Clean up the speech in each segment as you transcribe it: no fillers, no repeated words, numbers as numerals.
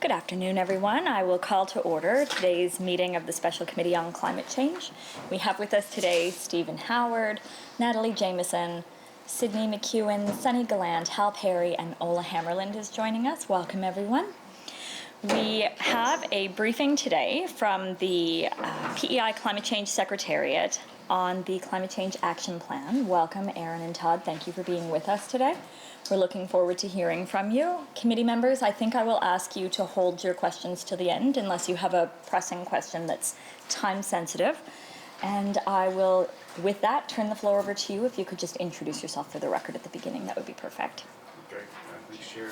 Good afternoon, everyone. I will call to order today's meeting of the Special Committee on Climate Change. We have with us today Stephen Howard, Natalie Jameson, Sydney McEwen, Sunny Galland, Hal Perry, and Ola Hammerland is joining us. Welcome, everyone. We have a briefing today from the PEI Climate Change Secretariat on the Climate Change Action Plan. Welcome, Aaron and Todd. Thank you for being with us today. We're looking forward to hearing from you. Committee members, I think I will ask you to hold your questions to the end unless you have a pressing question that's time sensitive. And I will, with that, turn the floor over to you. If you could just introduce yourself for the record at the beginning, that would be perfect. Okay, thanks, Chair.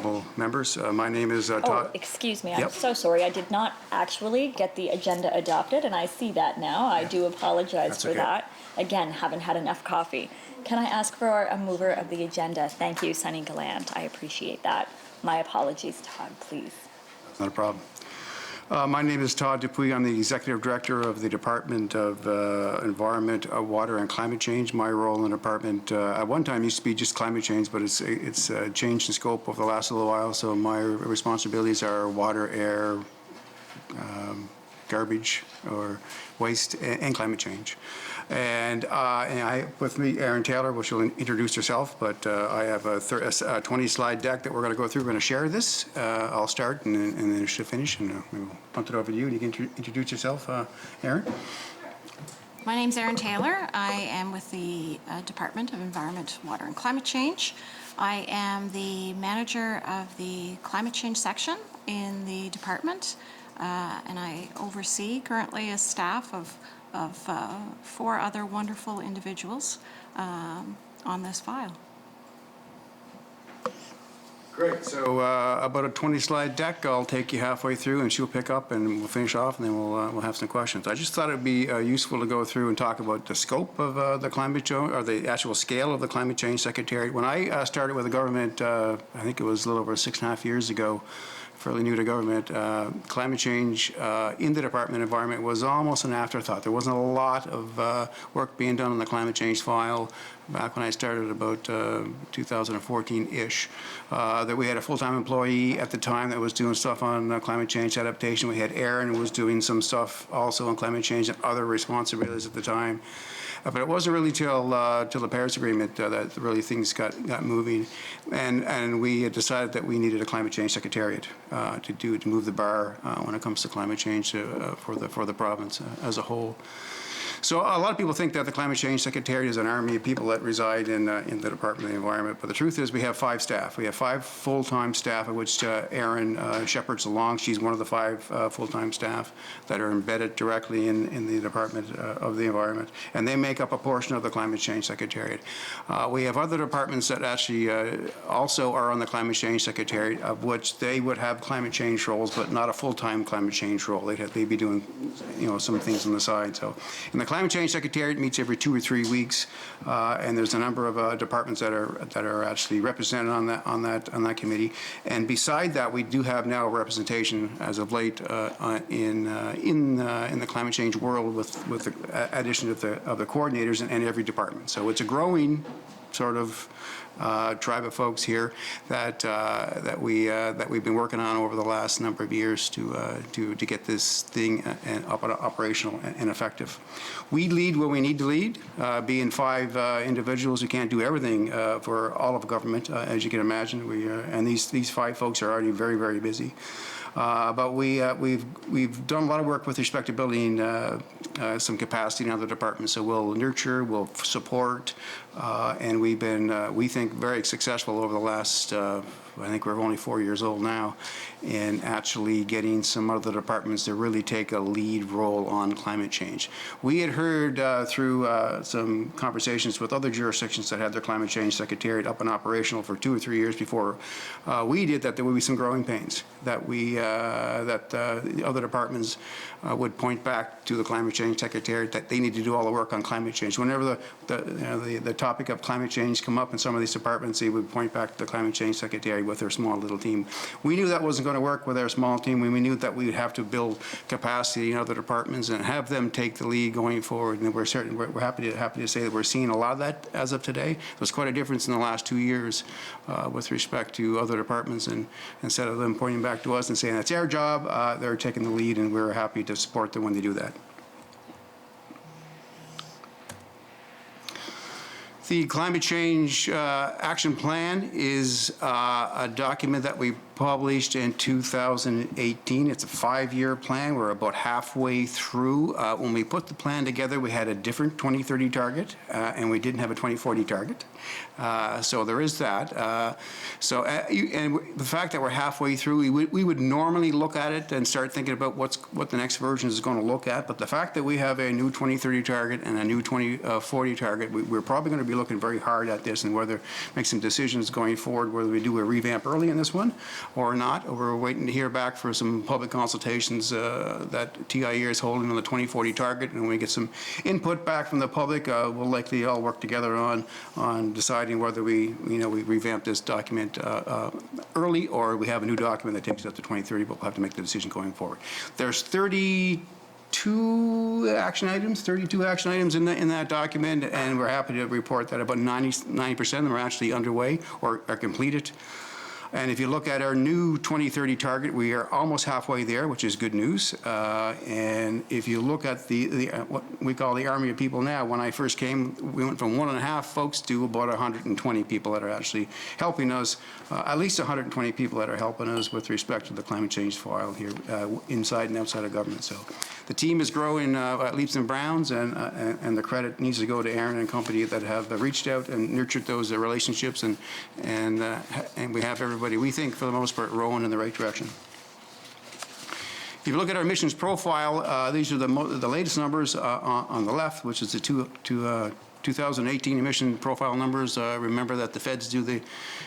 Well, members, my name is Todd. Oh, excuse me, I'm so sorry. I did not actually get the agenda adopted, and I see that now. I do apologize for that. Again, haven't had enough coffee. Can I ask for a mover of the agenda? Thank you, Sunny Galland. I appreciate that. My apologies, Todd, please. That's not a problem. My name is Todd Dupuy. I'm the Executive Director of the Department of Environment, Water and Climate Change. My role in the department at one time used to be just climate change, but it's changed in scope over the last little while. So my responsibilities are water, air, garbage or waste, and climate change. And I, with me, Erin Taylor, which will introduce herself, but I have a 20-slide deck that we're going to go through. We're going to share this. I'll start, and then she'll finish, and we'll punt it over to you. You can introduce yourself, Erin. My name's Erin Taylor. I am with the Department of Environment, Water and Climate Change. I am the manager of the Climate Change section in the department, and I oversee currently a staff of 4 other wonderful individuals on this file. Great. So about a 20-slide deck. I'll take you halfway through, and she'll pick up, and we'll finish off, and then we'll have some questions. I just thought it'd be useful to go through and talk about the scope of the climate change, or the actual scale of the Climate Change Secretariat. When I started with the government, I think it was a little over 6.5 years ago, fairly new to government, climate change in the Department of Environment was almost an afterthought. There wasn't a lot of work being done on the climate change file back when I started about 2014-ish. That we had a full-time employee at the time that was doing stuff on climate change adaptation. We had Aaron who was doing some stuff also on climate change and other responsibilities at the time. But it wasn't really till the Paris Agreement that really things got moving, and we had decided that we needed a Climate Change Secretariat to move the bar when it comes to climate change for the province as a whole. So a lot of people think that the Climate Change Secretariat is an army of people that reside in the Department of the Environment, but the truth is we have 5 staff. We have 5 full-time staff, of which Erin shepherds along. She's one of the 5 full-time staff that are embedded directly in the Department of the Environment, and they make up a portion of the Climate Change Secretariat. We have other departments that actually also are on the Climate Change Secretariat, of which they would have climate change roles, but not a full-time climate change role. They'd be doing, some things on the side. So, in the Climate Change Secretariat meets every 2 or 3 weeks, and there's a number of departments that are actually represented on that committee. And beside that, we do have now representation as of late in the climate change world with the addition of the coordinators in every department. So it's a growing sort of tribe of folks here that we've been working on over the last number of years to get this thing operational and effective. We lead where we need to lead. Being 5 individuals who can't do everything for all of government, as you can imagine, and these 5 folks are already very, very busy. But we've done a lot of work with respect to building some capacity in other departments. So we'll nurture, we'll support, and we've been, we think, very successful over the last, I think we're only 4 years old now, in actually getting some other departments to really take a lead role on climate change. We had heard through some conversations with other jurisdictions that had their Climate Change Secretariat up and operational for 2 or 3 years before we did, that there would be some growing pains, that the other departments would point back to the Climate Change Secretariat that they need to do all the work on climate change. Whenever the topic of climate change come up in some of these departments, they would point back to the Climate Change Secretariat anyway with their small little team. We knew that wasn't going to work with our small team. We knew that we would have to build capacity in other departments and have them take the lead going forward. And we're happy to say that we're seeing a lot of that as of today. There's quite a difference in the last 2 years with respect to other departments, and instead of them pointing back to us and saying that's our job, they're taking the lead, and we're happy to support them when they do that. The Climate Change Action Plan is a document that we published in 2018. It's a 5-year plan. We're about halfway through. When we put the plan together, we had a different 2030 target, and we didn't have a 2040 target. So there is that. And the fact that we're halfway through, we would normally look at it and start thinking about what the next version is going to look at. But the fact that we have a new 2030 target and a new 2040 target, we're probably going to be looking very hard at this and whether make some decisions going forward, whether we do a revamp early in this one or not, or we're waiting to hear back for some public consultations that TIE is holding on the 2040 target, and when we get some input back from the public, we'll likely all work together on deciding whether we revamp this document early, or we have a new document that takes us up to 2030, but we'll have to make the decision going forward. There's 32 action items in that document, and we're happy to report that about 90% of them are actually underway or are completed. And if you look at our new 2030 target, we are almost halfway there, which is good news. And if you look at what we call the army of people now, when I first came, we went from 1.5 folks to about 120 people that are actually helping us, at least 120 people that are helping us with respect to the climate change file here, inside and outside of government. So the team is growing at leaps and bounds, and the credit needs to go to Aaron and company that have reached out and nurtured those relationships, and we have everybody, we think, for the most part, rowing in the right direction. If you look at our emissions profile, these are the latest numbers on the left, which is the 2018 emission profile numbers. Remember that the feds do the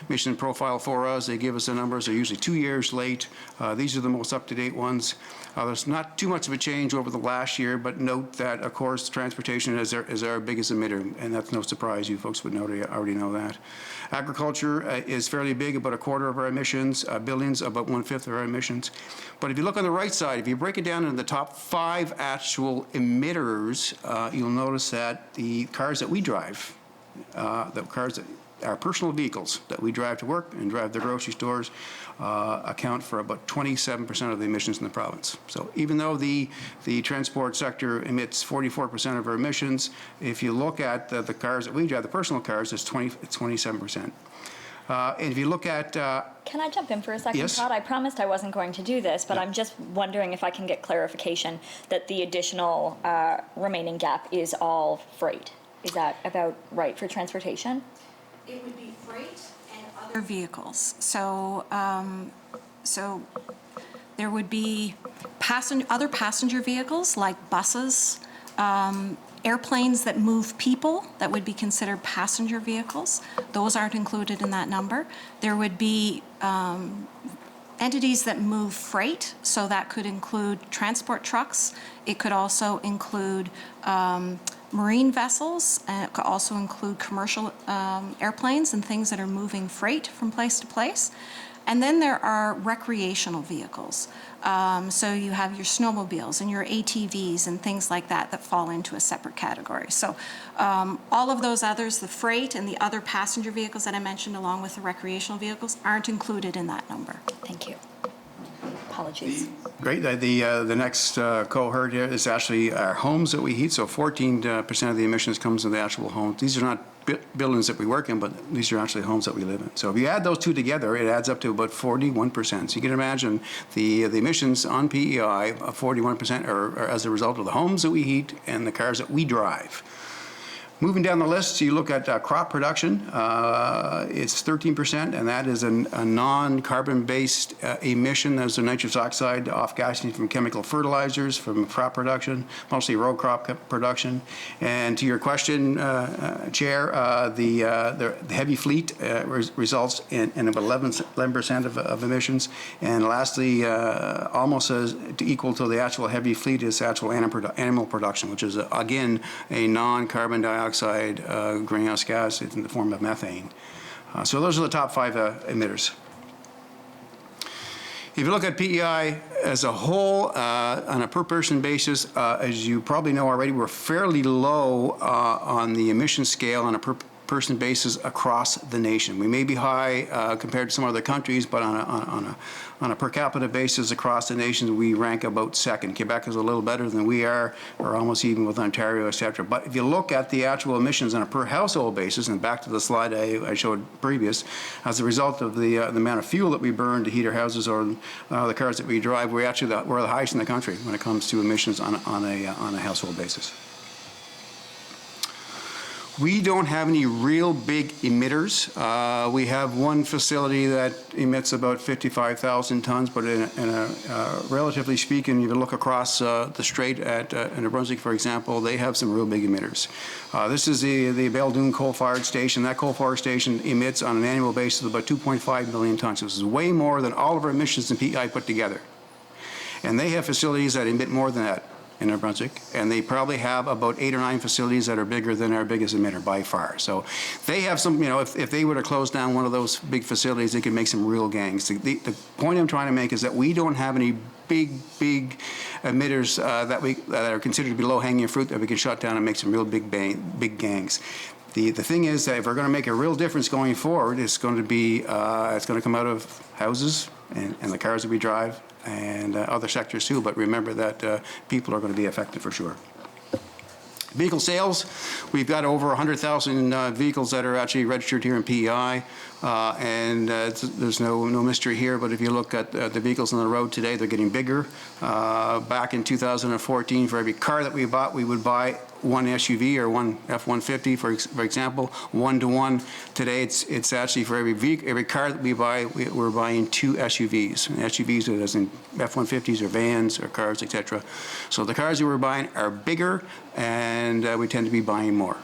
emission profile for us. They give us the numbers. They're usually 2 years late. These are the most up-to-date ones. There's not too much of a change over the last year, but note that, of course, transportation is our biggest emitter, and that's no surprise. You folks would already know that. Agriculture is fairly big, about 1/4 of our emissions. Buildings, about 1/5 of our emissions. But if you look on the right side, if you break it down into the top 5 actual emitters, you'll notice that the cars that we drive, our personal vehicles that we drive to work and drive to grocery stores, account for about 27% of the emissions in the province. So even though the transport sector emits 44% of our emissions, if you look at the cars that we drive, the personal cars, it's 27%. And if you look at... Can I jump in for a second, yes. Todd? I promised I wasn't going to do this, but I'm just wondering if I can get clarification that the additional remaining gap is all freight. Is that about right for transportation? It would be freight and other vehicles. So there would be other passenger vehicles like buses, airplanes that move people that would be considered passenger vehicles. Those aren't included in that number. There would be entities that move freight, so that could include transport trucks. It could also include marine vessels, and it could also include commercial airplanes and things that are moving freight from place to place. And then there are recreational vehicles. So you have your snowmobiles and your ATVs and things like that that fall into a separate category. So all of those others, the freight and the other passenger vehicles that I mentioned along with the recreational vehicles, aren't included in that number. Thank you. Apologies. Great. The next cohort here is actually our homes that we heat. So 14% of the emissions comes from the actual homes. These are not buildings that we work in, but these are actually homes that we live in. So if you add those two together, it adds up to about 41%. So you can imagine the emissions on PEI of 41% are as a result of the homes that we heat and the cars that we drive. Moving down the list, you look at crop production. It's 13%, and that is a non-carbon-based emission. There's the nitrous oxide off-gassing from chemical fertilizers, from crop production, mostly row crop production. And to your question, Chair, the heavy fleet results in about 11% of emissions. And lastly, almost equal to the actual heavy fleet is actual animal production, which is, again, a non-carbon dioxide greenhouse gas in the form of methane. So those are the top 5 emitters. If you look at PEI as a whole, on a per-person basis, as you probably know already, we're fairly low on the emission scale on a per-person basis across the nation. We may be high compared to some other countries, but on a per capita basis across the nation, we rank about second. Quebec is a little better than we are, or almost even with Ontario, et cetera. But if you look at the actual emissions on a per household basis, and back to the slide I showed previous, as a result of the amount of fuel that we burn to heat our houses or the cars that we drive, we're the highest in the country when it comes to emissions on a household basis. We don't have any real big emitters. We have one facility that emits about 55,000 tons, but relatively speaking, if you look across the strait at New Brunswick, for example, they have some real big emitters. This is the Beldoon coal-fired station. That coal-fired station emits on an annual basis about 2.5 million tons. This is way more than all of our emissions in PEI put together. And they have facilities that emit more than that in New Brunswick, and they probably have about 8 or 9 facilities that are bigger than our biggest emitter by far. So they have some, if they were to close down one of those big facilities, they could make some real gangs. The point I'm trying to make is that we don't have any big emitters that are considered to be low-hanging fruit that we can shut down and make some real big gangs. The thing is that if we're going to make a real difference going forward, it's going to come out of houses and the cars that we drive, and other sectors too, but remember that people are going to be affected for sure. Vehicle sales, we've got over 100,000 vehicles that are actually registered here in PEI, and there's no mystery here, but if you look at the vehicles on the road today, they're getting bigger. Back in 2014, for every car that we bought, we would buy one SUV or one F-150, for example, 1-to-1. Today, it's actually for every car that we buy, we're buying 2 SUVs. And SUVs are as in F-150s or vans or cars, etc. So the cars that we're buying are bigger, and we tend to be buying more.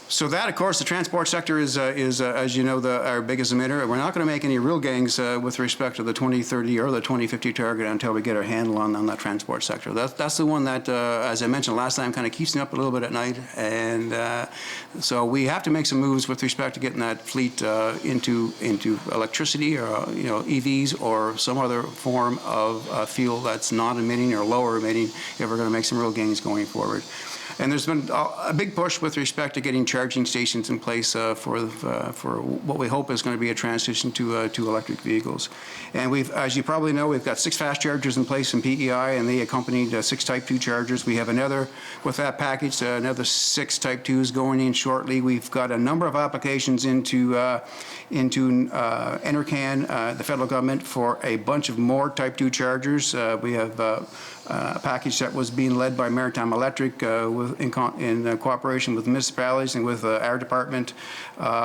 So that, of course, the transport sector is as you know, our biggest emitter. We're not going to make any real gains with respect to the 2030 or the 2050 target until we get our handle on that transport sector. That's the one that, as I mentioned last time, kind of keeps me up a little bit at night. And so we have to make some moves with respect to getting that fleet into electricity or EVs or some other form of fuel that's non-emitting or lower emitting if we're going to make some real gains going forward. And there's been a big push with respect to getting charging stations in place for what we hope is going to be a transition to electric vehicles. And as you probably know, we've got 6 fast chargers in place in PEI, and they accompanied 6 Type 2 chargers. We have with that package, another 6 Type 2s going in shortly. We've got a number of applications into NRCan, the federal government, for a bunch of more Type 2 chargers. We have a package that was being led by Maritime Electric in cooperation with municipalities and with our department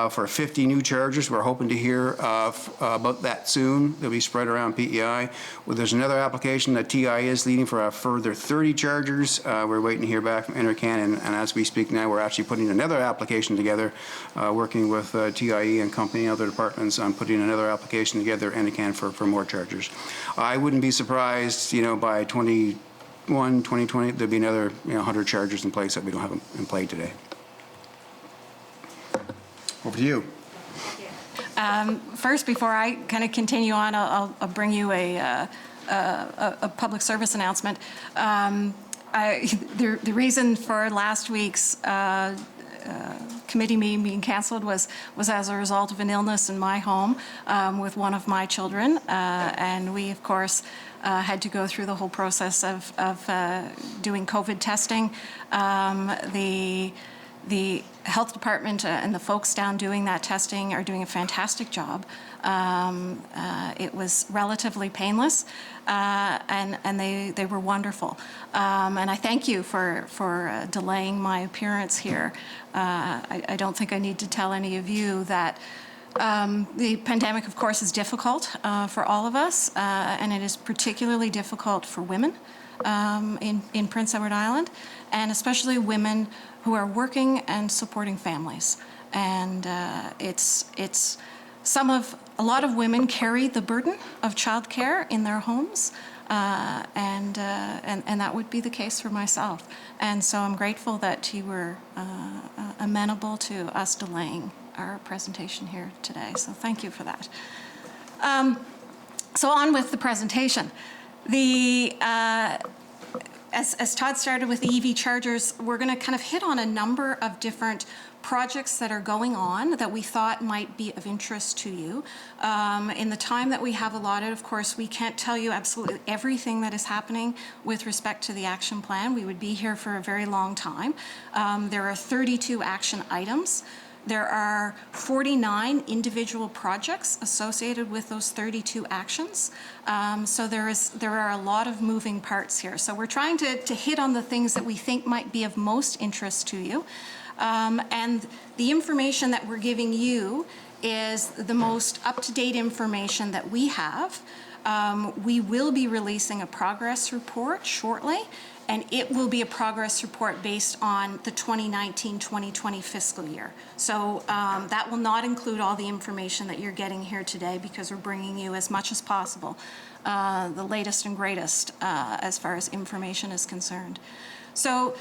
for 50 new chargers. We're hoping to hear about that soon. They'll be spread around PEI. Well, there's another application that TI is leading for a further 30 chargers. We're waiting to hear back from NRCan, and as we speak now, we're actually putting another application together, working with TIE and company and other departments on putting another application together, NRCan, for more chargers. I wouldn't be surprised, by 2020, there'll be another 100 chargers in place that we don't have in play today. Over to you. First, before I kind of continue on, I'll bring you a public service announcement. The reason for last week's committee meeting being canceled was as a result of an illness in my home with one of my children, and we, of course, had to go through the whole process of doing COVID testing. The health department and the folks down doing that testing are doing a fantastic job. It was relatively painless, and they were wonderful. And I thank you for delaying my appearance here. I don't think I need to tell any of you that the pandemic, of course, is difficult for all of us, and it is particularly difficult for women in Prince Edward Island, and especially women who are working and supporting families. And a lot of women carry the burden of childcare in their homes, and that would be the case for myself. And so I'm grateful that you were amenable to us delaying our presentation here today. So thank you for that. So on with the presentation. As Todd started with the EV chargers, we're going to kind of hit on a number of different projects that are going on that we thought might be of interest to you. In the time that we have allotted, of course, we can't tell you absolutely everything that is happening with respect to the action plan. We would be here for a very long time. There are 32 action items. There are 49 individual projects associated with those 32 actions. So there are a lot of moving parts here. So we're trying to hit on the things that we think might be of most interest to you. And the information that we're giving you is the most up-to-date information that we have. We will be releasing a progress report shortly, and it will be a progress report based on the 2019-2020 fiscal year. So that will not include all the information that you're getting here today, because we're bringing you as much as possible, the latest and greatest as far as information is concerned. So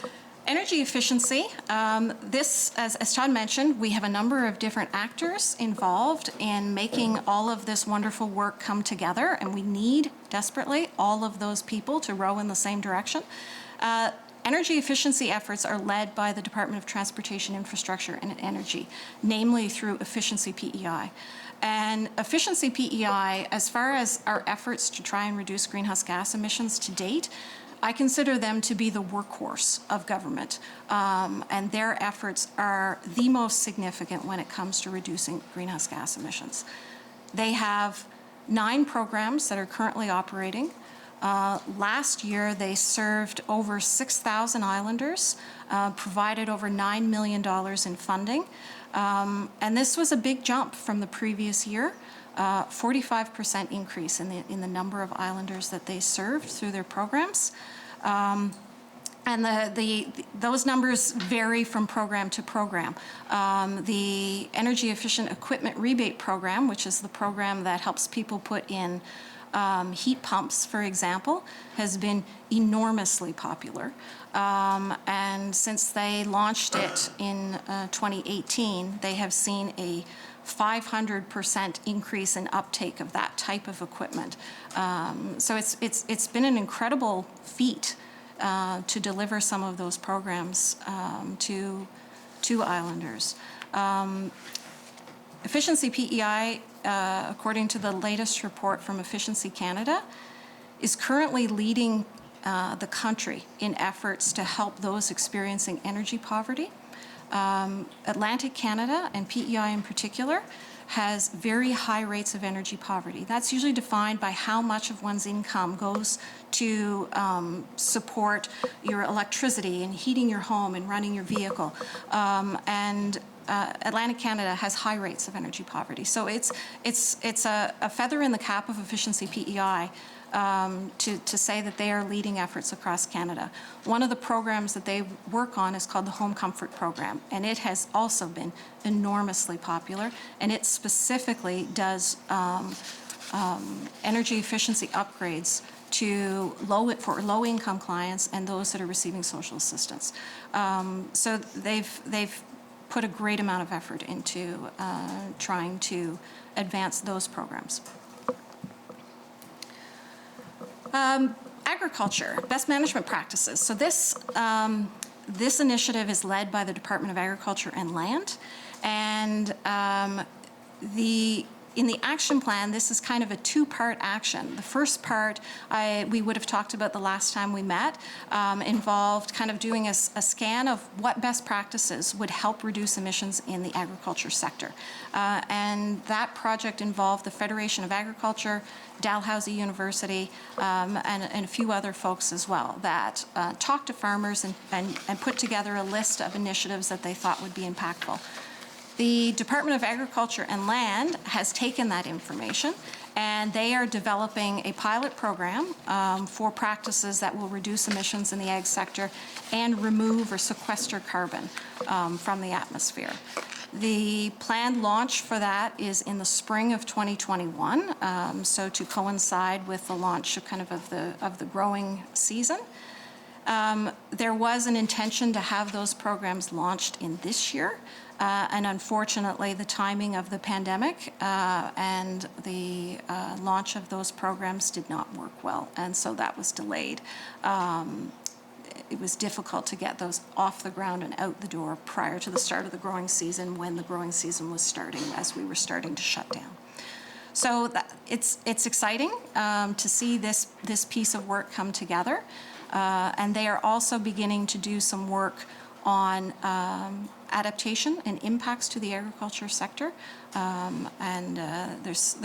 energy efficiency, as Todd mentioned, we have a number of different actors involved in making all of this wonderful work come together, and we need desperately all of those people to row in the same direction. Energy efficiency efforts are led by the Department of Transportation, Infrastructure and Energy, namely through Efficiency PEI. And Efficiency PEI, as far as our efforts to try and reduce greenhouse gas emissions to date, I consider them to be the workhorse of government, and their efforts are the most significant when it comes to reducing greenhouse gas emissions. They have 9 programs that are currently operating. Last year, they served over 6,000 islanders, provided over $9 million in funding, and this was a big jump from the previous year. 45% increase in the number of islanders that they served through their programs. And those numbers vary from program to program. The Energy Efficient Equipment Rebate Program, which is the program that helps people put in heat pumps, for example, has been enormously popular. And since they launched it in 2018, they have seen a 500% increase in uptake of that type of equipment. So it's been an incredible feat to deliver some of those programs to islanders. Efficiency PEI, according to the latest report from Efficiency Canada, is currently leading the country in efforts to help those experiencing energy poverty. Atlantic Canada, and PEI in particular, has very high rates of energy poverty. That's usually defined by how much of one's income goes to support your electricity and heating your home and running your vehicle. Atlantic Canada has high rates of energy poverty. So it's a feather in the cap of Efficiency PEI to say that they are leading efforts across Canada. One of the programs that they work on is called the Home Comfort Program, and it has also been enormously popular, and it specifically does energy efficiency upgrades for low-income clients and those that are receiving social assistance. So they've put a great amount of effort into trying to advance those programs. Agriculture, best management practices. So this initiative is led by the Department of Agriculture and Land, and in the action plan, this is kind of a 2-part action. The first part, we would have talked about the last time we met, involved kind of doing a scan of what best practices would help reduce emissions in the agriculture sector. And that project involved the Federation of Agriculture, Dalhousie University, and a few other folks as well that talked to farmers and put together a list of initiatives that they thought would be impactful. The Department of Agriculture and Land has taken that information, and they are developing a pilot program for practices that will reduce emissions in the ag sector and remove or sequester carbon from the atmosphere. The planned launch for that is in the spring of 2021, so to coincide with the launch of the growing season. There was an intention to have those programs launched in this year, And unfortunately, the timing of the pandemic and the launch of those programs did not work well, and so that was delayed. It was difficult to get those off the ground and out the door prior to the start of the growing season, when the growing season was starting, as we were starting to shut down. So it's exciting to see this piece of work come together, and they are also beginning to do some work on adaptation and impacts to the agriculture sector, and there's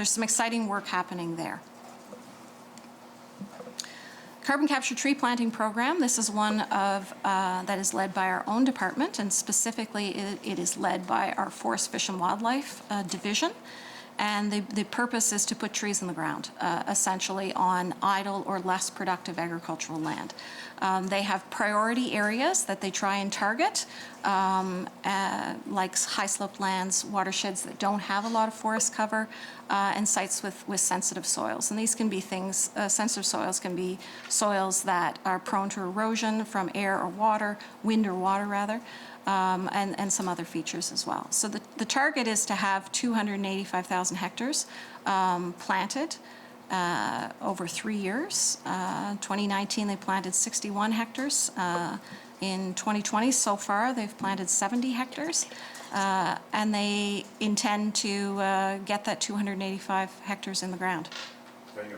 some exciting work happening there. Carbon capture tree planting program. This is one of that is led by our own department, and specifically it is led by our Forest, Fish and Wildlife division. And the purpose is to put trees in the ground, essentially on idle or less productive agricultural land. They have priority areas that they try and target, like high slope lands, watersheds that don't have a lot of forest cover, and sites with sensitive soils. And these can be things, sensitive soils can be soils that are prone to erosion from air or water, wind or water rather, and some other features as well. So the target is to have 285,000 hectares planted over 3 years. 2019 they planted 61 hectares. In 2020 so far they've planted 70 hectares. And they intend to get that 285 hectares in the ground. There you go.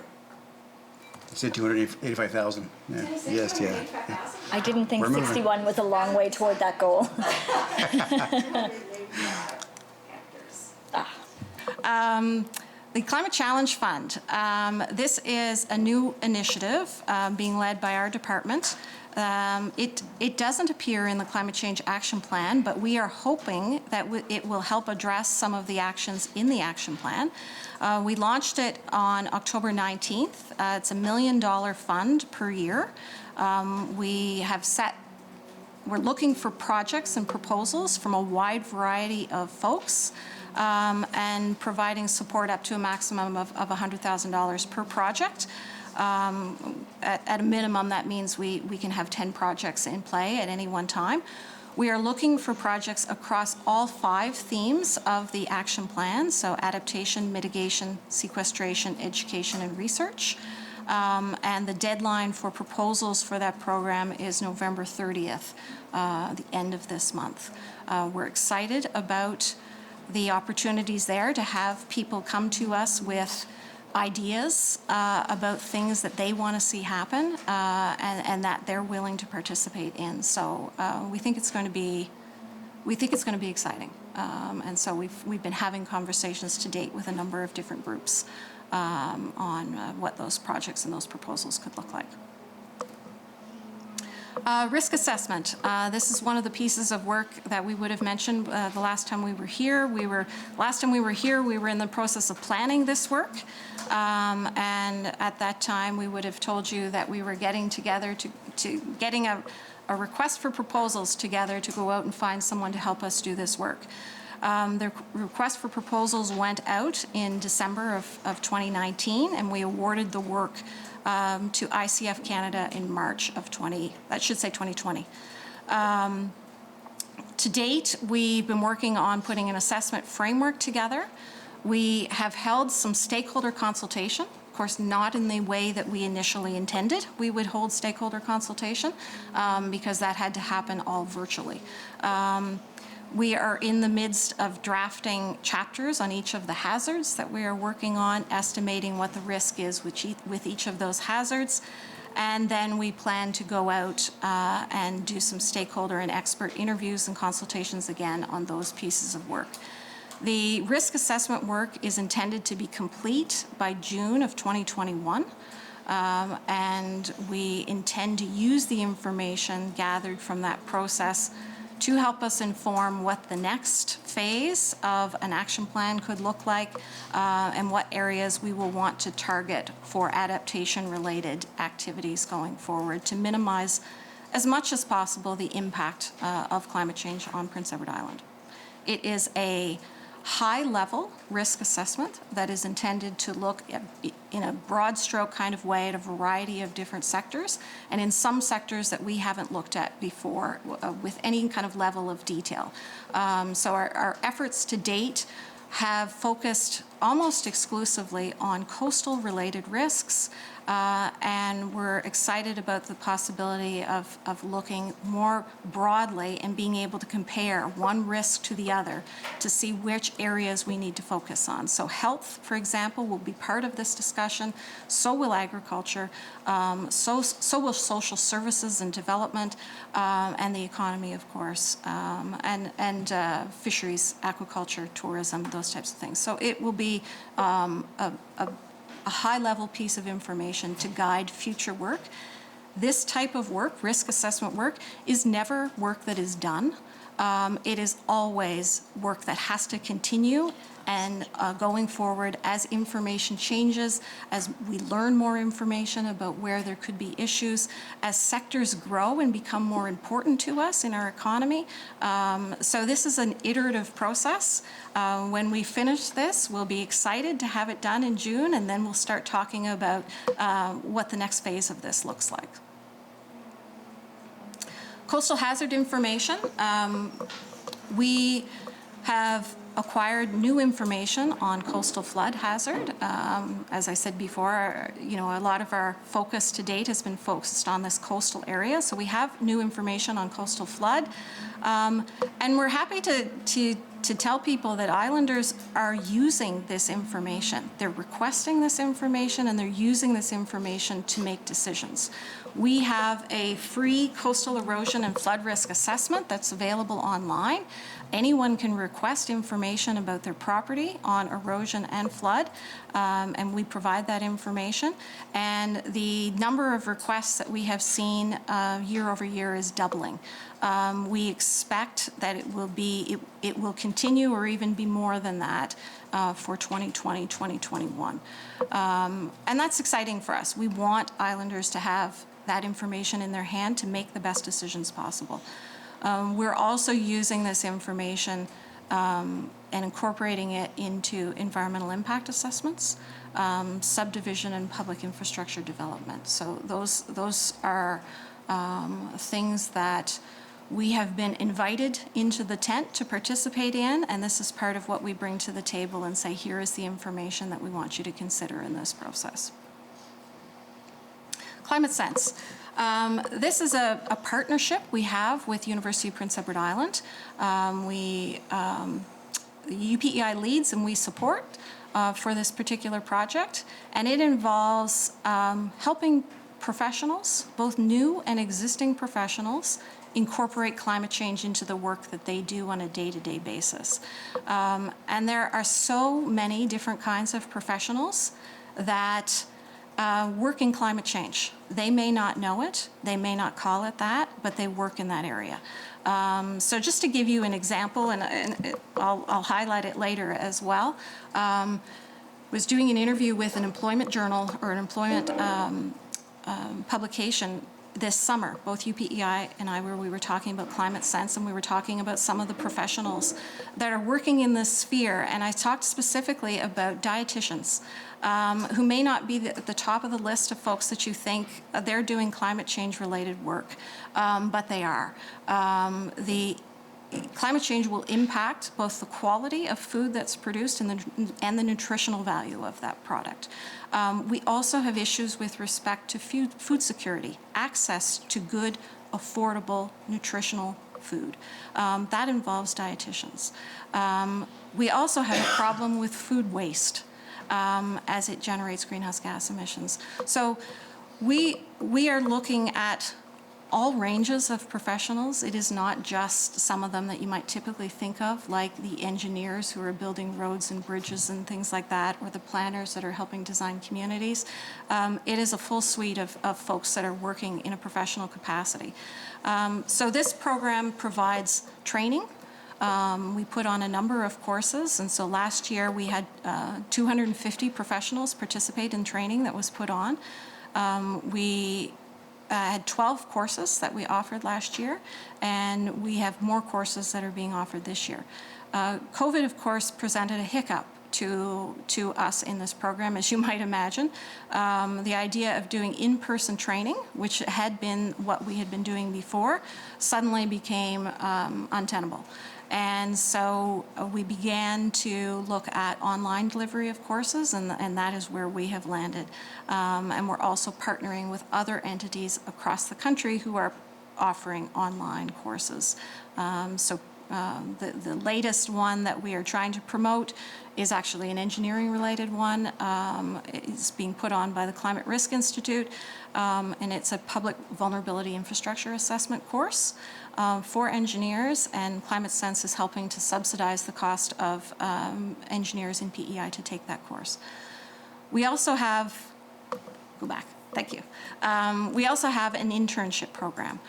You said 285,000. Yeah. Yes, yeah. I didn't think We're moving. 61 was a long way toward that goal. The Climate Challenge Fund. This is a new initiative being led by our department. It doesn't appear in the Climate Change Action Plan, but we are hoping that it will help address some of the actions in the action plan. We launched it on October 19th. It's $1 million fund per year. We're looking for projects and proposals from a wide variety of folks, and providing support up to a maximum of $100,000 per project. At a minimum, that means we can have 10 projects in play at any one time. We are looking for projects across all 5 themes of the action plan, so adaptation, mitigation, sequestration, education, and research. And the deadline for proposals for that program is November 30th, the end of this month. We're excited about the opportunities there to have people come to us with ideas about things that they want to see happen, and that they're willing to participate in. So we think it's going to be exciting. And so we've been having conversations to date with a number of different groups on what those projects and those proposals could look like. Risk assessment. This is one of the pieces of work that we would have mentioned the last time we were here. We were in the process of planning this work. And at that time, we would have told you that we were getting together getting a request for proposals together to go out and find someone to help us do this work. The request for proposals went out in December of 2019, and we awarded the work to ICF Canada in March of 2020. To date, we've been working on putting an assessment framework together. We have held some stakeholder consultation, of course not in the way that we initially intended we would hold stakeholder consultation, because that had to happen all virtually. We are in the midst of drafting chapters on each of the hazards that we are working on, estimating what the risk is with each of those hazards. And then we plan to go out and do some stakeholder and expert interviews and consultations again on those pieces of work. The risk assessment work is intended to be complete by June of 2021. And we intend to use the information gathered from that process to help us inform what the next phase of an action plan could look like, and what areas we will want to target for adaptation-related activities going forward to minimize as much as possible the impact of climate change on Prince Edward Island. It is a high-level risk assessment that is intended to look at, in a broad stroke kind of way at a variety of different sectors, and in some sectors that we haven't looked at before with any kind of level of detail. So our efforts to date have focused almost exclusively on coastal-related risks, and we're excited about the possibility of looking more broadly and being able to compare one risk to the other to see which areas we need to focus on. So health, for example, will be part of this discussion, so will agriculture, so will social services and development, and the economy, of course, and fisheries, aquaculture, tourism, those types of things. So it will be a high-level piece of information to guide future work. This type of work, risk assessment work, is never work that is done. It is always work that has to continue, and going forward as information changes, as we learn more information about where there could be issues, as sectors grow and become more important to us in our economy. So this is an iterative process. When we finish this, we'll be excited to have it done in June, and then we'll start talking about what the next phase of this looks like. Coastal hazard information. We have acquired new information on coastal flood hazard. As I said before, a lot of our focus to date has been focused on this coastal area, so we have new information on coastal flood. And we're happy to tell people that islanders are using this information. They're requesting this information, and they're using this information to make decisions. We have a free coastal erosion and flood risk assessment that's available online. Anyone can request information about their property on erosion and flood, and we provide that information. And the number of requests that we have seen year over year is doubling. We expect that it will continue or even be more than that for 2020, 2021. And that's exciting for us. We want islanders to have that information in their hand to make the best decisions possible. We're also using this information and incorporating it into environmental impact assessments, subdivision and public infrastructure development. So those are things that we have been invited into the tent to participate in, and this is part of what we bring to the table and say, here is the information that we want you to consider in this process. Climate Sense. This is a partnership we have with University of Prince Edward Island. UPEI leads and we support for this particular project, and it involves helping professionals, both new and existing professionals, incorporate climate change into the work that they do on a day-to-day basis. And there are so many different kinds of professionals that work in climate change. They may not know it, they may not call it that, but they work in that area. So just to give you an example, and I'll highlight it later as well, was doing an interview with an employment journal or an employment publication this summer. Both UPEI and I we were talking about Climate Sense, and we were talking about some of the professionals that are working in this sphere, and I talked specifically about dietitians who may not be at the top of the list of folks that you think they're doing climate change related work, but they are. The climate change will impact both the quality of food that's produced and the nutritional value of that product. We also have issues with respect to food security, access to good, affordable, nutritional food. That involves dietitians. We also have a problem with food waste as it generates greenhouse gas emissions. So we are looking at all ranges of professionals. It is not just some of them that you might typically think of, like the engineers who are building roads and bridges and things like that, or the planners that are helping design communities. It is a full suite of folks that are working in a professional capacity. So this program provides training. We put on a number of courses, and so last year we had 250 professionals participate in training that was put on. We had 12 courses that we offered last year, and we have more courses that are being offered this year. COVID, of course, presented a hiccup to us in this program, as you might imagine. The idea of doing in-person training, which had been what we had been doing before, suddenly became untenable. And so we began to look at online delivery of courses, and that is where we have landed. And we're also partnering with other entities across the country who are offering online courses. The latest one that we are trying to promote is actually an engineering-related one. It's being put on by the Climate Risk Institute, and it's a public vulnerability infrastructure assessment course for engineers, and Climate Sense is helping to subsidize the cost of engineers in PEI to take that course. We also have, go back. Thank you. We also have an internship program.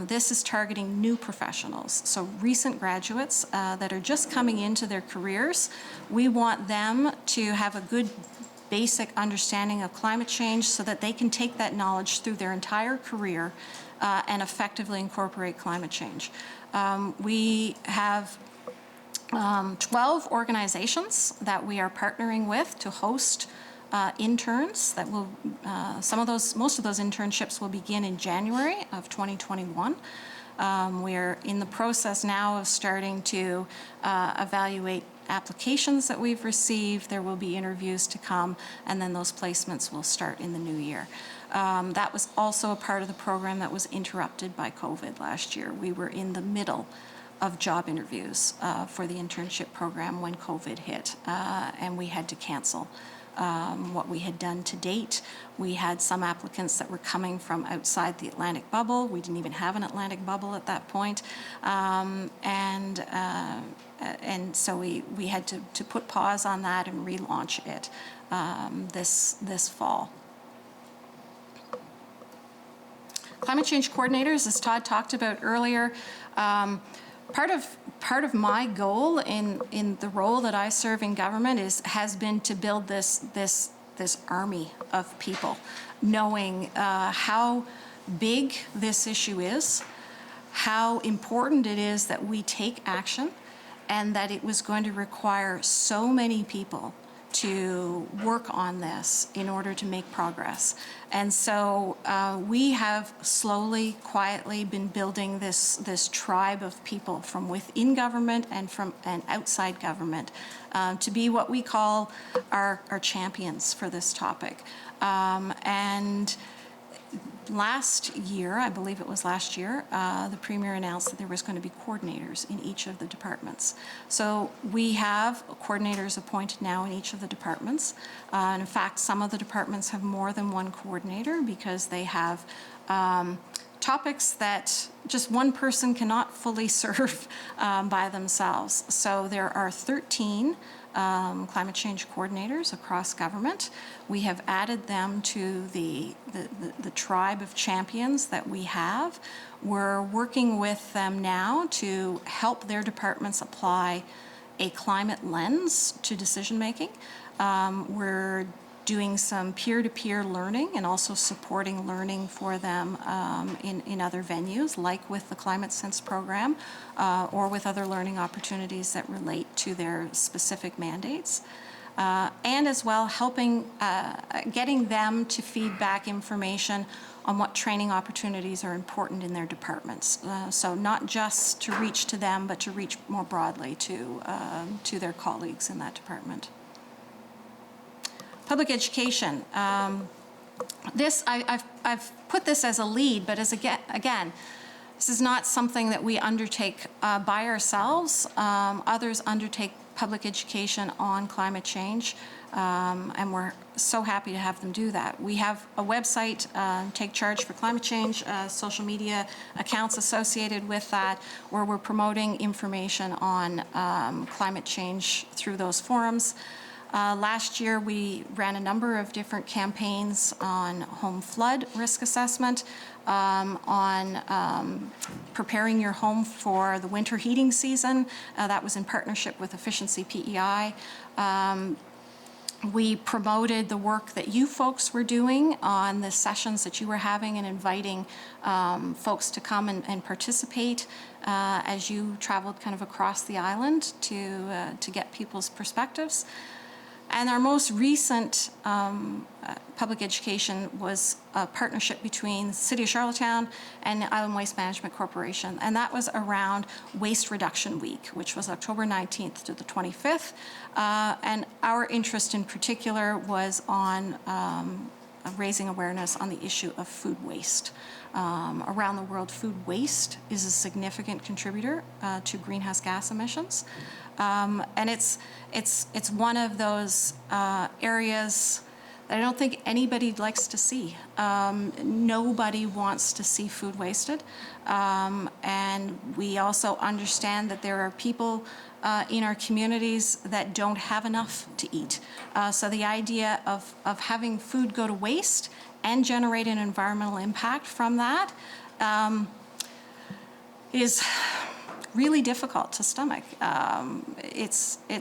This is targeting new professionals, so recent graduates that are just coming into their careers. We want them to have a good basic understanding of climate change so that they can take that knowledge through their entire career and effectively incorporate climate change. We have 12 organizations that we are partnering with to host interns that will, most of those internships will begin in January of 2021. We're in the process now of starting to evaluate applications that we've received. There will be interviews to come, and then those placements will start in the new year. That was also a part of the program that was interrupted by COVID last year. We were in the middle of job interviews for the internship program when COVID hit, and we had to cancel what we had done to date. We had some applicants that were coming from outside the Atlantic bubble. We didn't even have an Atlantic bubble at that point. And so we had to put pause on that and relaunch it this fall. Climate change coordinators, as Todd talked about earlier, part of my goal in the role that I serve in government has been to build this army of people, knowing how big this issue is, how important it is that we take action, and that it was going to require so many people to work on this in order to make progress. And so we have slowly, quietly been building this tribe of people from within government and outside government to be what we call our champions for this topic. And last year, I believe it was last year, the Premier announced that there was going to be coordinators in each of the departments. So we have coordinators appointed now in each of the departments. And in fact, some of the departments have more than one coordinator because they have topics that just one person cannot fully serve by themselves. So there are 13 climate change coordinators across government. We have added them to the tribe of champions that we have. We're working with them now to help their departments apply a climate lens to decision making. We're doing some peer-to-peer learning and also supporting learning for them in other venues, like with the Climate Sense program or with other learning opportunities that relate to their specific mandates. And as well helping, getting them to feed back information on what training opportunities are important in their departments. So not just to reach to them, but to reach more broadly to their colleagues in that department. Public education. I've put this as a lead, but as again, this is not something that we undertake by ourselves. Others undertake public education on climate change, and we're so happy to have them do that. We have a website, Take Charge for Climate Change, social media accounts associated with that, where we're promoting information on climate change through those forums. Last year, we ran a number of different campaigns on home flood risk assessment, on preparing your home for the winter heating season. That was in partnership with Efficiency PEI. We promoted the work that you folks were doing on the sessions that you were having and inviting folks to come and participate as you traveled kind of across the island to get people's perspectives. And our most recent public education was a partnership between the City of Charlottetown and the Island Waste Management Corporation. And that was around Waste Reduction Week, which was October 19th to the 25th. And our interest in particular was on raising awareness on the issue of food waste. Around the world, food waste is a significant contributor to greenhouse gas emissions. And it's one of those areas that I don't think anybody likes to see. Nobody wants to see food wasted. And we also understand that there are people in our communities that don't have enough to eat. So the idea of having food go to waste and generate an environmental impact from that is really difficult to stomach.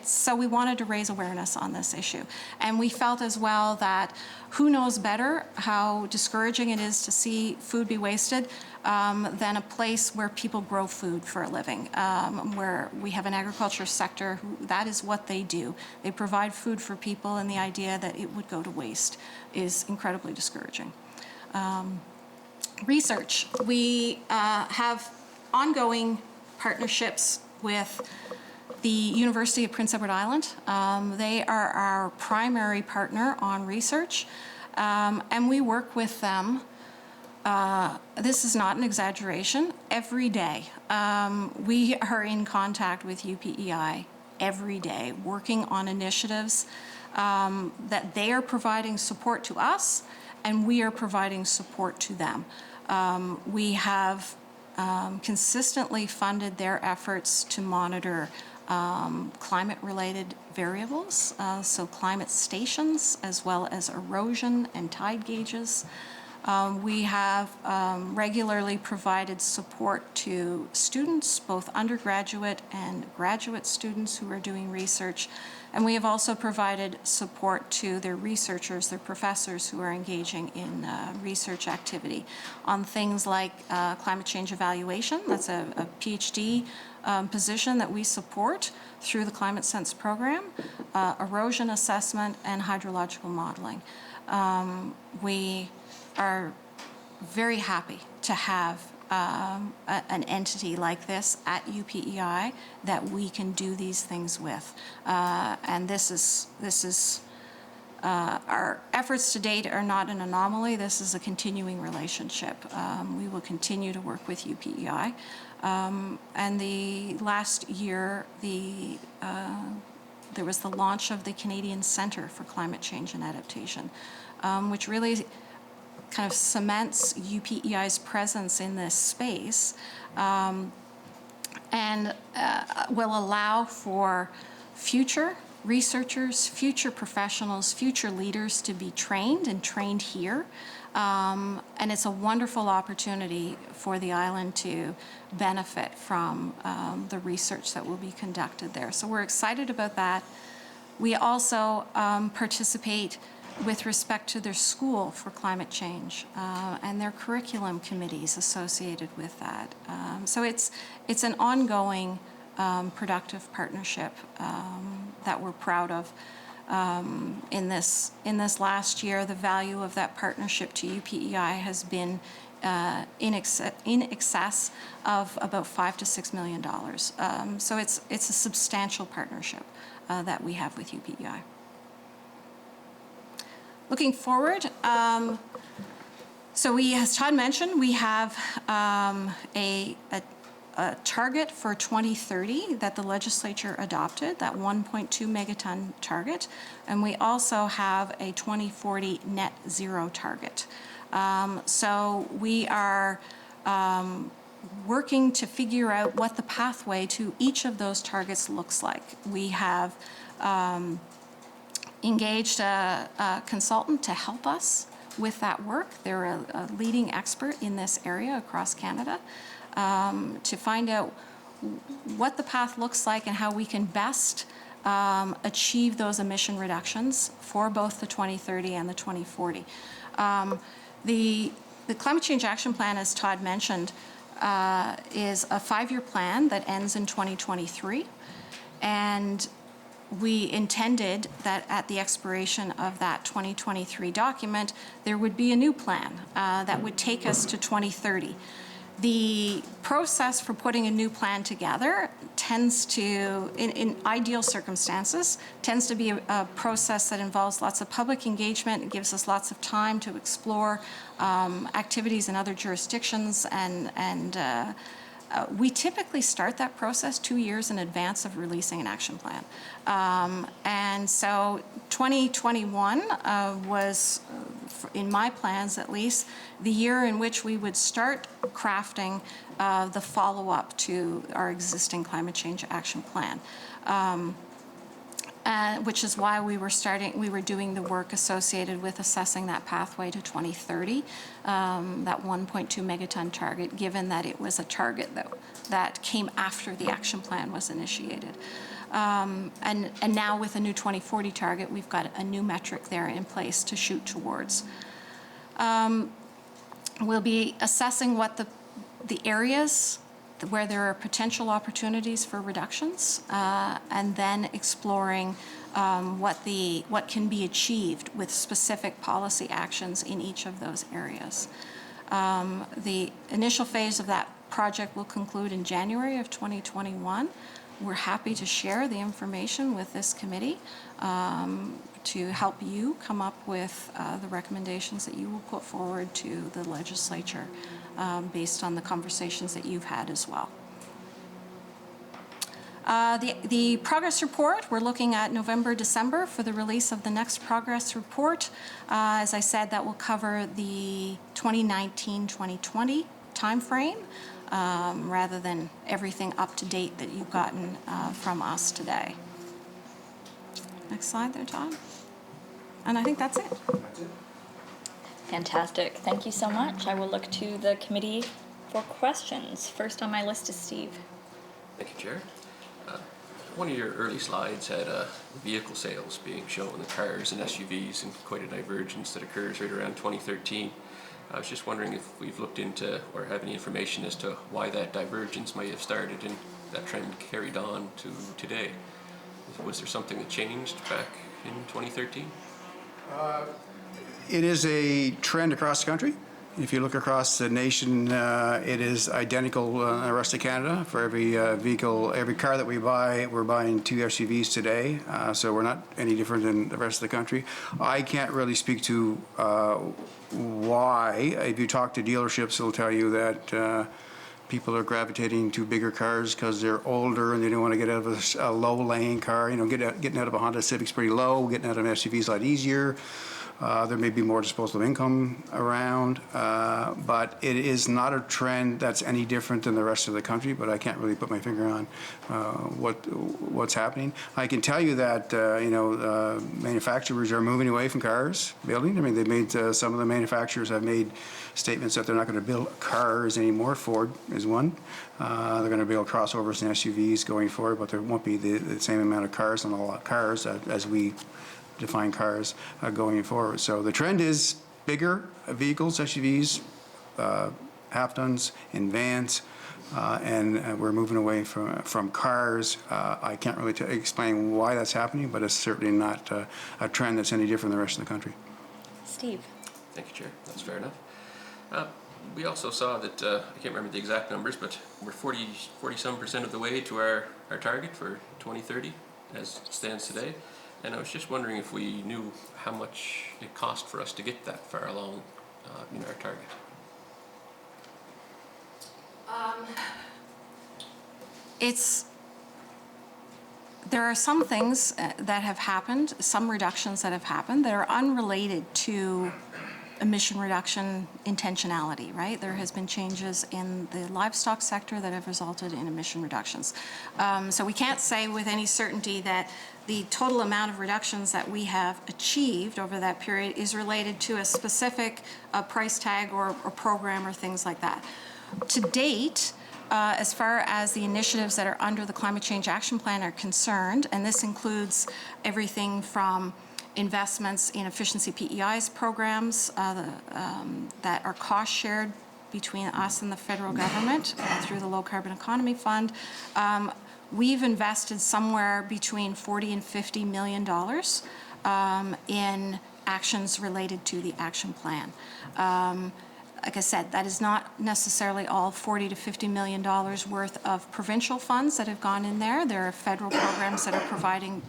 So we wanted to raise awareness on this issue. And we felt as well that who knows better how discouraging it is to see food be wasted than a place where people grow food for a living, where we have an agriculture sector that is what they do. They provide food for people, and the idea that it would go to waste is incredibly discouraging. Research. We have ongoing partnerships with the University of Prince Edward Island. They are our primary partner on research, and we work with them, this is not an exaggeration, every day. We are in contact with UPEI every day, working on initiatives that they are providing support to us, and we are providing support to them. We have consistently funded their efforts to monitor climate-related variables, so climate stations, as well as erosion and tide gauges. We have regularly provided support to students, both undergraduate and graduate students who are doing research. And we have also provided support to their researchers, their professors who are engaging in research activity on things like climate change evaluation. That's a PhD position that we support through the Climate Sense program, erosion assessment, and hydrological modeling. We are very happy to have an entity like this at UPEI that we can do these things with. And this is our efforts to date are not an anomaly. This is a continuing relationship. We will continue to work with UPEI. And the last year, there was the launch of the Canadian Centre for Climate Change and Adaptation, which really kind of cements UPEI's presence in this space and will allow for future researchers, future professionals, future leaders to be trained and trained here. And it's a wonderful opportunity for the island to benefit from the research that will be conducted there. So we're excited about that. We also participate with respect to their school for climate change and their curriculum committees associated with that. So it's an ongoing productive partnership that we're proud of. In this last year, the value of that partnership to UPEI has been in excess of about $5 to $6 million. So it's a substantial partnership that we have with UPEI. Looking forward, so as Todd mentioned, we have a target for 2030 that the legislature adopted, that 1.2 megaton target, and we also have a 2040 net zero target. So we are working to figure out what the pathway to each of those targets looks like. We have engaged a consultant to help us with that work. They're a leading expert in this area across Canada to find out what the path looks like and how we can best achieve those emission reductions for both the 2030 and the 2040. The Climate Change Action Plan, as Todd mentioned, is a 5-year plan that ends in 2023. And we intended that at the expiration of that 2023 document, there would be a new plan that would take us to 2030. The process for putting a new plan together tends to, in ideal circumstances, tends to be a process that involves lots of public engagement. It gives us lots of time to explore activities in other jurisdictions, and we typically start that process 2 years in advance of releasing an action plan. And so 2021 was, in my plans at least, the year in which we would start crafting the follow-up to our existing climate change action plan. Which is why we were doing the work associated with assessing that pathway to 2030, that 1.2 megaton target, given that it was a target that came after the action plan was initiated. And now with a new 2040 target, we've got a new metric there in place to shoot towards. We'll be assessing what the areas where there are potential opportunities for reductions, and then exploring what can be achieved with specific policy actions in each of those areas. The initial phase of that project will conclude in January of 2021. We're happy to share the information with this committee to help you come up with the recommendations that you will put forward to the legislature based on the conversations that you've had as well. The progress report, we're looking at November, December for the release of the next progress report. As I said, that will cover the 2019-2020 timeframe rather than everything up to date that you've gotten from us today. Next slide there, Todd. And I think that's it. Fantastic. Thank you so much. I will look to the committee for questions. First on my list is Steve. Thank you, Chair. One of your early slides had vehicle sales being shown, the cars and SUVs, and quite a divergence that occurs right around 2013. I was just wondering if we've looked into or have any information as to why that divergence might have started and that trend carried on to today. Was there something that changed back in 2013? It is a trend across the country. If you look across the nation, it is identical in the rest of Canada. For every vehicle, every car that we buy, we're buying 2 SUVs today. So we're not any different than the rest of the country. I can't really speak to why. If you talk to dealerships, they'll tell you that people are gravitating to bigger cars because they're older and they don't want to get out of a low-laying car. You know, getting out of a Honda Civic's pretty low. Getting out of an SUV is a lot easier. There may be more disposable income around, but it is not a trend that's any different than the rest of the country, but I can't really put my finger on what's happening. I can tell you that, manufacturers are moving away from cars building. I mean, they've made, some of the manufacturers have made statements that they're not going to build cars anymore. Ford is one. They're going to build crossovers and SUVs going forward, but there won't be the same amount of cars on a lot of cars as we define cars going forward. So the trend is bigger vehicles, SUVs, half tons, and vans, and we're moving away from cars. I can't really explain why that's happening, but it's certainly not a trend that's any different than the rest of the country. Steve. Thank you, Chair. That's fair enough. We also saw that, I can't remember the exact numbers, but we're 40-some% of the way to our target for 2030 as it stands today. And I was just wondering if we knew how much it cost for us to get that far along in our target. There are some things that have happened, some reductions that have happened that are unrelated to emission reduction intentionality, right? There has been changes in the livestock sector that have resulted in emission reductions. So we can't say with any certainty that the total amount of reductions that we have achieved over that period is related to a specific price tag or program or things like that. To date, as far as the initiatives that are under the Climate Change Action Plan are concerned, and this includes everything from investments in efficiency PEI's programs that are cost shared between us and the federal government through the Low Carbon Economy Fund. We've invested somewhere between $40 and $50 million in actions related to the action plan. Like I said, that is not necessarily all $40 to $50 million worth of provincial funds that have gone in there. There are federal programs that are providing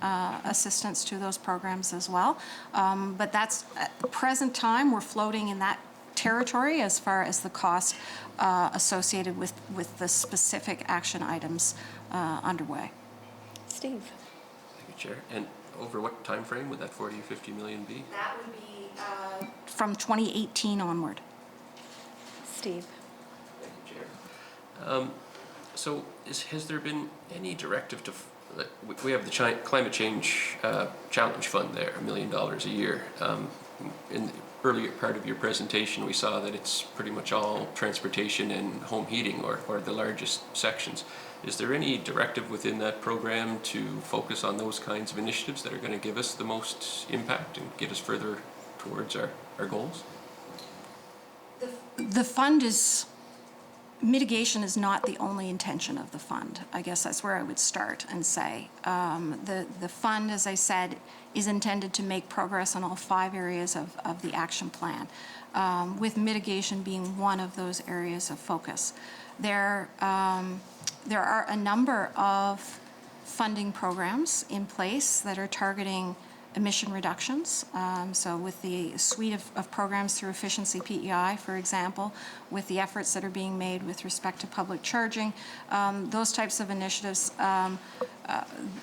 assistance to those programs as well. But that's, at the present time, we're floating in that territory as far as the cost associated with the specific action items underway. Steve. Thank you, Chair. And over what time frame would that 40 or 50 million be? That would be from 2018 onward. Steve. Thank you, Chair. So has there been any directive to, we have the Climate Change Challenge Fund there, $1 million a year. In the earlier part of your presentation, we saw that it's pretty much all transportation and home heating or the largest sections. Is there any directive within that program to focus on those kinds of initiatives that are going to give us the most impact and get us further towards our goals? The fund is, mitigation is not the only intention of the fund. I guess that's where I would start and say. The fund, as I said, is intended to make progress on all 5 areas of the action plan, with mitigation being one of those areas of focus. There are a number of funding programs in place that are targeting emission reductions. So with the suite of programs through efficiency PEI, for example, with the efforts that are being made with respect to public charging, those types of initiatives,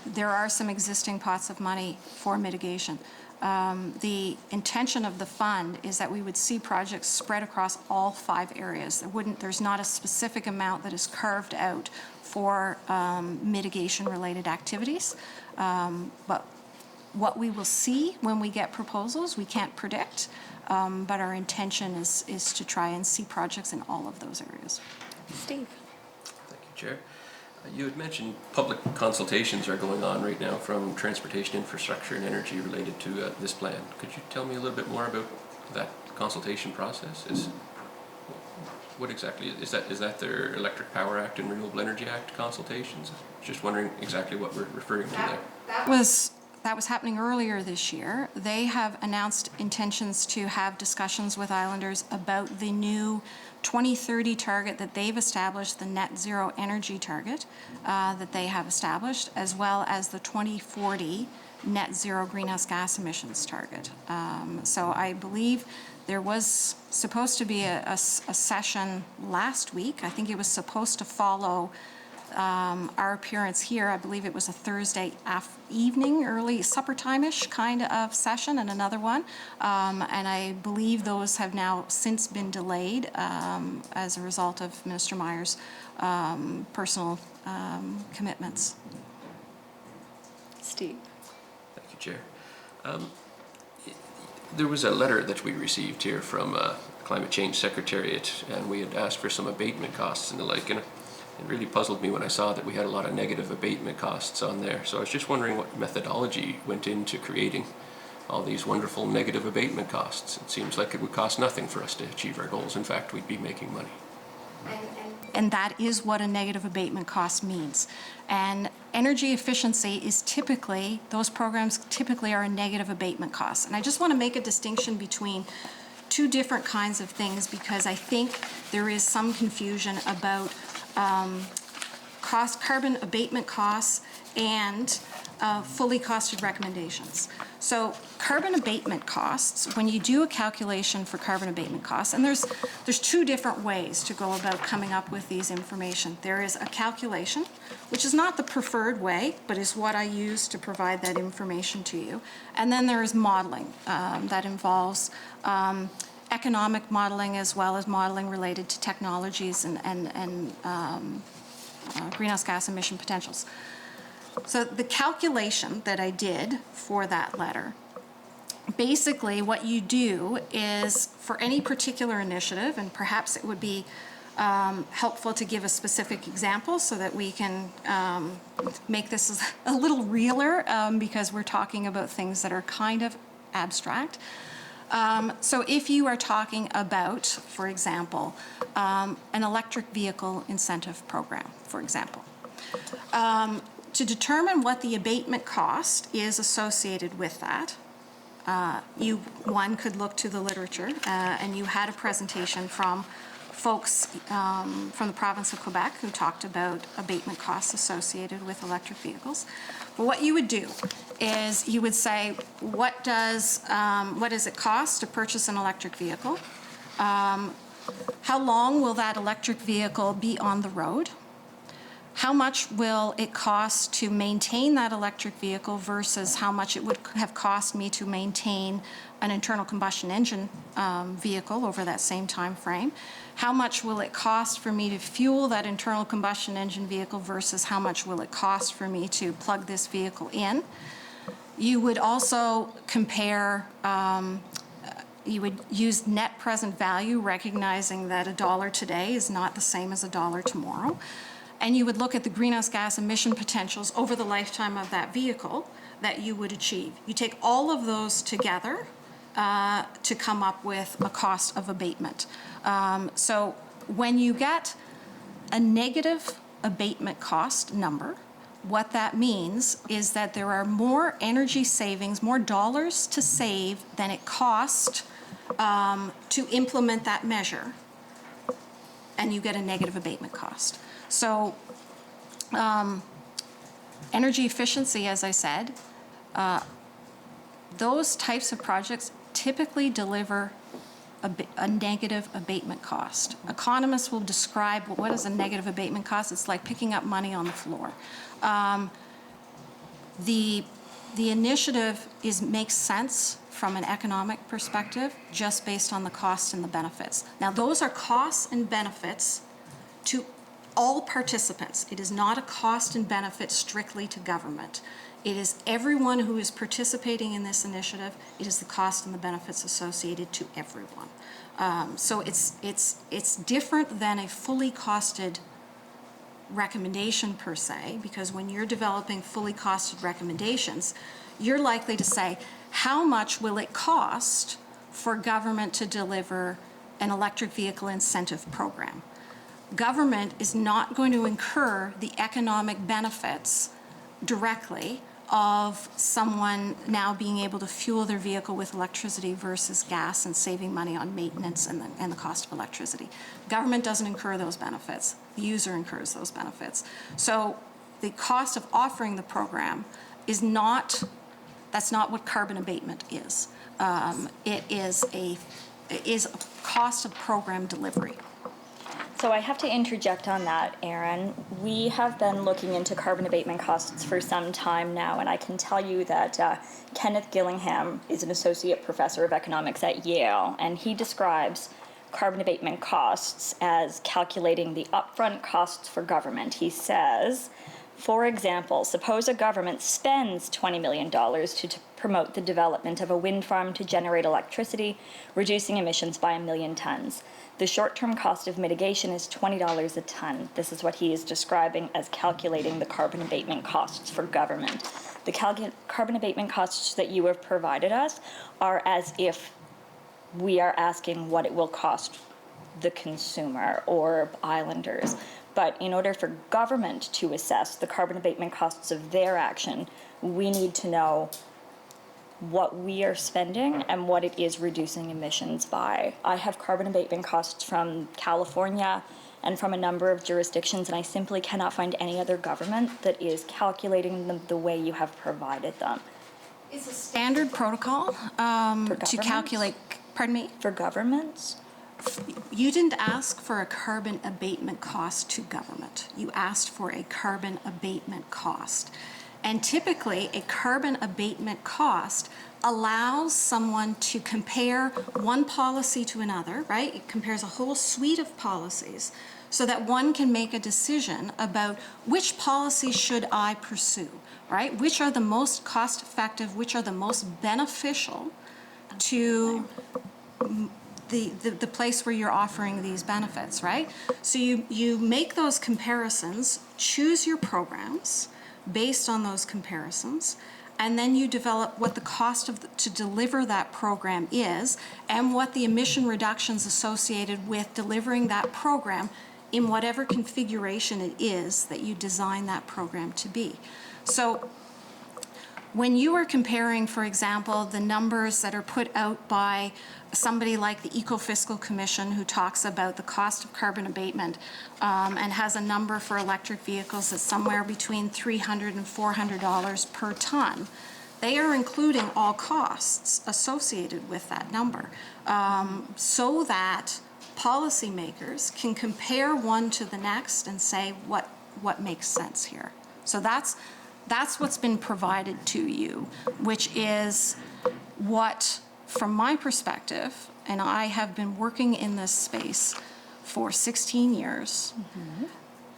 there are some existing pots of money for mitigation. The intention of the fund is that we would see projects spread across all 5 areas. There's not a specific amount that is carved out for mitigation-related activities, but what we will see when we get proposals, we can't predict, but our intention is to try and see projects in all of those areas. Steve. Thank you, Chair. You had mentioned public consultations are going on right now from transportation infrastructure and energy related to this plan. Could you tell me a little bit more about that consultation process? What exactly is that? Is that their Electric Power Act and Renewable Energy Act consultations? Just wondering exactly what we're referring to there. That was happening earlier this year. They have announced intentions to have discussions with islanders about the new 2030 target that they've established, the net zero energy target that they have established, as well as the 2040 net zero greenhouse gas emissions target. So I believe there was supposed to be a session last week. I think it was supposed to follow our appearance here. I believe it was a Thursday evening, early supper time-ish kind of session, and another one. And I believe those have now since been delayed as a result of Minister Meyer's personal commitments. Steve. Thank you, Chair. There was a letter that we received here from Climate Change Secretariat, and we had asked for some abatement costs and the like. And it really puzzled me when I saw that we had a lot of negative abatement costs on there. So I was just wondering what methodology went into creating all these wonderful negative abatement costs. It seems like it would cost nothing for us to achieve our goals. In fact, we'd be making money. And that is what a negative abatement cost means. And energy efficiency is typically, those programs typically are a negative abatement cost. And I just want to make a distinction between 2 different kinds of things, because I think there is some confusion about carbon abatement costs and fully costed recommendations. So carbon abatement costs, when you do a calculation for carbon abatement costs, and there's 2 different ways to go about coming up with these information. There is a calculation, which is not the preferred way, but is what I use to provide that information to you. And then there is modeling that involves economic modeling as well as modeling related to technologies and greenhouse gas emission potentials. So the calculation that I did for that letter, basically what you do is for any particular initiative, and perhaps it would be helpful to give a specific example so that we can make this a little realer because we're talking about things that are kind of abstract. So if you are talking about, for example, an electric vehicle incentive program, for example, to determine what the abatement cost is associated with that, one could look to the literature, and you had a presentation from folks from the province of Quebec who talked about abatement costs associated with electric vehicles. But what you would do is you would say, what does it cost to purchase an electric vehicle? How long will that electric vehicle be on the road? How much will it cost to maintain that electric vehicle versus how much it would have cost me to maintain an internal combustion engine vehicle over that same time frame? How much will it cost for me to fuel that internal combustion engine vehicle versus how much will it cost for me to plug this vehicle in? You would also compare, you would use net present value, recognizing that $1 today is not the same as $1 tomorrow. And you would look at the greenhouse gas emission potentials over the lifetime of that vehicle that you would achieve. You take all of those together to come up with a cost of abatement. So when you get a negative abatement cost number, what that means is that there are more energy savings, more dollars to save than it cost to implement that measure, and you get a negative abatement cost. So energy efficiency, as I said, those types of projects typically deliver a negative abatement cost. Economists will describe what is a negative abatement cost. It's like picking up money on the floor. The initiative makes sense from an economic perspective just based on the costs and the benefits. Now, those are costs and benefits to all participants. It is not a cost and benefit strictly to government. It is everyone who is participating in this initiative. It is the cost and the benefits associated to everyone. So it's different than a fully costed recommendation per se, because when you're developing fully costed recommendations, you're likely to say, how much will it cost for government to deliver an electric vehicle incentive program? Government is not going to incur the economic benefits directly of someone now being able to fuel their vehicle with electricity versus gas and saving money on maintenance and the cost of electricity. Government doesn't incur those benefits. The user incurs those benefits. So the cost of offering the program is not, that's not what carbon abatement is. It is a cost of program delivery. So I have to interject on that, Erin. We have been looking into carbon abatement costs for some time now, and I can tell you that Kenneth Gillingham is an associate professor of economics at Yale, and he describes carbon abatement costs as calculating the upfront costs for government. He says, for example, suppose a government spends $20 million to promote the development of a wind farm to generate electricity, reducing emissions by 1 million tons. The short-term cost of mitigation is $20 a ton. This is what he is describing as calculating the carbon abatement costs for government. The carbon abatement costs that you have provided us are as if we are asking what it will cost the consumer or islanders. But in order for government to assess the carbon abatement costs of their action, we need to know what we are spending and what it is reducing emissions by. I have carbon abatement costs from California and from a number of jurisdictions, and I simply cannot find any other government that is calculating them the way you have provided them. It's a standard protocol to calculate, pardon me? For governments? You didn't ask for a carbon abatement cost to government. You asked for a carbon abatement cost. And typically, a carbon abatement cost allows someone to compare one policy to another, right? It compares a whole suite of policies so that one can make a decision about which policy should I pursue, right? Which are the most cost-effective, which are the most beneficial to the place where you're offering these benefits, right? So you make those comparisons, choose your programs based on those comparisons, and then you develop what the cost to deliver that program is and what the emission reductions associated with delivering that program in whatever configuration it is that you design that program to be. So when you are comparing, for example, the numbers that are put out by somebody like the Ecofiscal Commission, who talks about the cost of carbon abatement and has a number for electric vehicles that's somewhere between $300 and $400 per ton, they are including all costs associated with that number so that policymakers can compare one to the next and say what makes sense here. So that's what's been provided to you, which is what, from my perspective, and I have been working in this space for 16 years,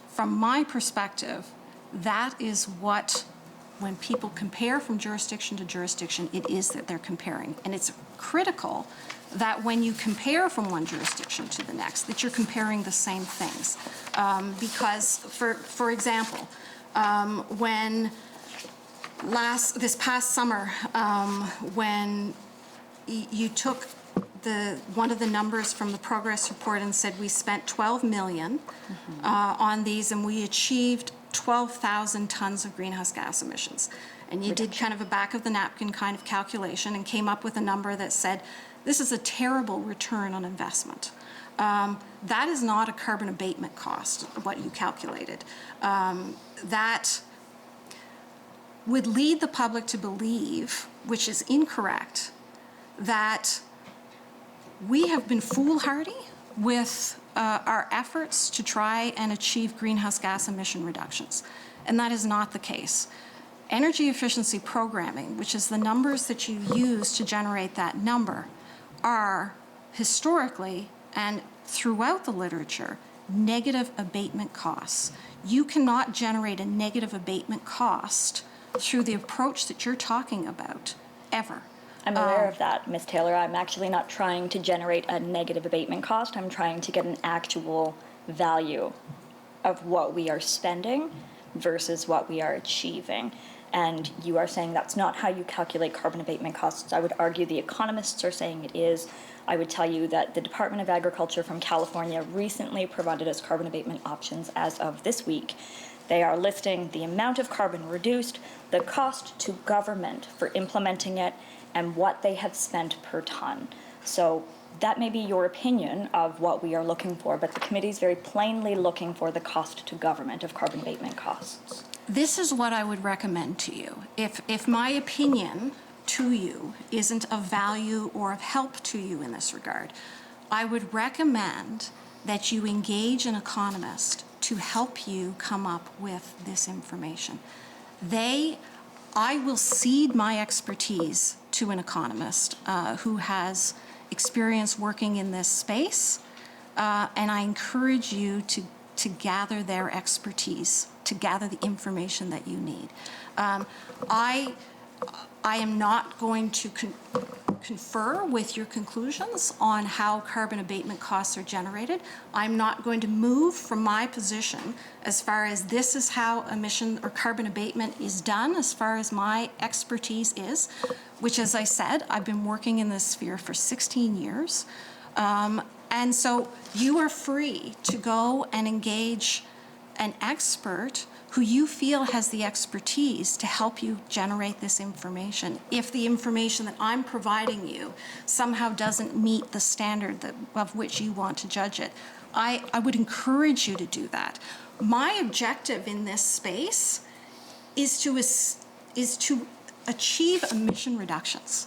from my perspective, that is what, when people compare from jurisdiction to jurisdiction, it is that they're comparing. And it's critical that when you compare from one jurisdiction to the next, that you're comparing the same things. Because, for example, when this past summer, when you took one of the numbers from the progress report and said we spent $12 million on these and we achieved 12,000 tons of greenhouse gas emissions. And you did kind of a back of the napkin kind of calculation and came up with a number that said, this is a terrible return on investment. That is not a carbon abatement cost, what you calculated. That would lead the public to believe, which is incorrect, that we have been foolhardy with our efforts to try and achieve greenhouse gas emission reductions. And that is not the case. Energy efficiency programming, which is the numbers that you use to generate that number, are historically and throughout the literature negative abatement costs. You cannot generate a negative abatement cost through the approach that you're talking about, ever. I'm aware of that, Ms. Taylor. I'm actually not trying to generate a negative abatement cost. I'm trying to get an actual value of what we are spending versus what we are achieving. And you are saying that's not how you calculate carbon abatement costs. I would argue the economists are saying it is. I would tell you that the Department of Agriculture from California recently provided us carbon abatement options as of this week. They are listing the amount of carbon reduced, the cost to government for implementing it, and what they have spent per ton. So that may be your opinion of what we are looking for, but the committee is very plainly looking for the cost to government of carbon abatement costs. This is what I would recommend to you. If my opinion to you isn't of value or of help to you in this regard, I would recommend that you engage an economist to help you come up with this information. I will cede my expertise to an economist who has experience working in this space, and I encourage you to gather their expertise, to gather the information that you need. I am not going to confer with your conclusions on how carbon abatement costs are generated. I'm not going to move from my position as far as this is how emission or carbon abatement is done, as far as my expertise is, which, as I said, I've been working in this sphere for 16 years. And so you are free to go and engage an expert who you feel has the expertise to help you generate this information. If the information that I'm providing you somehow doesn't meet the standard of which you want to judge it, I would encourage you to do that. My objective in this space is to achieve emission reductions.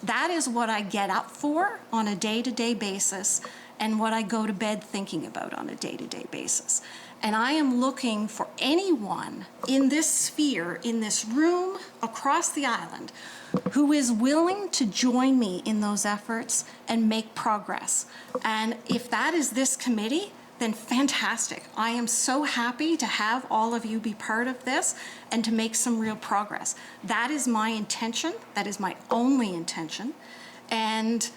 That is what I get up for on a day-to-day basis and what I go to bed thinking about on a day-to-day basis. And I am looking for anyone in this sphere, in this room, across the island, who is willing to join me in those efforts and make progress. And if that is this committee, then fantastic. I am so happy to have all of you be part of this and to make some real progress. That is my intention. That is my only intention. And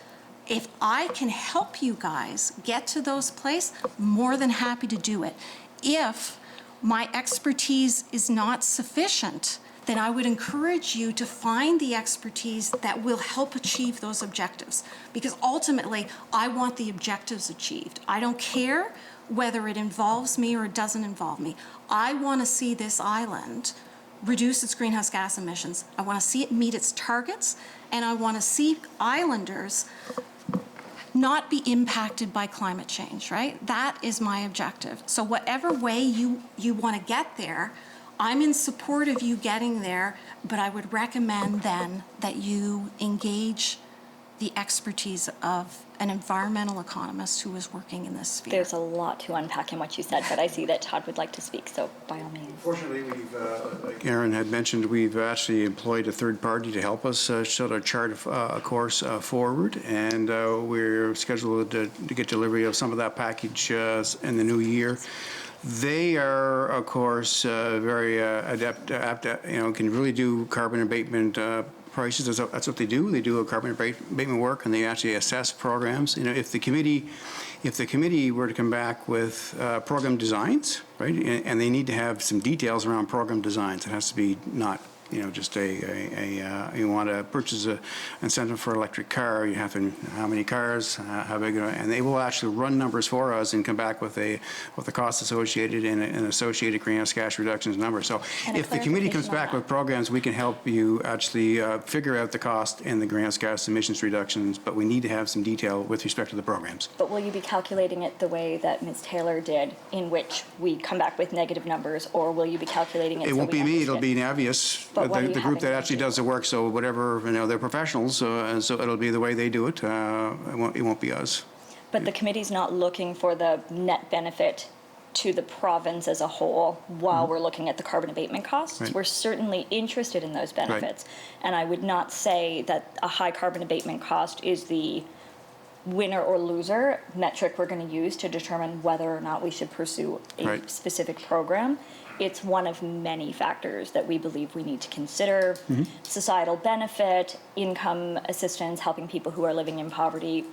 if I can help you guys get to those places, more than happy to do it. If my expertise is not sufficient, then I would encourage you to find the expertise that will help achieve those objectives. Because ultimately, I want the objectives achieved. I don't care whether it involves me or it doesn't involve me. I want to see this island reduce its greenhouse gas emissions. I want to see it meet its targets, and I want to see islanders not be impacted by climate change, right? That is my objective. So whatever way you want to get there, I'm in support of you getting there, but I would recommend then that you engage the expertise of an environmental economist who is working in this sphere. There's a lot to unpack in what you said, but I see that Todd would like to speak, so by all means. Fortunately, like Aaron had mentioned, we've actually employed a third party to help us sort of chart a course forward, and we're scheduled to get delivery of some of that package in the new year. They are, of course, very adept, can really do carbon abatement prices. That's what they do. They do a carbon abatement work, and they actually assess programs. If the committee were to come back with program designs, right, and they need to have some details around program designs. It has to be not just you want to purchase an incentive for an electric car, you have to, how many cars, how big, and they will actually run numbers for us and come back with the cost associated and an associated greenhouse gas reductions number. So if the committee comes back with programs, we can help you actually figure out the cost and the greenhouse gas emissions reductions, but we need to have some detail with respect to the programs. But will you be calculating it the way that Ms. Taylor did, in which we come back with negative numbers, or will you be calculating it? It won't be me, it'll be Navius. The group that actually does the work, so whatever, they're professionals, and so it'll be the way they do it. It won't be us. But the committee's not looking for the net benefit to the province as a whole while we're looking at the carbon abatement costs. Right. We're certainly interested in those benefits. Right. And I would not say that a high carbon abatement cost is the winner or loser metric we're going to use to determine whether or not we should pursue a specific program. It's one of many factors that we believe we need to consider. Societal benefit, income assistance, helping people who are living in poverty,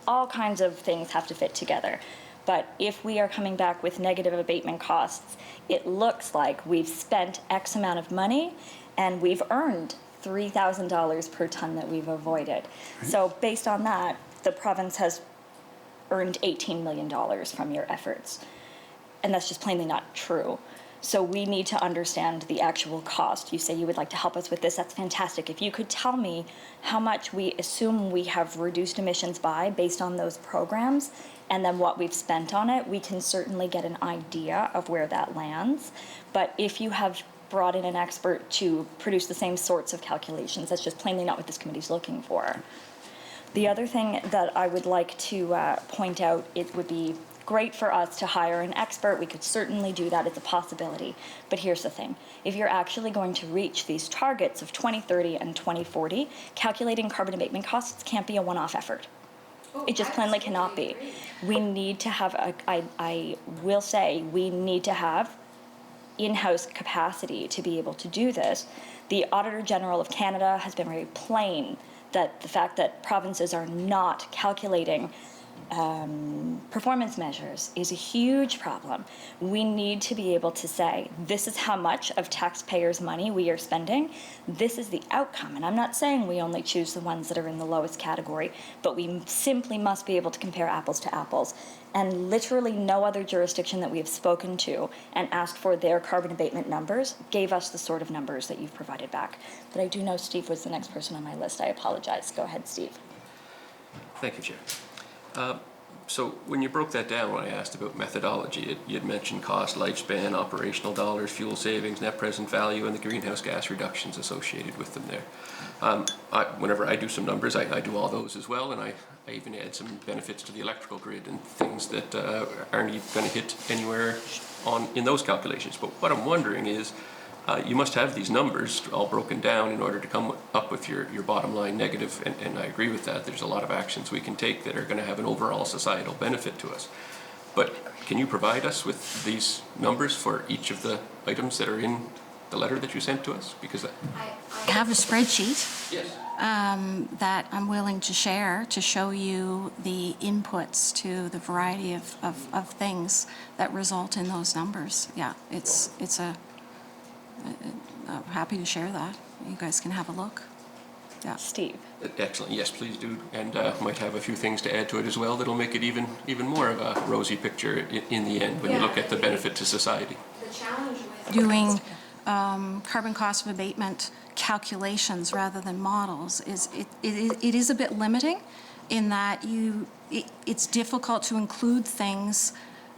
all kinds of things have to fit together. But if we are coming back with negative abatement costs, it looks like we've spent X amount of money and we've earned $3,000 per ton that we've avoided. So based on that, the province has earned $18 million from your efforts. And that's just plainly not true. So we need to understand the actual cost. You say you would like to help us with this. That's fantastic. If you could tell me how much we assume we have reduced emissions by based on those programs, and then what we've spent on it, we can certainly get an idea of where that lands. But if you have brought in an expert to produce the same sorts of calculations, that's just plainly not what this committee's looking for. The other thing that I would like to point out, it would be great for us to hire an expert. We could certainly do that. It's a possibility. But here's the thing. If you're actually going to reach these targets of 2030 and 2040, calculating carbon abatement costs can't be a one-off effort. It just plainly cannot be. We need to have, I will say, we need to have in-house capacity to be able to do this. The Auditor General of Canada has been very plain that the fact that provinces are not calculating performance measures is a huge problem. We need to be able to say, this is how much of taxpayers' money we are spending, this is the outcome. And I'm not saying we only choose the ones that are in the lowest category, but we simply must be able to compare apples to apples. And literally no other jurisdiction that we have spoken to and asked for their carbon abatement numbers gave us the sort of numbers that you've provided back. But I do know Steve was the next person on my list. I apologize. Go ahead, Steve. Thank you, Chair. So when you broke that down, when I asked about methodology, you had mentioned cost, lifespan, operational dollars, fuel savings, net present value, and the greenhouse gas reductions associated with them there. Whenever I do some numbers, I do all those as well, and I even add some benefits to the electrical grid and things that aren't even going to hit anywhere in those calculations. But what I'm wondering is, you must have these numbers all broken down in order to come up with your bottom line negative, and I agree with that. There's a lot of actions we can take that are going to have an overall societal benefit to us. But can you provide us with these numbers for each of the items that are in the letter that you sent to us? Because I have a spreadsheet yes. that I'm willing to share to show you the inputs to the variety of things that result in those numbers. Yeah, I'm happy to share that. You guys can have a look. Yeah. Steve. Excellent. Yes, please do. And might have a few things to add to it as well that'll make it even more of a rosy picture in the end when you look at the benefit to society. The challenge with doing carbon cost of abatement calculations rather than models is it is a bit limiting in that it's difficult to include things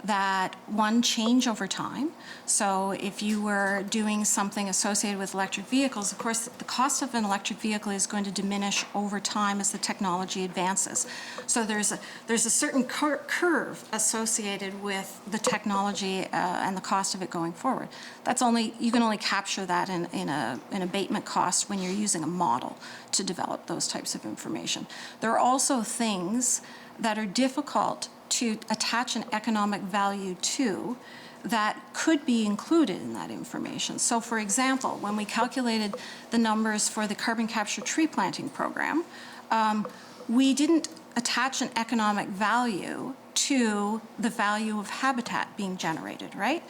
that, one, change over time. So if you were doing something associated with electric vehicles, of course, the cost of an electric vehicle is going to diminish over time as the technology advances. So there's a certain curve associated with the technology and the cost of it going forward. You can only capture that in an abatement cost when you're using a model to develop those types of information. There are also things that are difficult to attach an economic value to that could be included in that information. So for example, when we calculated the numbers for the carbon capture tree planting program, we didn't attach an economic value to the value of habitat being generated, right?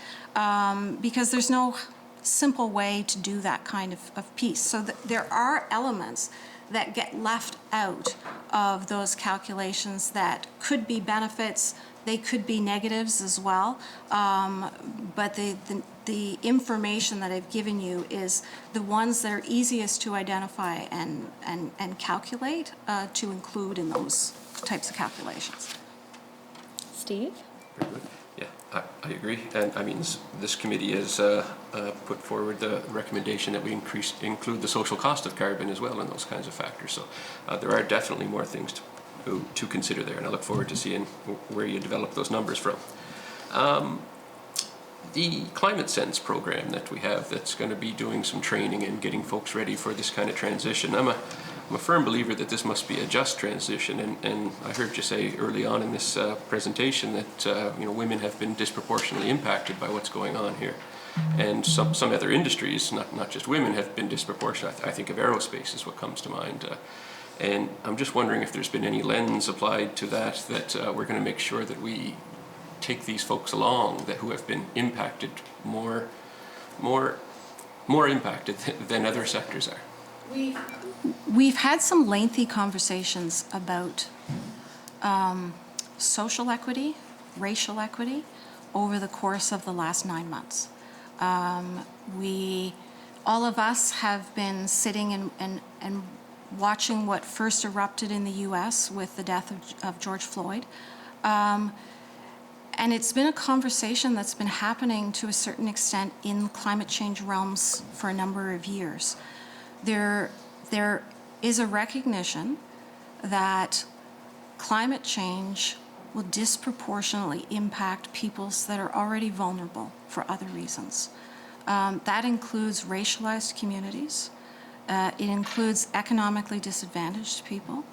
Because there's no simple way to do that kind of piece. So there are elements that get left out of those calculations that could be benefits, they could be negatives as well, but the information that I've given you is the ones that are easiest to identify and calculate to include in those types of calculations. Steve? Very good. Yeah, I agree. And I mean, this committee has put forward the recommendation that we include the social cost of carbon as well in those kinds of factors. So there are definitely more things to consider there, and I look forward to seeing where you develop those numbers from. The Climate Sense program that we have that's going to be doing some training and getting folks ready for this kind of transition. I'm a firm believer that this must be a just transition, and I heard you say early on in this presentation that women have been disproportionately impacted by what's going on here, and some other industries, not just women, have been disproportionate. I think of aerospace is what comes to mind, and I'm just wondering if there's been any lens applied to that we're going to make sure that we take these folks along who have been impacted more impacted than other sectors are. We've had some lengthy conversations about social equity, racial equity, over the course of the last 9 months. All of us have been sitting and watching what first erupted in the US with the death of George Floyd. And it's been a conversation that's been happening to a certain extent in climate change realms for a number of years. There is a recognition that climate change will disproportionately impact peoples that are already vulnerable for other reasons. That includes racialized communities. It includes economically disadvantaged people.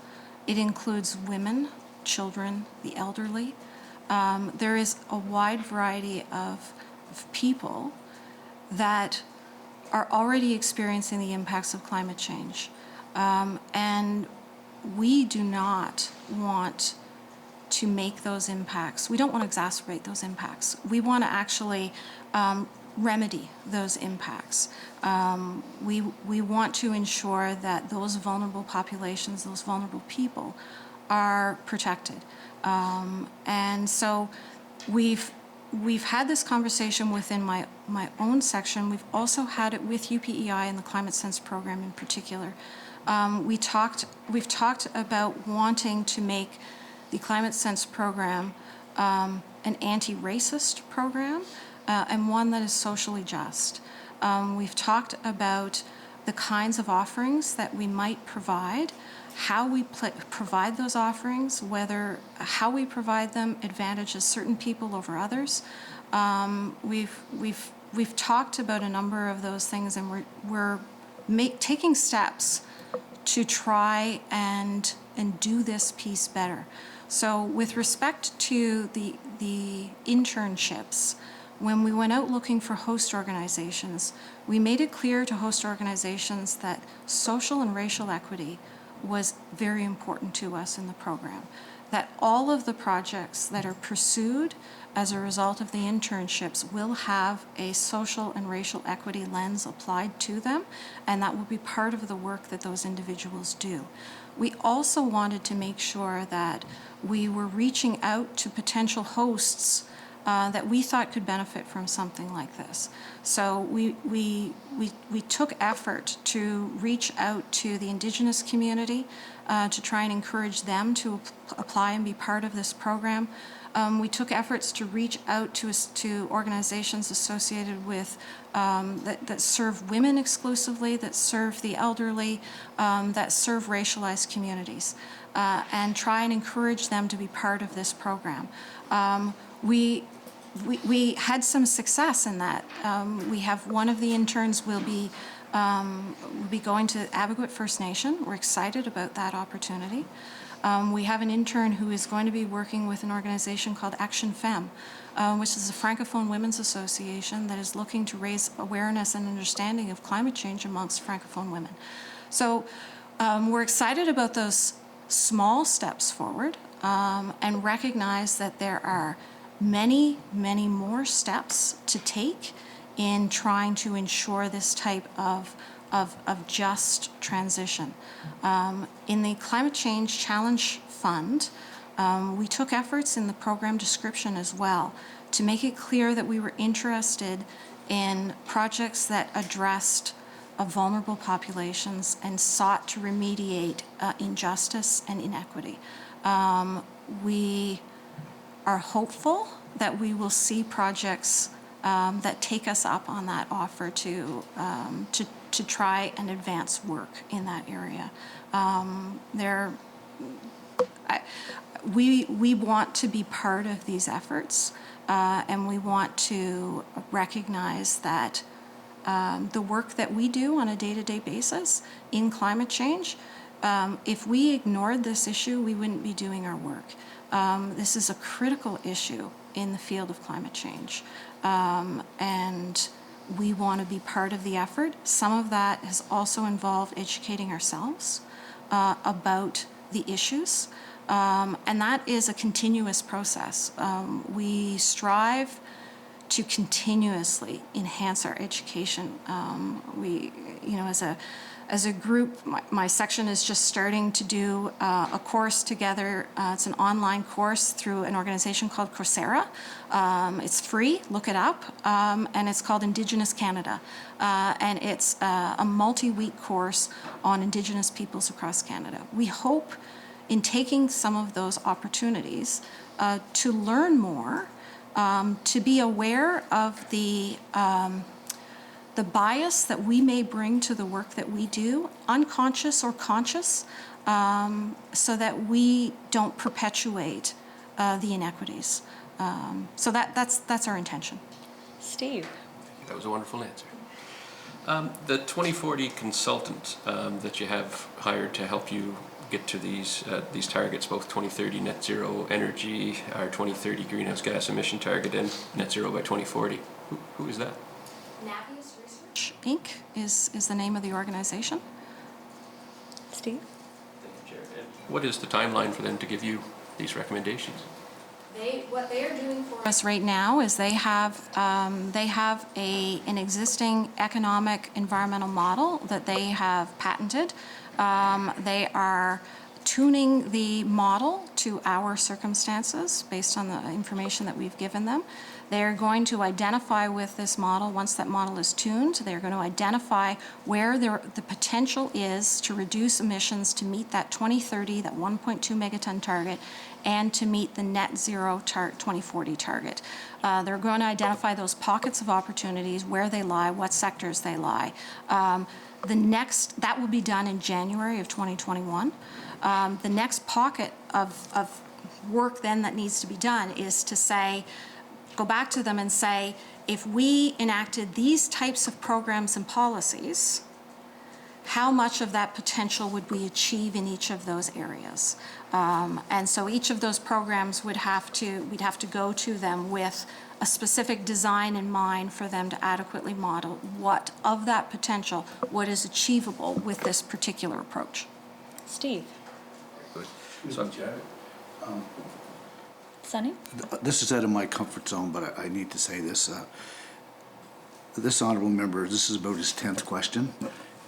It includes women, children, the elderly. There is a wide variety of people that are already experiencing the impacts of climate change. And we do not want to make those impacts, we don't want to exacerbate those impacts. We want to actually remedy those impacts. We want to ensure that those vulnerable populations, those vulnerable people are protected. And so we've had this conversation within my own section. We've also had it with UPEI and the Climate Sense program in particular. We've talked about wanting to make the Climate Sense program an anti-racist program and one that is socially just. We've talked about the kinds of offerings that we might provide, how we provide those offerings, how we provide them advantages certain people over others. We've talked about a number of those things, and we're taking steps to try and do this piece better. So with respect to the internships, when we went out looking for host organizations, we made it clear to host organizations that social and racial equity was very important to us in the program, that all of the projects that are pursued as a result of the internships will have a social and racial equity lens applied to them, and that will be part of the work that those individuals do. We also wanted to make sure that we were reaching out to potential hosts that we thought could benefit from something like this. So we took effort to reach out to the Indigenous community to try and encourage them to apply and be part of this program. We took efforts to reach out to organizations associated with that serve women exclusively, that serve the elderly, that serve racialized communities, and try and encourage them to be part of this program. We had some success in that. We have one of the interns will be going to Abatement First Nation. We're excited about that opportunity. We have an intern who is going to be working with an organization called Action Femme, which is a Francophone women's association that is looking to raise awareness and understanding of climate change amongst Francophone women. So we're excited about those small steps forward and recognize that there are many, many more steps to take in trying to ensure this type of just transition. In the Climate Change Challenge Fund, we took efforts in the program description as well to make it clear that we were interested in projects that addressed vulnerable populations and sought to remediate injustice and inequity. We are hopeful that we will see projects that take us up on that offer to try and advance work in that area. We want to be part of these efforts, and we want to recognize that the work that we do on a day-to-day basis in climate change, if we ignored this issue, we wouldn't be doing our work. This is a critical issue in the field of climate change, and we want to be part of the effort. Some of that has also involved educating ourselves about the issues, and that is a continuous process. We strive to continuously enhance our education. As a group, my section is just starting to do a course together. It's an online course through an organization called Coursera. It's free, look it up, and it's called Indigenous Canada. And it's a multi-week course on Indigenous peoples across Canada. We hope in taking some of those opportunities to learn more, to be aware of the bias that we may bring to the work that we do, unconscious or conscious, so that we don't perpetuate the inequities. So that's our intention. Steve. That was a wonderful answer. The 2040 consultant that you have hired to help you get to these targets, both 2030 net zero energy, our 2030 greenhouse gas emission target, and net zero by 2040. Who is that? Navius Research Inc. is the name of the organization. Steve? Thank you, Chair. And what is the timeline for them to give you these recommendations? What they are doing for us right now is they have an existing economic environmental model that they have patented. They are tuning the model to our circumstances based on the information that we've given them. They're going to identify with this model, once that model is tuned, they're going to identify where the potential is to reduce emissions to meet that 2030, that 1.2 megaton target, and to meet the net zero 2040 target. They're going to identify those pockets of opportunities, where they lie, what sectors they lie. That will be done in January of 2021. The next pocket of work then that needs to be done is to go back to them and say, if we enacted these types of programs and policies, how much of that potential would we achieve in each of those areas. And so each of those programs we'd have to go to them with a specific design in mind for them to adequately model what of that potential, what is achievable with this particular approach. Steve. Good. Excuse me, Chair. Sunny? This is out of my comfort zone, but I need to say this. This honourable member, this is about his 10th question,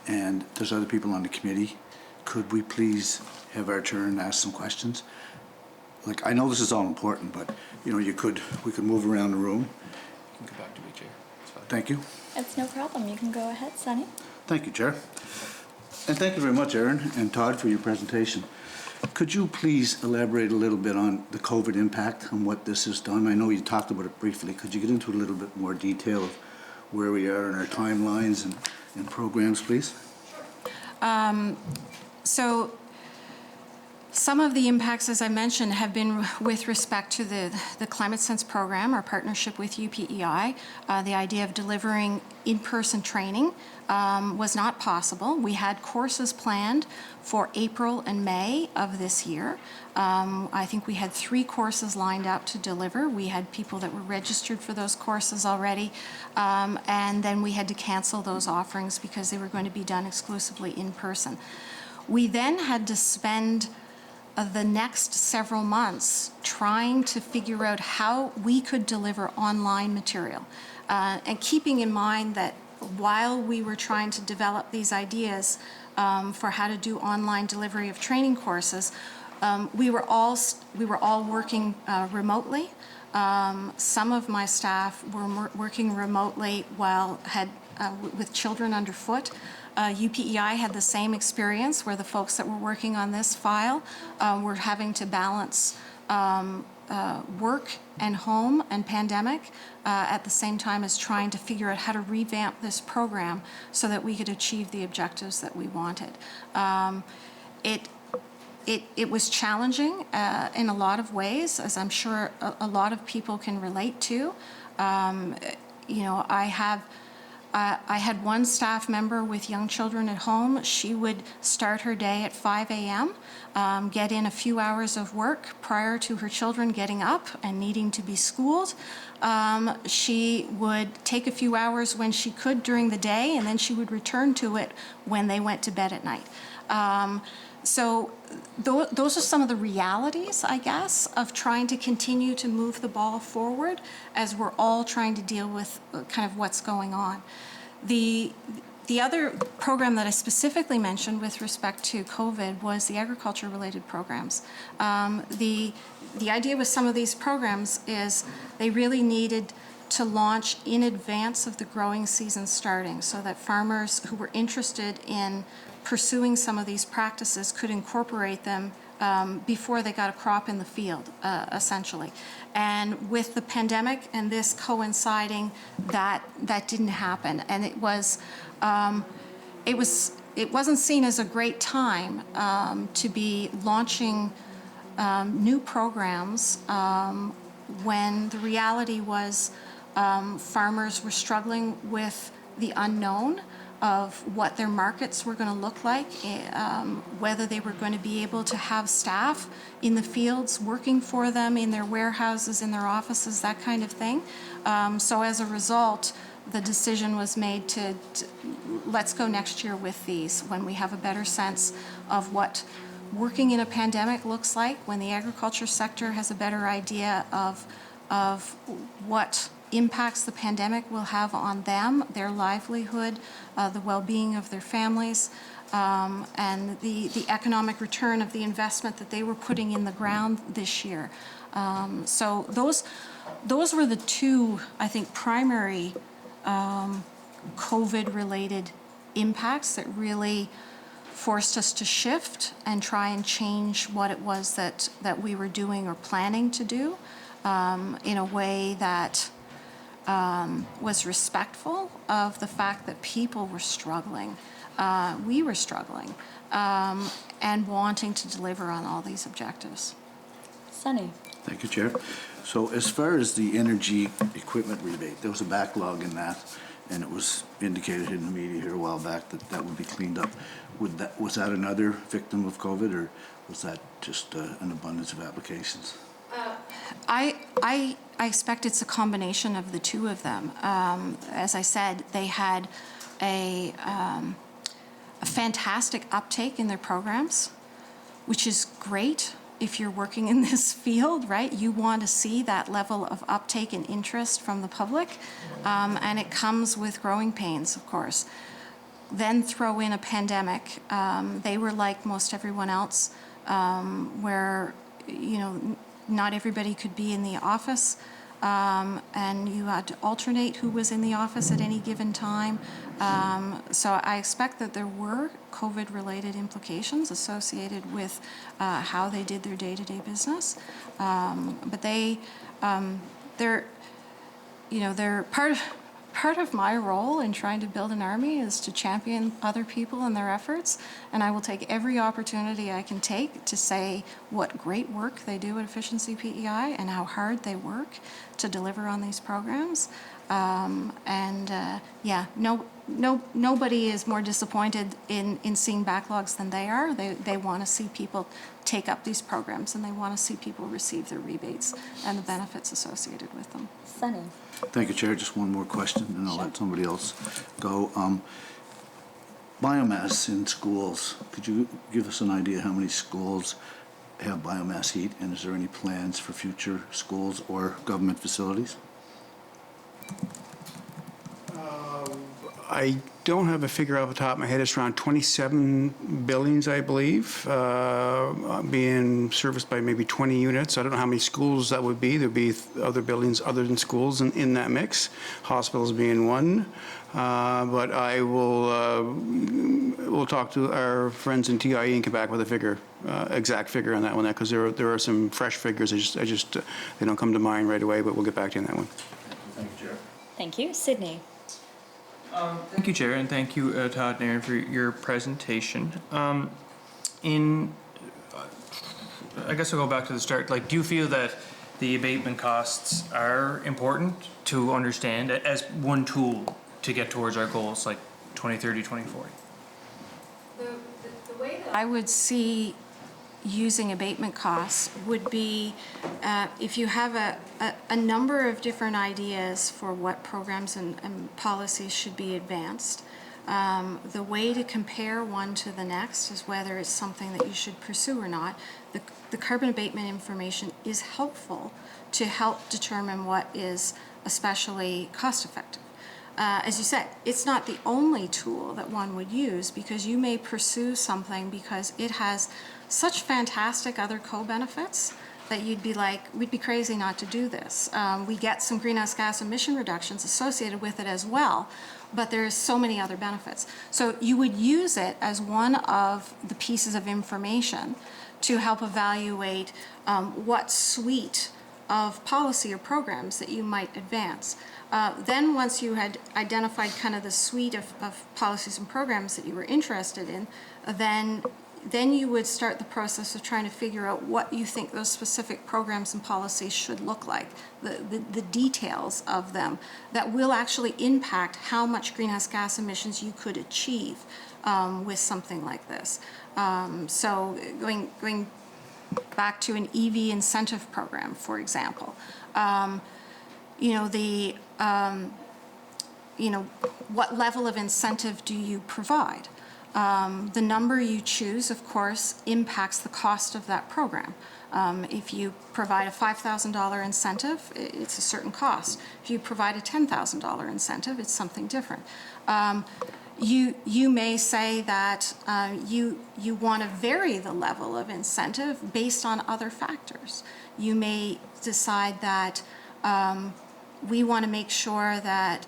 and there's other people on the committee. Could we please have our turn and ask some questions? Like, I know this is all important, but, you know, we could move around the room. You can come back to me, Chair. It's fine. Thank you. It's no problem. You can go ahead, Sunny. Thank you, Chair. And thank you very much, Erin and Todd, for your presentation. Could you please elaborate a little bit on the COVID impact and what this has done? I know you talked about it briefly. Could you get into a little bit more detail of where we are in our timelines and programs, please? So some of the impacts, as I mentioned, have been with respect to the Climate Sense program, our partnership with UPEI. The idea of delivering in-person training was not possible. We had courses planned for April and May of this year. I think we had 3 courses lined up to deliver. We had people that were registered for those courses already, and then we had to cancel those offerings because they were going to be done exclusively in person. We then had to spend the next several months trying to figure out how we could deliver online material. And keeping in mind that while we were trying to develop these ideas for how to do online delivery of training courses, we were all working remotely. Some of my staff were working remotely with children underfoot. UPEI had the same experience where the folks that were working on this file were having to balance work and home and pandemic at the same time as trying to figure out how to revamp this program so that we could achieve the objectives that we wanted. It was challenging in a lot of ways, as I'm sure a lot of people can relate to. You know, I had one staff member with young children at home. She would start her day at 5 a.m., get in a few hours of work prior to her children getting up and needing to be schooled. She would take a few hours when she could during the day, and then she would return to it when they went to bed at night. So those are some of the realities, I guess, of trying to continue to move the ball forward as we're all trying to deal with kind of what's going on. The other program that I specifically mentioned with respect to COVID was the agriculture-related programs. The idea with some of these programs is they really needed to launch in advance of the growing season starting so that farmers who were interested in pursuing some of these practices could incorporate them before they got a crop in the field, essentially. And with the pandemic and this coinciding, that didn't happen. And it wasn't seen as a great time to be launching new programs when the reality was farmers were struggling with the unknown of what their markets were going to look like, whether they were going to be able to have staff in the fields working for them, in their warehouses, in their offices, that kind of thing. So as a result, the decision was made to let's go next year with these when we have a better sense of what working in a pandemic looks like, when the agriculture sector has a better idea of what impacts the pandemic will have on them, their livelihood, the well-being of their families, and the economic return of the investment that they were putting in the ground this year. So those were the two, I think, primary COVID-related impacts that really forced us to shift and try and change what it was that we were doing or planning to do in a way that was respectful of the fact that people were struggling, we were struggling, and wanting to deliver on all these objectives. Sunny. Thank you, Chair. So as far as the energy equipment rebate, there was a backlog in that, and it was indicated in the media here a while back that that would be cleaned up. Was that another victim of COVID, or was that just an abundance of applications? I expect it's a combination of the two of them. As I said, they had a fantastic uptake in their programs, which is great if you're working in this field, right? You want to see that level of uptake and interest from the public, and it comes with growing pains, of course. Then throw in a pandemic. They were like most everyone else, where, you know, not everybody could be in the office, and you had to alternate who was in the office at any given time. So I expect that there were COVID-related implications associated with how they did their day-to-day business. But they're part of my role in trying to build an army is to champion other people and their efforts, and I will take every opportunity I can take to say what great work they do at Efficiency PEI and how hard they work to deliver on these programs. Nobody is more disappointed in seeing backlogs than they are. They want to see people take up these programs, and they want to see people receive their rebates and the benefits associated with them. Sunny. Thank you, Chair. Just one more question, and I'll let somebody else go. Biomass in schools. Could you give us an idea how many schools have biomass heat, and is there any plans for future schools or government facilities? I don't have a figure off the top of my head. It's around 27 buildings, I believe, being serviced by maybe 20 units. I don't know how many schools that would be. There'd be other buildings other than schools in that mix, hospitals being one. But I will we'll talk to our friends in TIE and come back with a figure, exact figure on that one, because there are some fresh figures. I just they don't come to mind right away, but we'll get back to you on that one. Thank you, Chair. Thank you. Sydney. Thank you, Chair, and thank you, Todd and Aaron, for your presentation. I guess I'll go back to the start. Like, do you feel that the abatement costs are important to understand as one tool to get towards our goals, like 2030, 2040? The way that I would see using abatement costs would be if you have a number of different ideas for what programs and policies should be advanced. The way to compare one to the next is whether it's something that you should pursue or not. The carbon abatement information is helpful to help determine what is especially cost effective. As you said, it's not the only tool that one would use, because you may pursue something because it has such fantastic other co-benefits that you'd be like, we'd be crazy not to do this. We get some greenhouse gas emission reductions associated with it as well, but there's so many other benefits. So you would use it as one of the pieces of information to help evaluate what suite of policy or programs that you might advance. Then once you had identified kind of the suite of policies and programs that you were interested in, then you would start the process of trying to figure out what you think those specific programs and policies should look like, the details of them that will actually impact how much greenhouse gas emissions you could achieve with something like this. So going back to an EV incentive program, for example, what level of incentive do you provide? The number you choose, of course, impacts the cost of that program. If you provide a $5,000 incentive, it's a certain cost. If you provide a $10,000 incentive, it's something different. You may say that you want to vary the level of incentive based on other factors. You may decide that we want to make sure that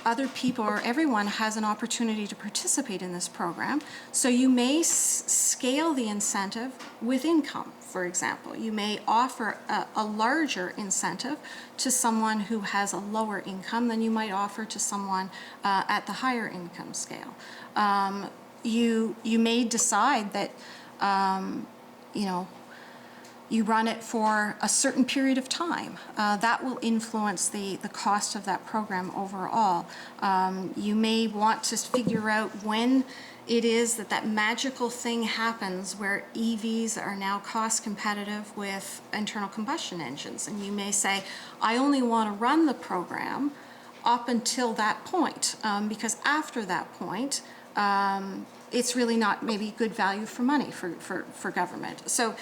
other people or everyone has an opportunity to participate in this program. So you may scale the incentive with income, for example. You may offer a larger incentive to someone who has a lower income than you might offer to someone at the higher income scale. You may decide that, you run it for a certain period of time. That will influence the cost of that program overall. You may want to figure out when it is that that magical thing happens where EVs are now cost competitive with internal combustion engines. And you may say, I only want to run the program up until that point, because after that point, it's really not maybe good value for money for government. So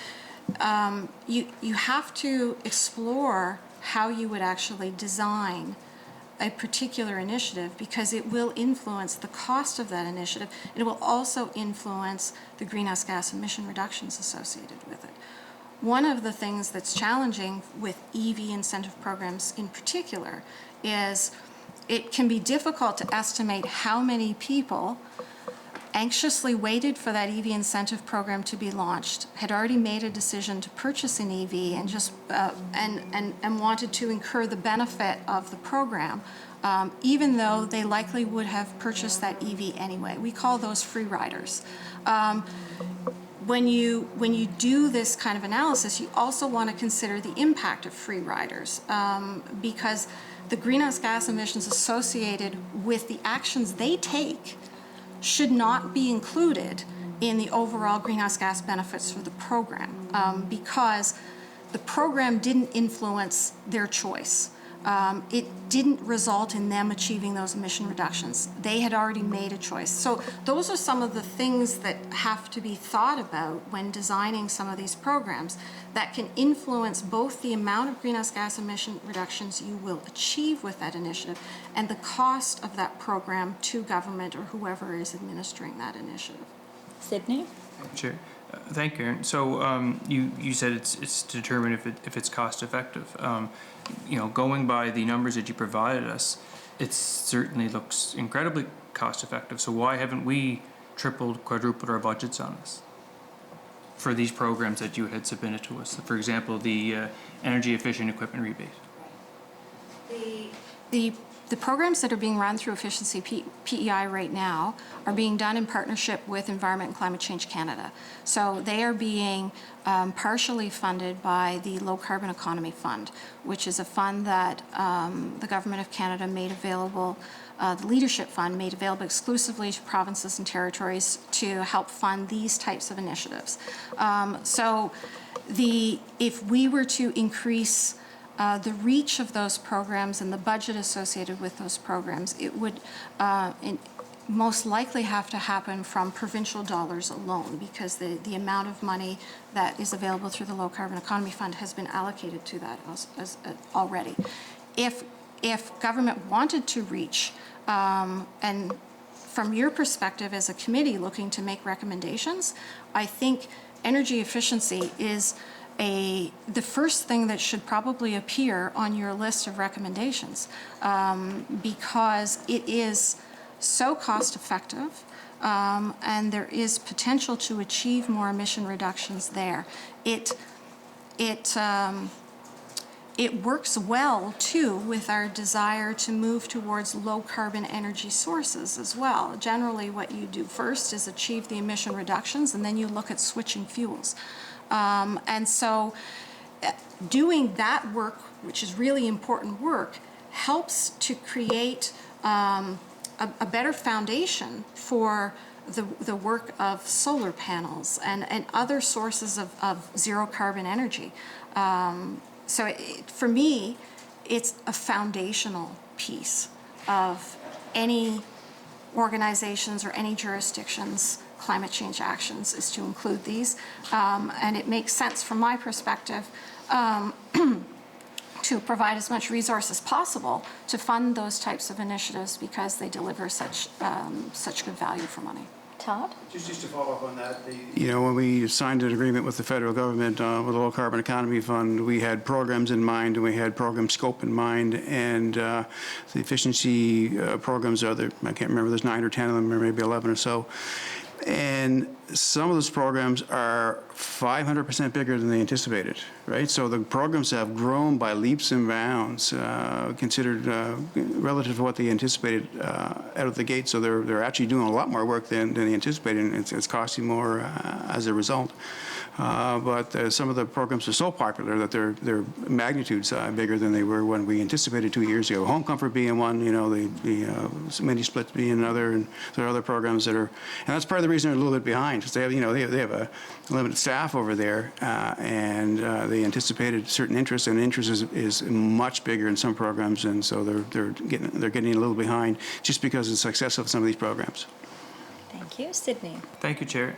you have to explore how you would actually design a particular initiative, because it will influence the cost of that initiative, and it will also influence the greenhouse gas emission reductions associated with it. One of the things that's challenging with EV incentive programs in particular is it can be difficult to estimate how many people anxiously waited for that EV incentive program to be launched, had already made a decision to purchase an EV and just and wanted to incur the benefit of the program, even though they likely would have purchased that EV anyway. We call those free riders. When you do this kind of analysis, you also want to consider the impact of free riders, because the greenhouse gas emissions associated with the actions they take should not be included in the overall greenhouse gas benefits for the program, because the program didn't influence their choice. It didn't result in them achieving those emission reductions. They had already made a choice. So those are some of the things that have to be thought about when designing some of these programs that can influence both the amount of greenhouse gas emission reductions you will achieve with that initiative and the cost of that program to government or whoever is administering that initiative. Sydney? Sure. Thank you, Erin. So you said it's to determine if it's cost effective. You know, going by the numbers that you provided us, it certainly looks incredibly cost effective. So why haven't we tripled, quadrupled our budgets on this for these programs that you had submitted to us? For example, the energy efficient equipment rebate. The programs that are being run through Efficiency PEI right now are being done in partnership with Environment and Climate Change Canada. So they are being partially funded by the Low Carbon Economy Fund, which is a fund that the Government of Canada made available, the Leadership Fund made available exclusively to provinces and territories to help fund these types of initiatives. If we were to increase the reach of those programs and the budget associated with those programs, it would most likely have to happen from provincial dollars alone, because the amount of money that is available through the Low Carbon Economy Fund has been allocated to that as already. If government wanted to reach, and from your perspective as a committee looking to make recommendations, I think energy efficiency is the first thing that should probably appear on your list of recommendations, because it is so cost effective, and there is potential to achieve more emission reductions there. It works well too with our desire to move towards low carbon energy sources as well. Generally, what you do first is achieve the emission reductions, and then you look at switching fuels. And so doing that work, which is really important work, helps to create a better foundation for the work of solar panels and other sources of zero carbon energy. For me, it's a foundational piece of any organizations or any jurisdictions' climate change actions is to include these. And it makes sense from my perspective to provide as much resource as possible to fund those types of initiatives, because they deliver such good value for money. Todd? Just to follow up on that, you know, when we signed an agreement with the federal government with the Low Carbon Economy Fund, we had programs in mind and we had program scope in mind, and the efficiency programs I can't remember, there's 9 or 10 of them, or maybe 11 or so. And some of those programs are 500% bigger than they anticipated, right? So the programs have grown by leaps and bounds, considered relative to what they anticipated out of the gate. So they're actually doing a lot more work than they anticipated, and it's costing more as a result. But some of the programs are so popular that their magnitudes bigger than they were when we anticipated 2 years ago. Home comfort being one, you know, the mini splits being another, and there are other programs that are, and that's part of the reason they're a little bit behind, because they have, you know, they have a limited staff over there, and they anticipated certain interest, and interest is much bigger in some programs, and so they're getting a little behind just because of the success of some of these programs. Thank you. Sydney. Thank you, Chair.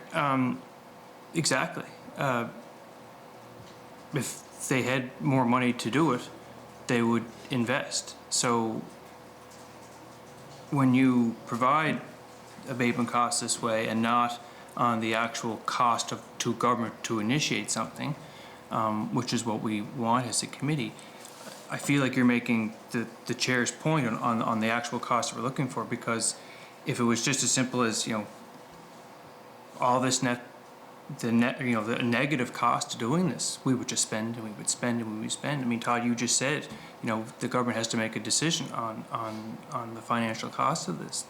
Exactly. If they had more money to do it, they would invest. So when you provide abatement costs this way and not on the actual cost to government to initiate something, which is what we want as a committee, I feel like you're making the chair's point on the actual cost that we're looking for, because if it was just as simple as, you know, all this the negative cost to doing this, we would just spend and we would spend and we would spend. I mean, Todd, you just said, you know, the government has to make a decision on the financial cost of this.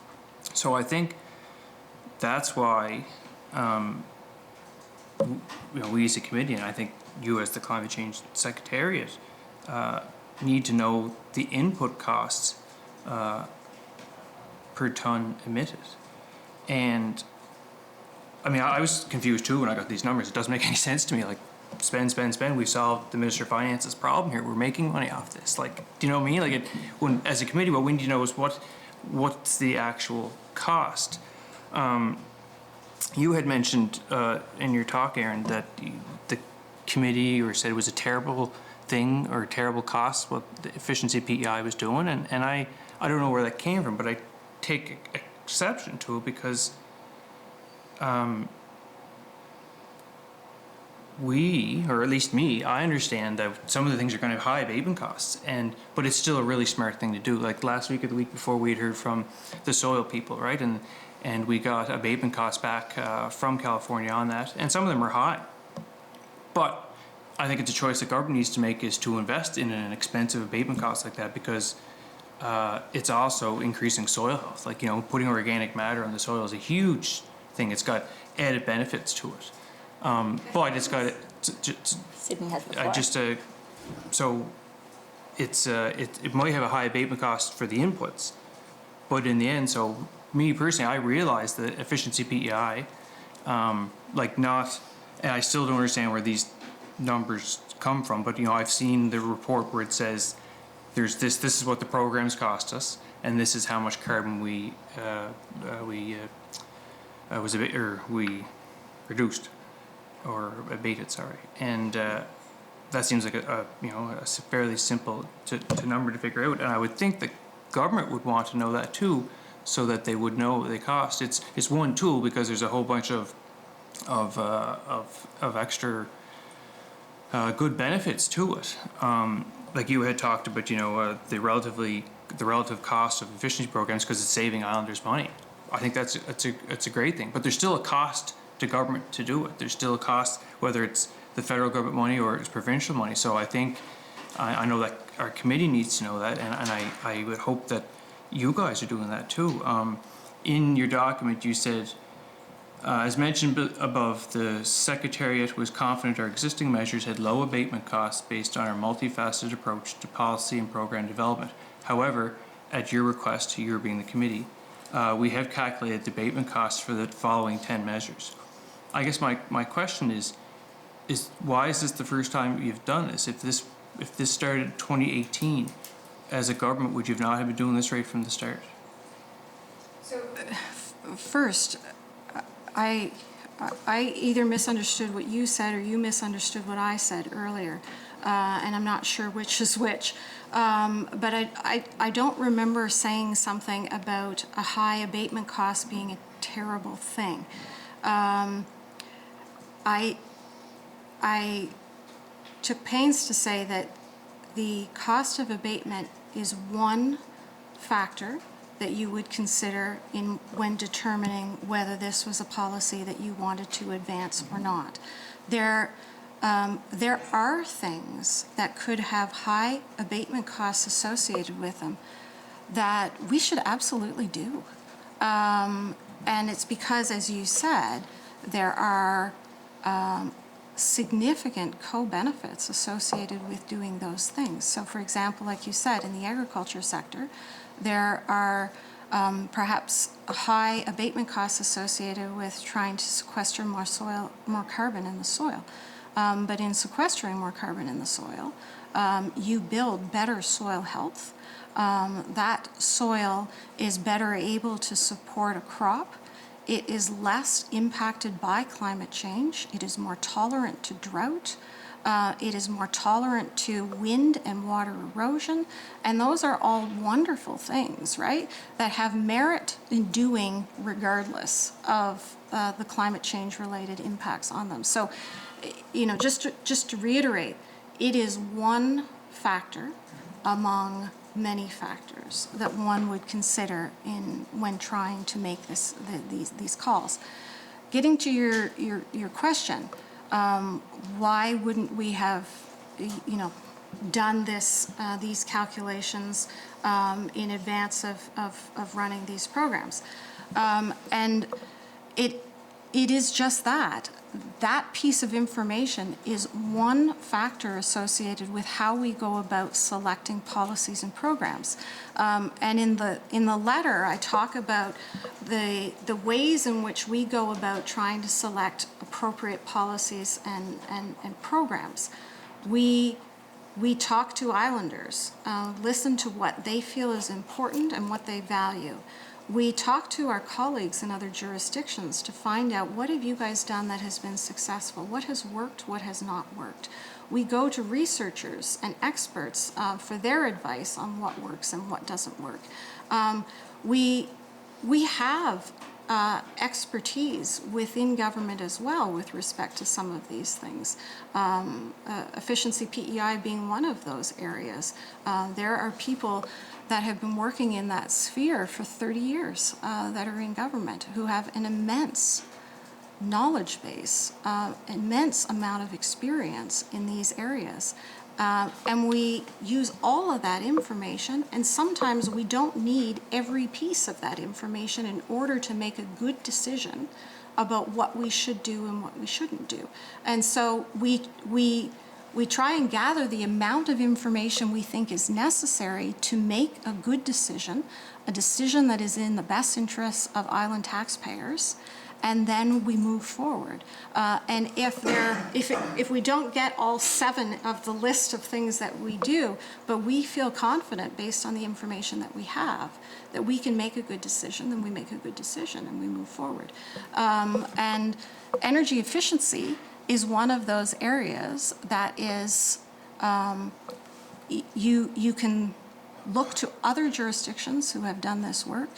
So I think that's why, you know, we as a committee, and I think you as the Climate Change Secretariat, need to know the input costs per ton emitted. And I mean, I was confused too when I got these numbers. It doesn't make any sense to me. Like, spend, spend, spend. We've solved the Minister of Finance's problem here. We're making money off this. Like, do you know what I mean? Like, when as a committee, what we need to know is what's the actual cost. You had mentioned in your talk, Aaron, that the committee said it was a terrible thing or a terrible cost what the efficiency PEI was doing, and I don't know where that came from, but I take exception to it because we, or at least me, I understand that some of the things are going to have high abatement costs, but it's still a really smart thing to do. Like last week or the week before, we had heard from the soil people, right? And we got abatement costs back from California on that, and some of them are high. But I think it's a choice the government needs to make, is to invest in an expensive abatement cost like that, because it's also increasing soil health. Like, you know, putting organic matter in the soil is a huge thing. It's got added benefits to it. But it's got Sydney has the floor. So it might have a high abatement cost for the inputs, but in the end, so me personally, I realize that efficiency PEI, and I still don't understand where these numbers come from, but, you know, I've seen the report where it says there's this is what the programs cost us, and this is how much carbon we reduced or abated, sorry. And that seems like a fairly simple to number to figure out, and I would think the government would want to know that too, so that they would know what they cost. It's one tool, because there's a whole bunch of extra good benefits to it. Like you had talked about, you know, the relative cost of efficiency programs, because it's saving islanders money. I think that's a great thing, but there's still a cost to government to do it. There's still a cost, whether it's the federal government money or it's provincial money. So I think I know that our committee needs to know that, and I would hope that you guys are doing that too. In your document, you said, as mentioned above, the Secretariat was confident our existing measures had low abatement costs based on our multifaceted approach to policy and program development. However, at your request, you being the committee, we have calculated the abatement costs for the following 10 measures. I guess my question is why is this the first time you've done this? If this started in 2018, as a government, would you not have been doing this right from the start? So, first, I either misunderstood what you said or you misunderstood what I said earlier, and I'm not sure which is which. But I don't remember saying something about a high abatement cost being a terrible thing. I took pains to say that the cost of abatement is one factor that you would consider when determining whether this was a policy that you wanted to advance or not. There are things that could have high abatement costs associated with them that we should absolutely do. And it's because, as you said, there are significant co-benefits associated with doing those things. So, for example, like you said, in the agriculture sector, there are perhaps high abatement costs associated with trying to sequester more carbon in the soil. But in sequestering more carbon in the soil, you build better soil health. That soil is better able to support a crop. It is less impacted by climate change. It is more tolerant to drought. It is more tolerant to wind and water erosion. And those are all wonderful things, right, that have merit in doing regardless of the climate change related impacts on them. So, just to reiterate, it is one factor among many factors that one would consider when trying to make these calls. Getting to your question, why wouldn't we have done these calculations in advance of running these programs? And it is just that. That piece of information is one factor associated with how we go about selecting policies and programs. And in the letter, I talk about the ways in which we go about trying to select appropriate policies and programs. We talk to islanders, listen to what they feel is important and what they value. We talk to our colleagues in other jurisdictions to find out, what have you guys done that has been successful? What has worked? What has not worked? We go to researchers and experts for their advice on what works and what doesn't work. We have expertise within government as well with respect to some of these things. Efficiency PEI being one of those areas. There are people that have been working in that sphere for 30 years that are in government who have an immense knowledge base, immense amount of experience in these areas. And we use all of that information, and sometimes we don't need every piece of that information in order to make a good decision about what we should do and what we shouldn't do. And so we try and gather the amount of information we think is necessary to make a good decision, a decision that is in the best interests of island taxpayers, and then we move forward. And if we don't get all 7 of the list of things that we do, but we feel confident based on the information that we have, that we can make a good decision, then we make a good decision and we move forward. And energy efficiency is one of those areas that is, you can look to other jurisdictions who have done this work.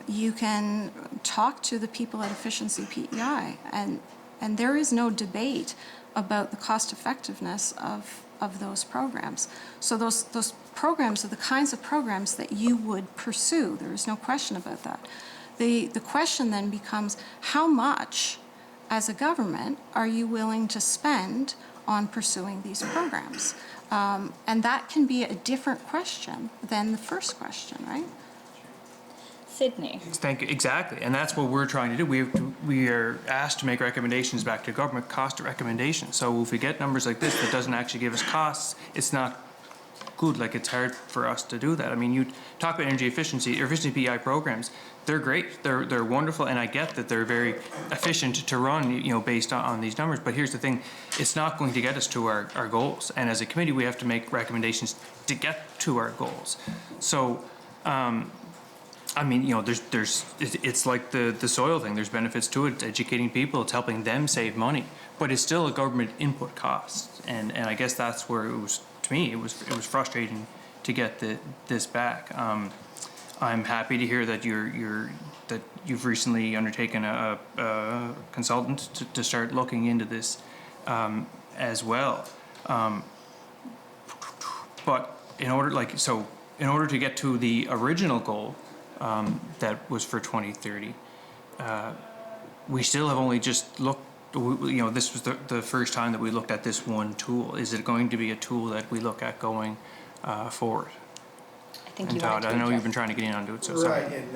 You can talk to the people at Efficiency PEI, and there is no debate about the cost effectiveness of those programs. So those programs are the kinds of programs that you would pursue. There is no question about that. The question then becomes, how much as a government are you willing to spend on pursuing these programs? And that can be a different question than the first question, right? Sydney. Thank you. Exactly, and that's what we're trying to do. We are asked to make recommendations back to government, cost recommendations. So if we get numbers like this that doesn't actually give us costs, it's not good. Like, it's hard for us to do that. I mean, you talk about energy efficiency or efficiency PEI programs. They're great. They're wonderful, and I get that they're very efficient to run, based on these numbers. But here's the thing: it's not going to get us to our goals. And as a committee, we have to make recommendations to get to our goals. So. I mean, it's like the soil thing. There's benefits to it. It's educating people. It's helping them save money. But it's still a government input cost. And I guess that's where it was, to me, it was frustrating to get this back. I'm happy to hear that you've recently undertaken a consultant to start looking into this as well. But in order, in order to get to the original goal that was for 2030, we still have only just looked, this was the first time that we looked at this one tool. Is it going to be a tool that we look at going forward? I think And you Todd, wanted to I know you've address- been trying to get in onto it, so sorry. Right, and,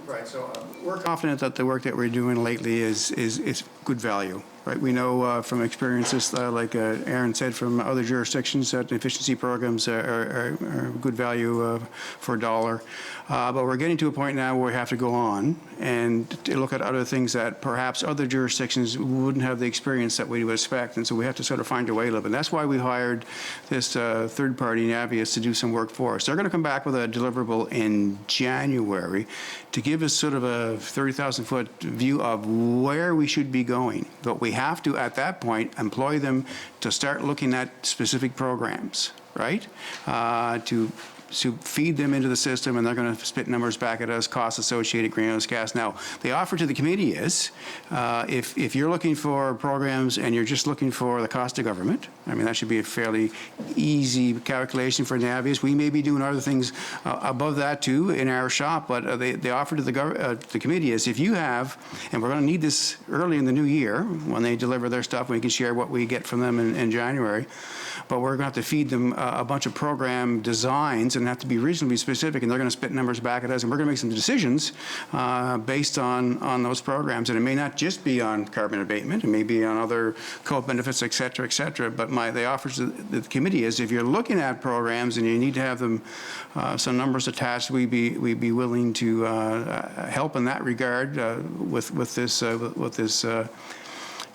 right, so we're confident that the work that we're doing lately is good value, right? We know from experiences, like Aaron said, from other jurisdictions, that efficiency programs are good value for a dollar. But we're getting to a point now where we have to go on and to look at other things that perhaps other jurisdictions wouldn't have the experience that we would expect. And so we have to sort of find a way a little bit. And that's why we hired this third party, Navius, to do some work for us. They're going to come back with a deliverable in January to give us sort of a 30,000-foot view of where we should be going. But we have to, at that point, employ them to start looking at specific programs, right? To feed them into the system, and they're going to spit numbers back at us, costs associated greenhouse gas. Now, the offer to the committee is, if you're looking for programs and you're just looking for the cost of government, I mean, that should be a fairly easy calculation for Navius. We may be doing other things above that too in our shop, but the offer to the committee is, if you have, and we're going to need this early in the new year when they deliver their stuff, we can share what we get from them in January, but we're going to have to feed them a bunch of program designs and have to be reasonably specific, and they're going to spit numbers back at us, and we're going to make some decisions based on those programs. And it may not just be on carbon abatement, it may be on other co-benefits, et cetera, et cetera. But the offer to the committee is, if you're looking at programs and you need to have them some numbers attached, we'd be willing to help in that regard with this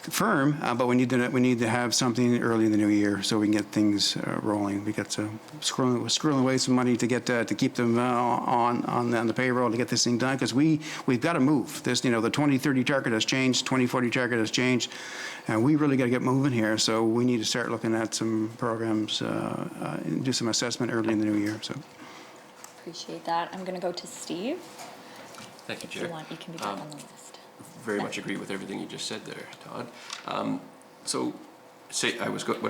firm, but we need to have something early in the new year so we can get things rolling. We got squirreling away some money to get to keep them on the payroll to get this thing done, because we've got to move this. The 2030 target has changed, 2040 target has changed, and we really got to get moving here. So we need to start looking at some programs and do some assessment early in the new year. So Appreciate that. I'm going to go to Steve. Thank you, If Chair. you want, you can be back on the list. Very much agree with everything you just said there, Todd. What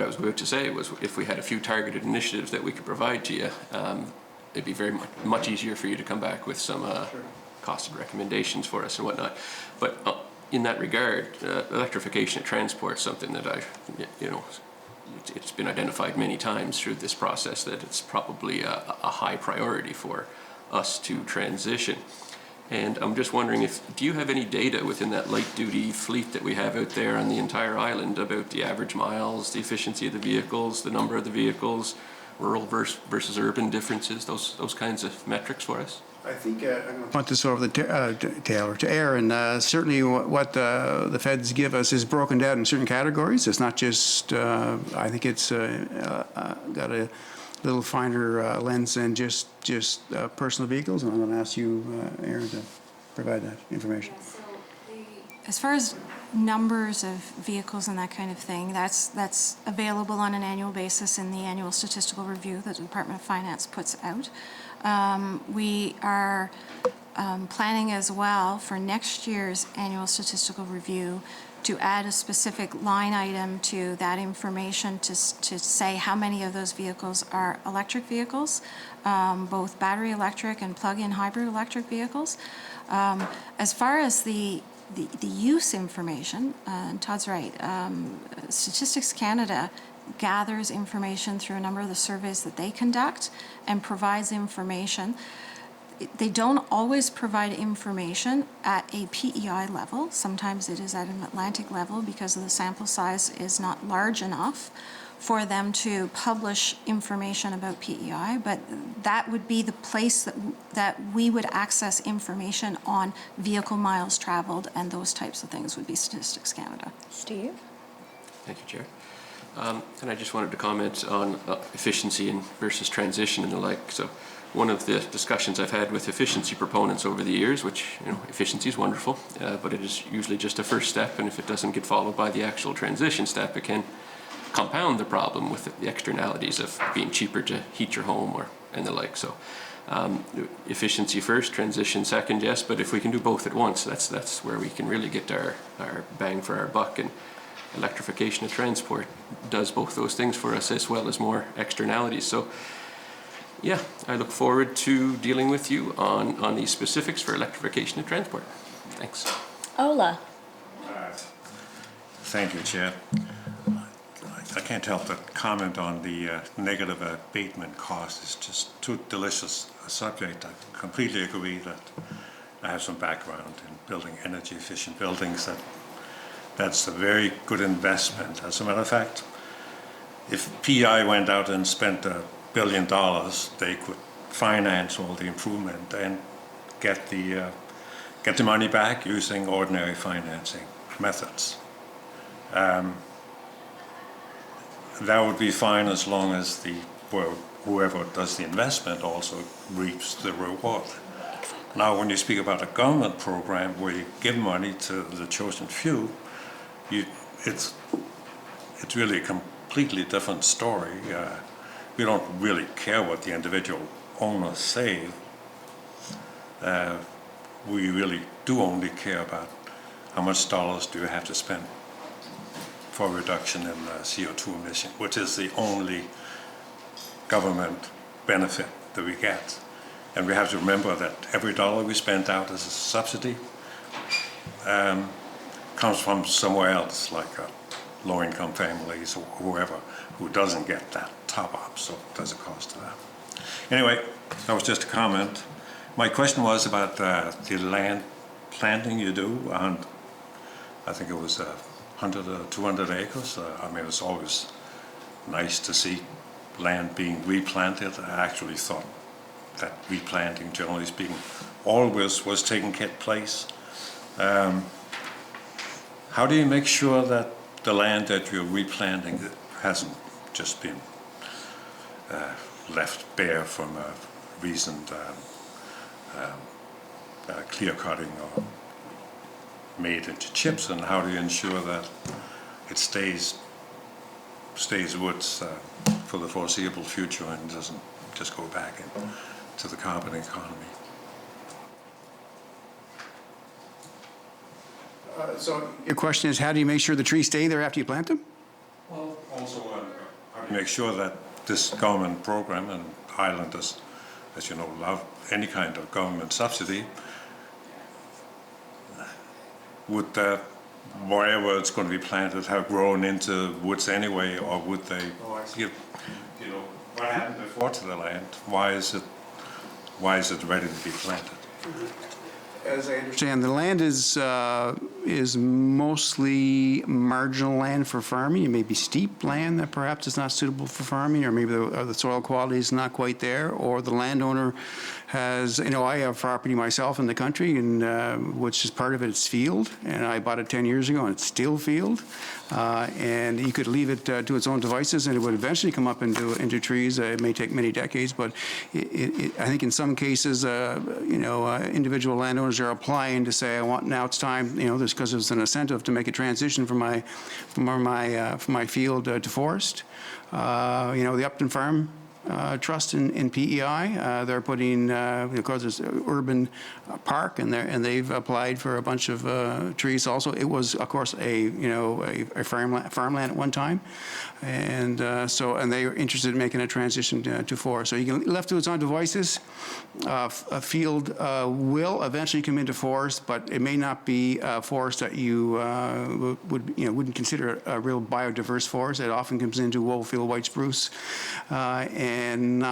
I was going to say was, if we had a few targeted initiatives that we could provide to you, it'd be very much easier for you to come back with some costed recommendations for us and whatnot. But in that regard, electrification of transport is something that it's been identified many times through this process that it's probably a high priority for us to transition. And I'm just wondering, do you have any data within that light-duty fleet that we have out there on the entire island about the average miles, the efficiency of the vehicles, the number of the vehicles, rural versus urban differences, those kinds of metrics for us? I think I'm going to punt this over to Aaron. Certainly what the feds give us is broken down in certain categories. It's not just, I think it's got a little finer lens than just personal vehicles, and I'm going to ask you, Aaron, to provide that information. Yeah, so as far as numbers of vehicles and that kind of thing, that's available on an annual basis in the annual statistical review that the Department of Finance puts out. We are planning as well for next year's annual statistical review to add a specific line item to that information to say how many of those vehicles are electric vehicles, both battery electric and plug-in hybrid electric vehicles. As far as the use information, and Todd's right, Statistics Canada gathers information through a number of the surveys that they conduct and provides information. They don't always provide information at a PEI level. Sometimes it is at an Atlantic level because the sample size is not large enough for them to publish information about PEI, but that would be the place that we would access information on vehicle miles traveled and those types of things would be Statistics Canada. Steve? Thank you, Chair. And I just wanted to comment on efficiency versus transition and the like. So one of the discussions I've had with efficiency proponents over the years, which, efficiency is wonderful, but it is usually just a first step, and if it doesn't get followed by the actual transition step, it can compound the problem with the externalities of being cheaper to heat your home and the like. So efficiency first, transition second, yes, but if we can do both at once, that's where we can really get our bang for our buck. And electrification of transport does both those things for us, as well as more externalities. So Yeah, I look forward to dealing with you on the specifics for electrification of transport. Thanks. Ola. Thank you, Chair. I can't help but comment on the negative abatement cost. It's just too delicious a subject. I completely agree that I have some background in building energy efficient buildings. That's a very good investment. As a matter of fact, if PI went out and spent $1 billion, they could finance all the improvement and get the money back using ordinary financing methods. That would be fine as long as whoever does the investment also reaps the reward. Now, when you speak about a government program where you give money to the chosen few, it's really a completely different story. We don't really care what the individual owners save. We really do only care about how much dollars do you have to spend for reduction in CO2 emission, which is the only government benefit that we get. And we have to remember that every dollar we spend out as a subsidy comes from somewhere else, like low-income families or whoever who doesn't get that top-up, so there's a cost to that. Anyway, that was just a comment. My question was about the land planting you do, and I think it was 100 or 200 acres. I mean, it's always nice to see land being replanted. I actually thought that replanting, generally speaking, always was taking place. How do you make sure that the land that you're replanting hasn't just been left bare from a recent clear cutting or made into chips, and how do you ensure that it stays woods for the foreseeable future and doesn't just go back into the carbon economy? So your question is, how do you make sure the trees stay there after you plant them? Well, also, how do you make sure that this government program, and Ireland, as you know, love any kind of government subsidy, would wherever it's going to be planted have grown into woods anyway, or would they give, you know, what happened before to the land? Why is it ready to be planted? As I understand, the land is mostly marginal land for farming. It may be steep land that perhaps is not suitable for farming, or maybe the soil quality is not quite there, or the landowner has, you know, I have property myself in the country, and which is part of it's field, and I bought it 10 years ago, and it's still field. And you could leave it to its own devices, and it would eventually come up into trees. It may take many decades, but I think in some cases, you know, individual landowners are applying to say, now it's time, you know, there's because there's an incentive to make a transition from my field to forest. You know, the Upton Farm Trust in PEI, they're putting, because there's urban park, and they've applied for a bunch of trees also. It was, of course, a farmland at one time, and they were interested in making a transition to forest. So you can, left to its own devices, a field will eventually come into forest, but it may not be a forest that you wouldn't consider a real biodiverse forest. It often comes into old-field white spruce, and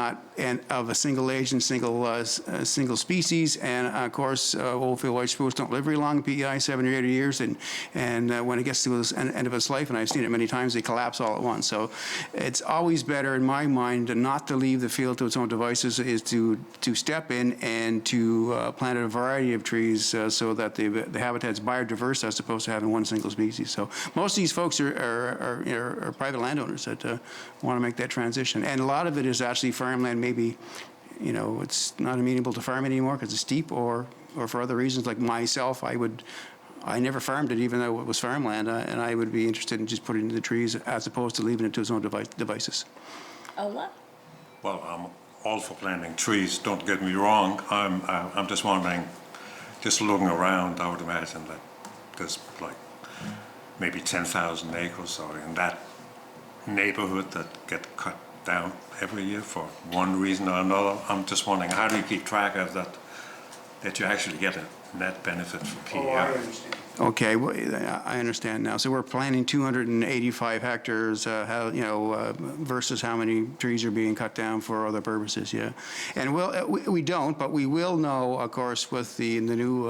of a single age and single species. And of course, old-field white spruce don't live very long, PEI 70 or 80 years, and when it gets to the end of its life, and I've seen it many times, they collapse all at once. So it's always better, in my mind, not to leave the field to its own devices, is to step in and to plant a variety of trees so that the habitat's biodiverse as opposed to having one single species. So most of these folks are private landowners that want to make that transition, and a lot of it is actually farmland. Maybe, you know, it's not amenable to farm anymore because it's steep, or for other reasons. Like myself, I never farmed it, even though it was farmland, and I would be interested in just putting it in the trees as opposed to leaving it to its own devices. Ola? Well, I'm all for planting trees, don't get me wrong. I'm just wondering, just looking around, I would imagine that there's like maybe 10,000 acres or in that neighborhood that get cut down every year for one reason or another. I'm just wondering, how do you keep track of that you actually get a net benefit for PEI? Okay, well, I understand now. So we're planting 285 hectares, versus how many trees are being cut down for other purposes, yeah. And we don't, but we will know, of course, with the new,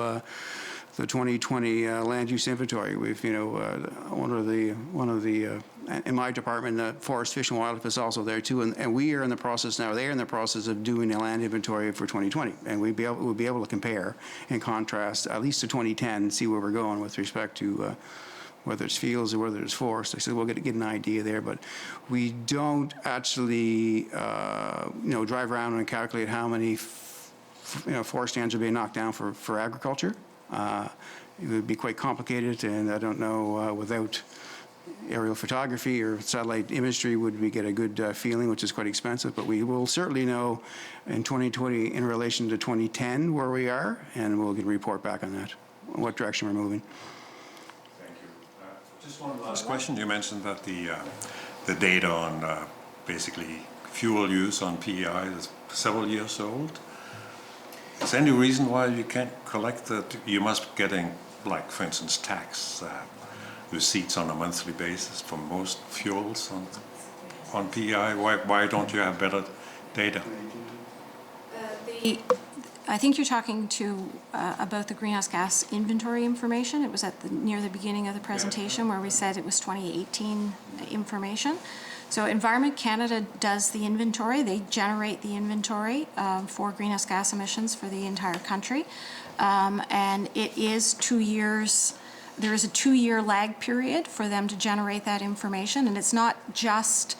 the 2020 land use inventory. We've, one of the in my department, Forest, Fish and Wildlife is also there too, and we are in the process now, they're in the process of doing a land inventory for 2020, and we'll be able to compare and contrast, at least to 2010, see where we're going with respect to whether it's fields or whether it's forest. I said we'll get an idea there, but we don't actually, drive around and calculate how many, forest stands are being knocked down for agriculture. It would be quite complicated, and I don't know, without aerial photography or satellite imagery would we get a good feeling, which is quite expensive, but we will certainly know in 2020 in relation to 2010 where we are, and we'll get a report back on that, what direction we're moving. Thank you. Just one last question. You mentioned that the data on basically fuel use on PEI is several years old. Is there any reason why you can't collect that? You must be getting, like, for instance, tax receipts on a monthly basis for most fuels on PEI. Why don't you have better data? I think you're talking about the greenhouse gas inventory information. It was near the beginning of the presentation where we said it was 2018 information. So Environment Canada does the inventory. They generate the inventory for greenhouse gas emissions for the entire country. And it is 2 years. There is a 2-year lag period for them to generate that information. And it's not just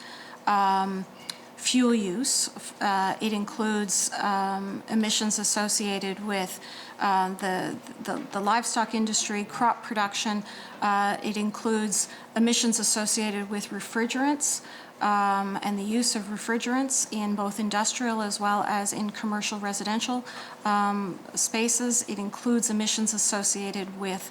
fuel use. It includes emissions associated with the livestock industry, crop production. It includes emissions associated with refrigerants and the use of refrigerants in both industrial as well as in commercial residential spaces. It includes emissions associated with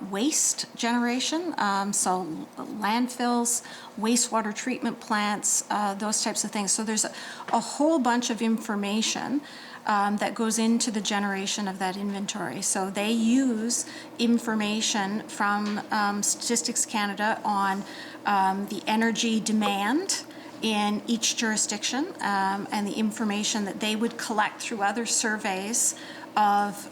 waste generation, so landfills, wastewater treatment plants, those types of things. So there's a whole bunch of information that goes into the generation of that inventory. So they use information from Statistics Canada on the energy demand in each jurisdiction and the information that they would collect through other surveys of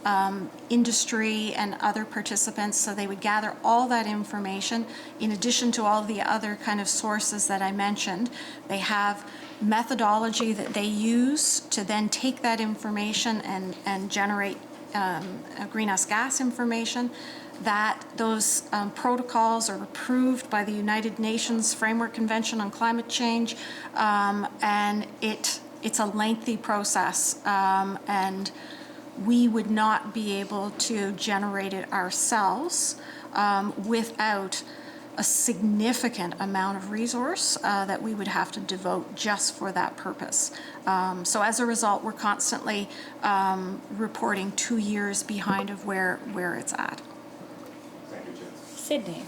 industry and other participants. So they would gather all that information in addition to all the other kind of sources that I mentioned. They have methodology that they use to then take that information and generate greenhouse gas information. That those protocols are approved by the United Nations Framework Convention on Climate Change, and it's a lengthy process, and we would not be able to generate it ourselves without a significant amount of resource that we would have to devote just for that purpose. So as a result, we're constantly reporting 2 years behind of where it's at. Thank you, Chair. Sydney.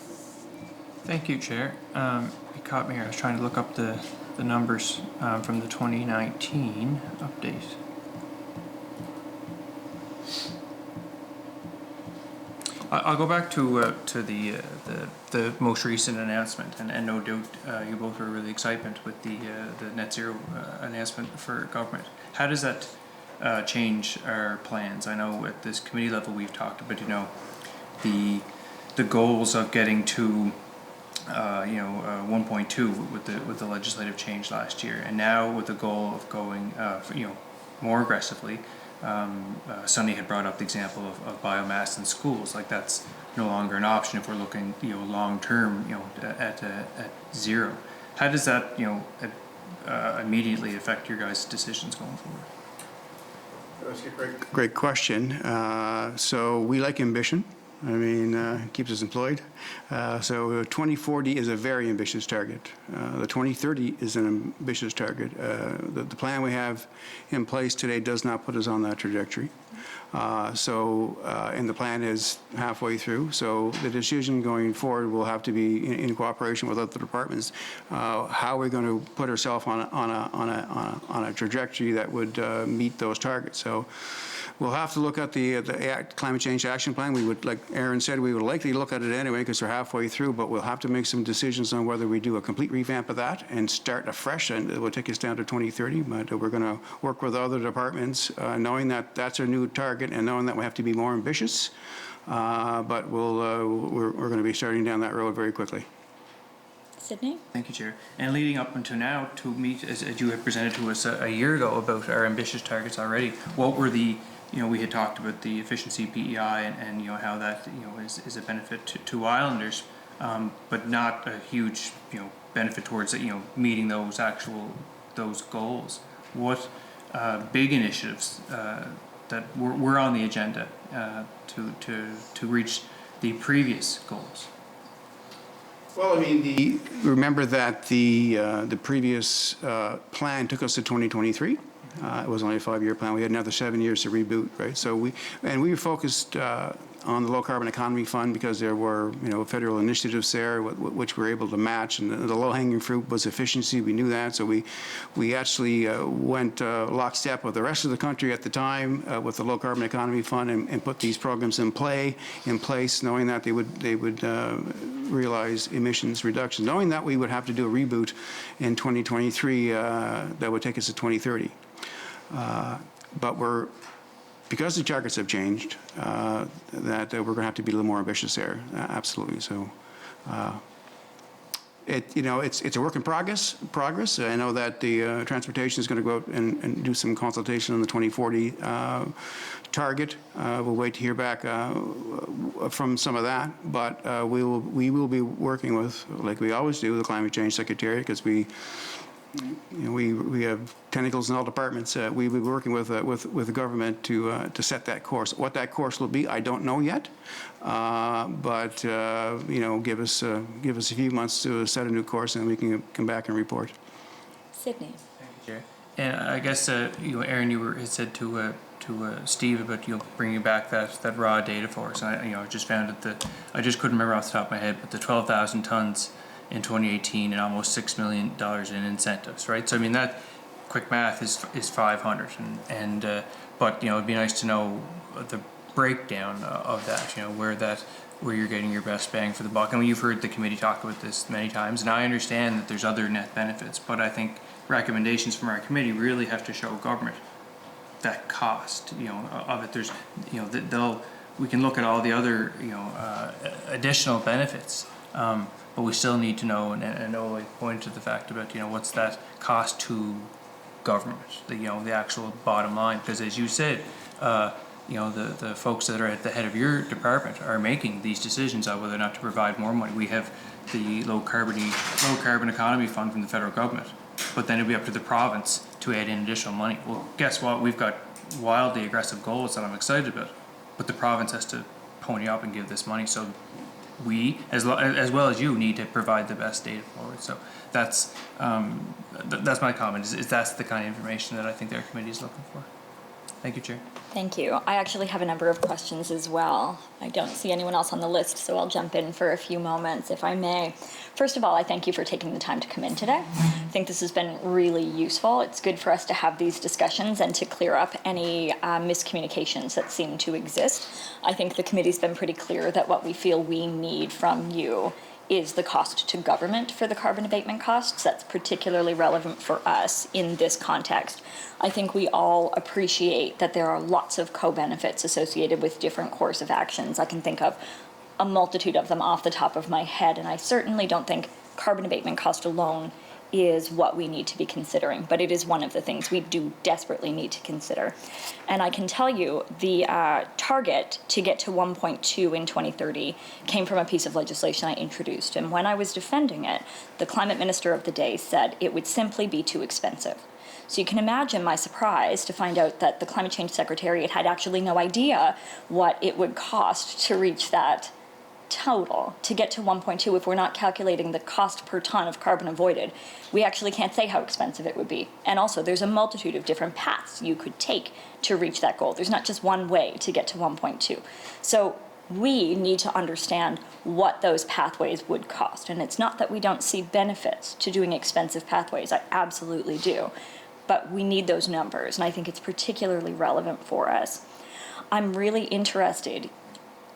Thank you, Chair. You caught me here. I was trying to look up the numbers from the 2019 update. I'll go back to the most recent announcement, and no doubt you both are really excited with the net zero announcement for government. How does that change our plans? I know at this committee level we've talked about the goals of getting to 1.2 with the legislative change last year, and now with the goal of going more aggressively. Sunny had brought up the example of biomass in schools. Like, that's no longer an option if we're looking, long term, at zero. How does that, immediately affect your guys' decisions going forward? That's a great question. So we like ambition. I mean, keeps us employed. So 2040 is a very ambitious target. The 2030 is an ambitious target. The plan we have in place today does not put us on that trajectory. And the plan is halfway through. So the decision going forward will have to be in cooperation with other departments. How we're going to put ourselves on a trajectory that would meet those targets. So we'll have to look at the Climate Change Action Plan. We would, like Aaron said, we would likely look at it anyway because we're halfway through, but we'll have to make some decisions on whether we do a complete revamp of that and start afresh, and it will take us down to 2030. But we're going to work with other departments, knowing that that's our new target and knowing that we have to be more ambitious. But we're going to be starting down that road very quickly. Sydney? Thank you, Chair. And leading up until now, to meet, as you had presented to us a year ago about our ambitious targets already, what were the, we had talked about the efficiency PEI and how that, is a benefit to islanders, but not a huge, benefit towards, meeting those goals. What big initiatives that were on the agenda to reach the previous goals? Well, I mean, remember that the previous plan took us to 2023. It was only a 5-year plan. We had another 7 years to reboot, right? So we were focused on the Low Carbon Economy Fund because there were, federal initiatives there which we were able to match, and the low-hanging fruit was efficiency. We knew that, so we actually went lockstep with the rest of the country at the time with the Low Carbon Economy Fund and put these programs in place, knowing that they would realize emissions reductions, knowing that we would have to do a reboot in 2023 that would take us to 2030. But because the targets have changed, that we're going to have to be a little more ambitious there. Absolutely. So, it's a work in progress. I know that the transportation is going to go out and do some consultation on the 2040 target. We'll wait to hear back from some of that, but we will be working with, like we always do, the Climate Change Secretariat, because we have tentacles in all departments. We will be working with the government to set that course. What that course will be, I don't know yet. But give us a few months to set a new course, and we can come back and report. Sydney. Thank you, Chair. And I guess Aaron, you had said to Steve about bringing back that raw data for us. And I just found that I just couldn't remember off the top of my head, but the 12,000 tons in 2018 and almost $6 million in incentives, right? So I mean, that quick math is 500, but it'd be nice to know the breakdown of that, where you're getting your best bang for the buck. And you've heard the committee talk about this many times, and I understand that there's other net benefits, but I think recommendations from our committee really have to show government that cost, of it. There's, we can look at all the other, additional benefits, but we still need to know, and Ole pointed to the fact about, what's that cost to government, the actual bottom line, because as you said, the folks that are at the head of your department are making these decisions on whether or not to provide more money. We have the low carbon economy fund from the federal government, but then it'll be up to the province to add in additional money. Well, guess what? We've got wildly aggressive goals that I'm excited about, but the province has to pony up and give this money. So we, as well as you, need to provide the best data forward. So that's my comment. Is that's the kind of information that I think our committee is looking for. Thank you, Chair. Thank you. I actually have a number of questions as well. I don't see anyone else on the list, so I'll jump in for a few moments, if I may. First of all, I thank you for taking the time to come in today. I think this has been really useful. It's good for us to have these discussions and to clear up any miscommunications that seem to exist. I think the committee's been pretty clear that what we feel we need from you is the cost to government for the carbon abatement costs. That's particularly relevant for us in this context. I think we all appreciate that there are lots of co-benefits associated with different course of actions. I can think of a multitude of them off the top of my head, and I certainly don't think carbon abatement cost alone is what we need to be considering, but it is one of the things we do desperately need to consider. And I can tell you the target to get to 1.2 in 2030 came from a piece of legislation I introduced. And when I was defending it, the climate minister of the day said it would simply be too expensive. So you can imagine my surprise to find out that the Climate Change Secretariat had actually no idea what it would cost to reach that total, to get to 1.2. If we're not calculating the cost per ton of carbon avoided, we actually can't say how expensive it would be. And also, there's a multitude of different paths you could take to reach that goal. There's not just one way to get to 1.2. So we need to understand what those pathways would cost. And it's not that we don't see benefits to doing expensive pathways. I absolutely do. But we need those numbers, and I think it's particularly relevant for us. I'm really interested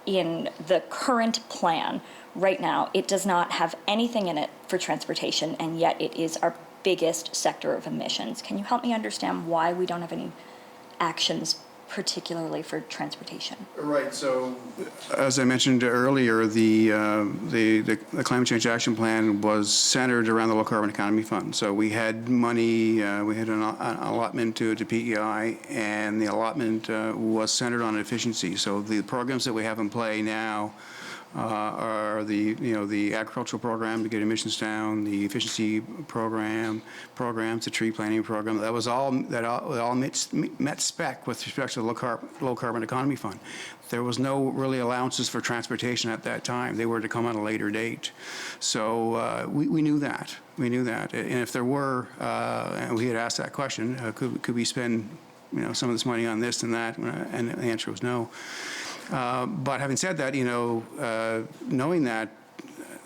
in the current plan right now. It does not have anything in it for transportation, and yet it is our biggest sector of emissions. Can you help me understand why we don't have any actions particularly for transportation? Right. So, as I mentioned earlier, the Climate Change Action Plan was centered around the Low Carbon Economy Fund. So we had money, we had an allotment to PEI, and the allotment was centered on efficiency. So the programs that we have in play now are the agricultural program to get emissions down, the efficiency programs, the tree planting program. That all met spec with respect to the low carbon economy fund. There was no really allowances for transportation at that time. They were to come at a later date. So we knew that. We knew that. And if there were, and we had asked that question, could we spend some of this money on this and that? And the answer was no. But having said that, knowing that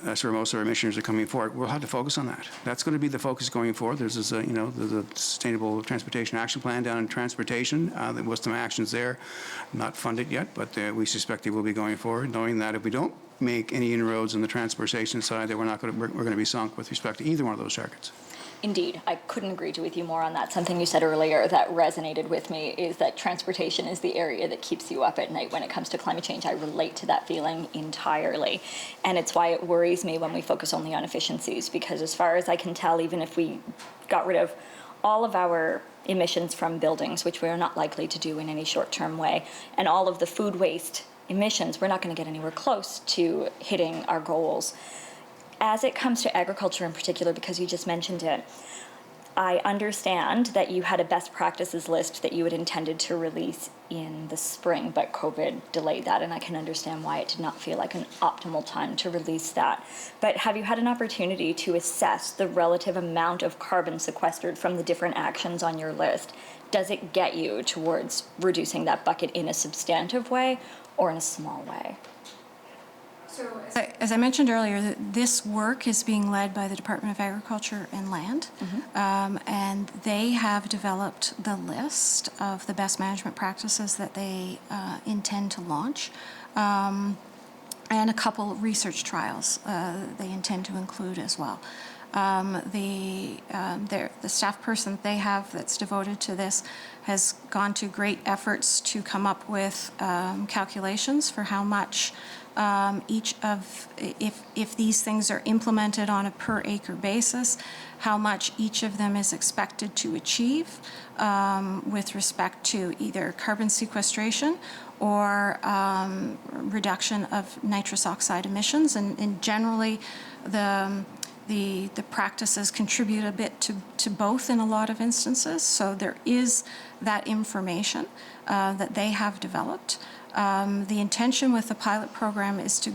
that's where most of our emissions are coming forward, we'll have to focus on that. That's going to be the focus going forward. There's a Sustainable Transportation Action Plan down in transportation. There was some actions there, not funded yet, but we suspect they will be going forward, knowing that if we don't make any inroads on the transportation side, that we're going to be sunk with respect to either one of those targets. Indeed, I couldn't agree with you more on that. Something you said earlier that resonated with me is that transportation is the area that keeps you up at night when it comes to climate change. I relate to that feeling entirely. And it's why it worries me when we focus only on efficiencies, because as far as I can tell, even if we got rid of all of our emissions from buildings, which we are not likely to do in any short-term way, and all of the food waste emissions, we're not going to get anywhere close to hitting our goals. As it comes to agriculture in particular, because you just mentioned it, I understand that you had a best practices list that you had intended to release in the spring, but COVID delayed that, and I can understand why it did not feel like an optimal time to release that. But have you had an opportunity to assess the relative amount of carbon sequestered from the different actions on your list? Does it get you towards reducing that bucket in a substantive way or in a small way? So, as I mentioned earlier, this work is being led by the Department of Agriculture and Land, and they have developed the list of the best management practices that they intend to launch, and a couple research trials they intend to include as well. The staff person that they have that's devoted to this has gone to great efforts to come up with calculations for how much if these things are implemented on a per acre basis, how much each of them is expected to achieve with respect to either carbon sequestration or reduction of nitrous oxide emissions. And generally, the practices contribute a bit to both in a lot of instances. So there is that information that they have developed. The intention with the pilot program is to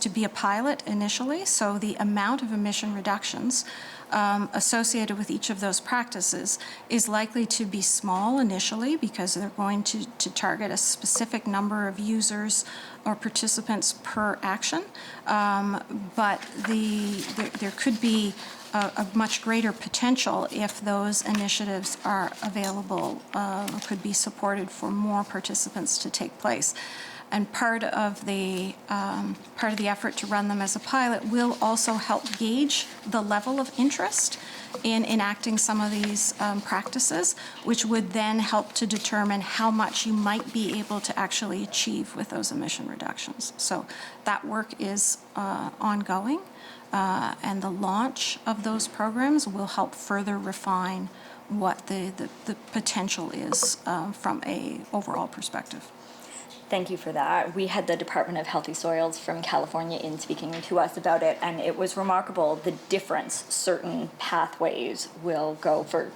be a pilot initially. So the amount of emission reductions associated with each of those practices is likely to be small initially because they're going to target a specific number of users or participants per action. But there could be a much greater potential if those initiatives are available or could be supported for more participants to take place. And part of the effort to run them as a pilot will also help gauge the level of interest in enacting some of these practices, which would then help to determine how much you might be able to actually achieve with those emission reductions. So that work is ongoing, and the launch of those programs will help further refine what the potential is from a overall perspective. Thank you for that. We had the Department of Healthy Soils from California in speaking to us about it, and it was remarkable the difference certain pathways will go for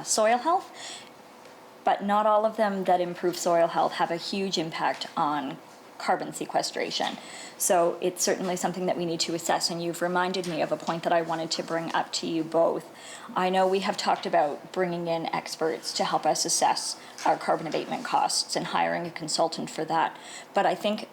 soil health, but not all of them that improve soil health have a huge impact on carbon sequestration. So it's certainly something that we need to assess, and you've reminded me of a point that I wanted to bring up to you both. I know we have talked about bringing in experts to help us assess our carbon abatement costs and hiring a consultant for that, but I think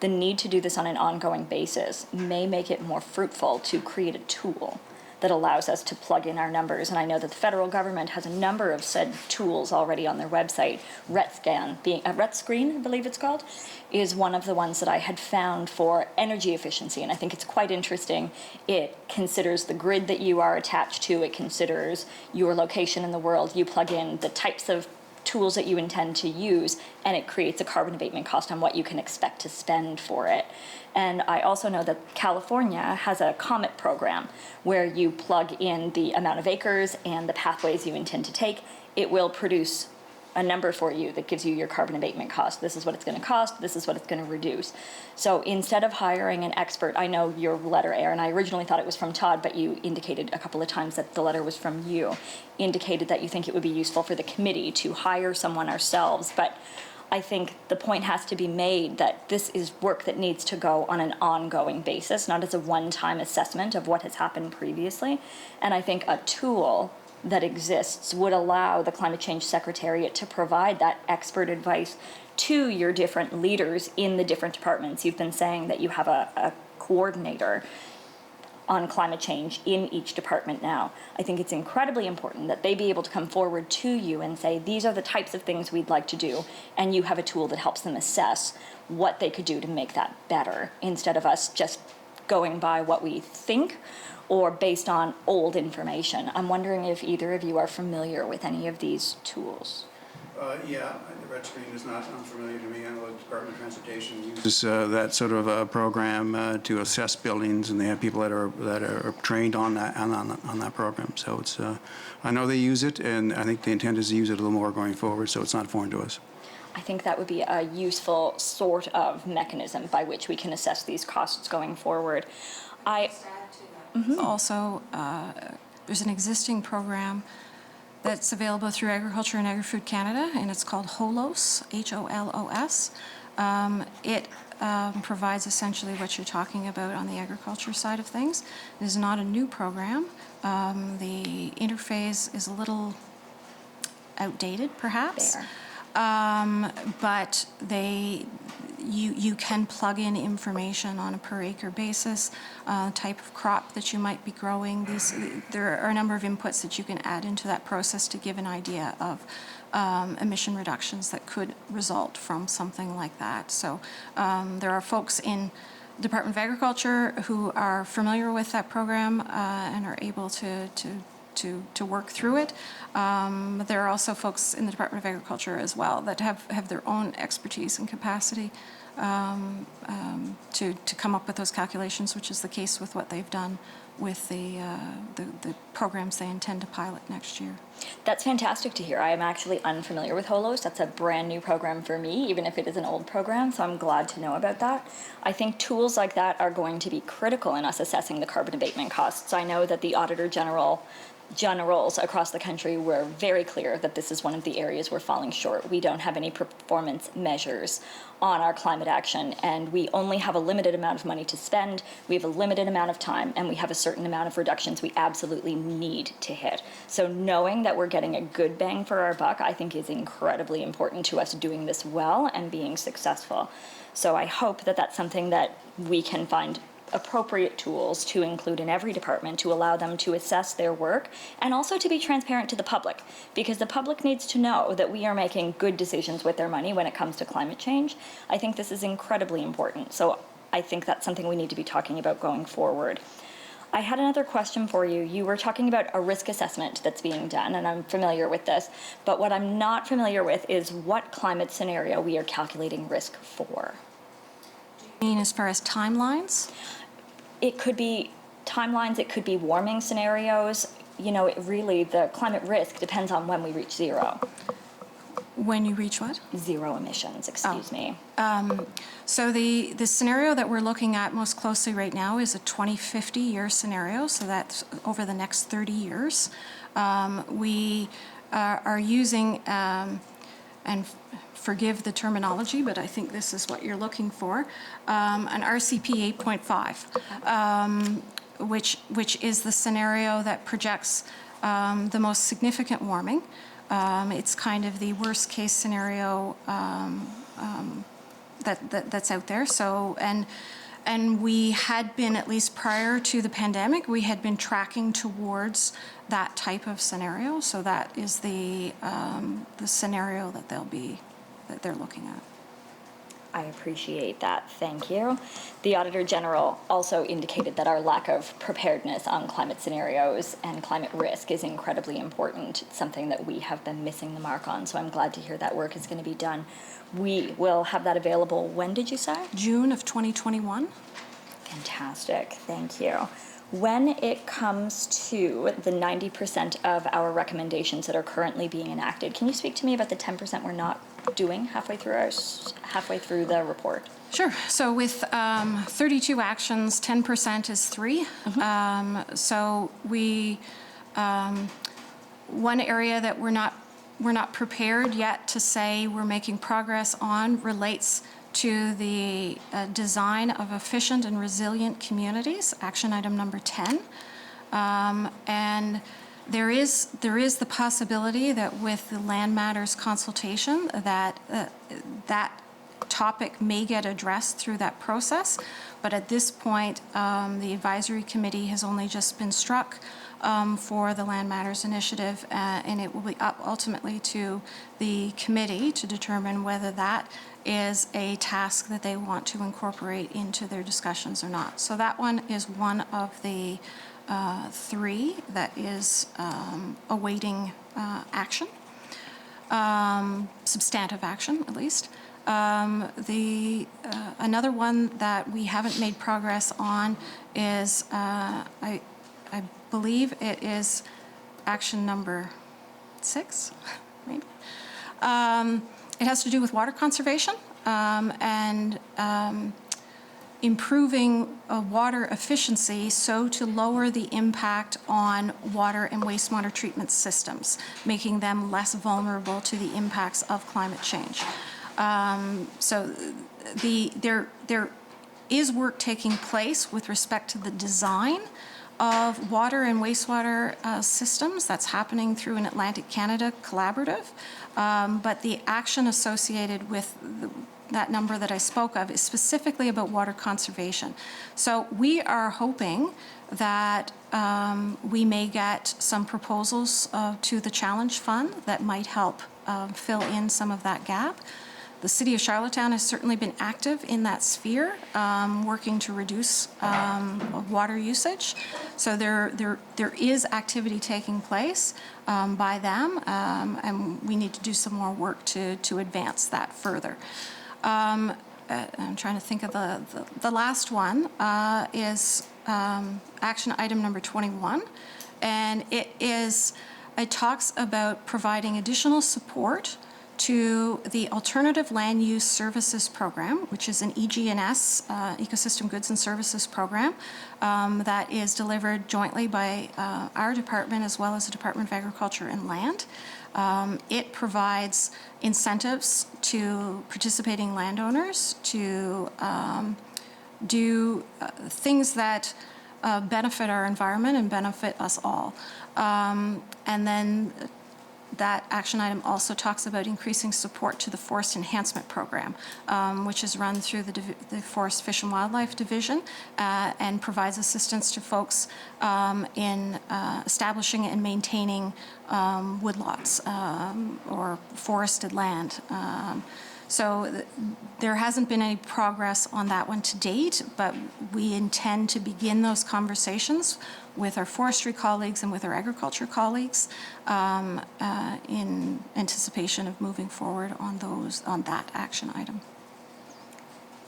the need to do this on an ongoing basis may make it more fruitful to create a tool that allows us to plug in our numbers. And I know that the federal government has a number of said tools already on their website. RETScreen, I believe it's called, is one of the ones that I had found for energy efficiency. And I think it's quite interesting. It considers the grid that you are attached to. It considers your location in the world. You plug in the types of tools that you intend to use, and it creates a carbon abatement cost on what you can expect to spend for it. And I also know that California has a COMET program where you plug in the amount of acres and the pathways you intend to take. It will produce a number for you that gives you your carbon abatement cost. This is what it's going to cost. This is what it's going to reduce. So instead of hiring an expert, I know your letter, Aaron, I originally thought it was from Todd, but you indicated a couple of times that the letter was from you, indicated that you think it would be useful for the committee to hire someone ourselves. But I think the point has to be made that this is work that needs to go on an ongoing basis, not as a one-time assessment of what has happened previously. And I think a tool that exists would allow the Climate Change Secretariat to provide that expert advice to your different leaders in the different departments. You've been saying that you have a coordinator on climate change in each department now. I think it's incredibly important that they be able to come forward to you and say, these are the types of things we'd like to do, and you have a tool that helps them assess what they could do to make that better, instead of us just going by what we think or based on old information. I'm wondering if either of you are familiar with any of these tools. Yeah, the RETScreen is not unfamiliar to me. I know the Department of Transportation uses that sort of program to assess buildings, and they have people that are trained on that program. So it's I know they use it, and I think the intent is to use it a little more going forward. So it's not foreign to us. I think that would be a useful sort of mechanism by which we can assess these costs going forward. Also, there's an existing program that's available through Agriculture and Agri-Food Canada, and it's called HOLOS, H-O-L-O-S. It provides essentially what you're talking about on the agriculture side of things. It is not a new program. The interface is a little outdated, perhaps. But you can plug in information on a per acre basis, type of crop that you might be growing. There are a number of inputs that you can add into that process to give an idea of emission reductions that could result from something like that. So there are folks in Department of Agriculture who are familiar with that program and are able to work through it. But there are also folks in the Department of Agriculture as well that have their own expertise and capacity to come up with those calculations, which is the case with what they've done with the programs they intend to pilot next year. That's fantastic to hear. I am actually unfamiliar with HOLOS. That's a brand new program for me, even if it is an old program, so I'm glad to know about that. I think tools like that are going to be critical in us assessing the carbon abatement costs. I know that the Auditor Generals across the country were very clear that this is one of the areas we're falling short. We don't have any performance measures on our climate action, and we only have a limited amount of money to spend, we have a limited amount of time, and we have a certain amount of reductions we absolutely need to hit. So knowing that we're getting a good bang for our buck, I think is incredibly important to us doing this well and being successful. So I hope that that's something that we can find appropriate tools to include in every department to allow them to assess their work and also to be transparent to the public, because the public needs to know that we are making good decisions with their money when it comes to climate change. I think this is incredibly important. So I think that's something we need to be talking about going forward. I had another question for you. You were talking about a risk assessment that's being done, and I'm familiar with this, but what I'm not familiar with is what climate scenario we are calculating risk for. I mean, as far as timelines? It could be timelines, it could be warming scenarios. You know, really, the climate risk depends on when we reach zero. When you reach what? Zero emissions, excuse me. So the scenario that we're looking at most closely right now is a 2050 year scenario, so that's over the next 30 years. We are using, and forgive the terminology, but I think this is what you're looking for, an RCP 8.5, which is the scenario that projects the most significant warming. It's kind of the worst case scenario that's out there. So, and we had been, at least prior to the pandemic, we had been tracking towards that type of scenario. So that is the scenario that they're looking at. I appreciate that, thank you. The Auditor General also indicated that our lack of preparedness on climate scenarios and climate risk is incredibly important. It's something that we have been missing the mark on, so I'm glad to hear that work is going to be done. We will have that available, when did you say? June of 2021. Fantastic, thank you. When it comes to the 90% of our recommendations that are currently being enacted, can you speak to me about the 10% we're not doing halfway through the report? Sure. So with 32 actions, 10% is 3. So we one area that we're not prepared yet to say we're making progress on relates to the design of efficient and resilient communities, action item number 10. And there is the possibility that with the Land Matters consultation that that topic may get addressed through that process. But at this point, the advisory committee has only just been struck for the Land Matters initiative, and it will be up ultimately to the committee to determine whether that is a task that they want to incorporate into their discussions or not. So that one is one of the 3 that is awaiting action, substantive action at least. Another one that we haven't made progress on is, I believe it is action number 6, maybe. It has to do with water conservation and improving water efficiency so to lower the impact on water and wastewater treatment systems, making them less vulnerable to the impacts of climate change. So there is work taking place with respect to the design of water and wastewater systems. That's happening through an Atlantic Canada collaborative. But the action associated with that number that I spoke of is specifically about water conservation. So we are hoping that we may get some proposals to the Challenge Fund that might help fill in some of that gap. The City of Charlottetown has certainly been active in that sphere, working to reduce water usage. So there is activity taking place by them, and we need to do some more work to advance that further. I'm trying to think of the last one is action item number 21, and it talks about providing additional support to the Alternative Land Use Services Program, which is an EG&S, Ecosystem Goods and Services Program, that is delivered jointly by our department as well as the Department of Agriculture and Land. It provides incentives to participating landowners to do things that benefit our environment and benefit us all. And then that action item also talks about increasing support to the Forest Enhancement Program, which is run through the Forest Fish and Wildlife Division and provides assistance to folks in establishing and maintaining woodlots or forested land. So there hasn't been any progress on that one to date, but we intend to begin those conversations with our forestry colleagues and with our agriculture colleagues in anticipation of moving forward on that action item.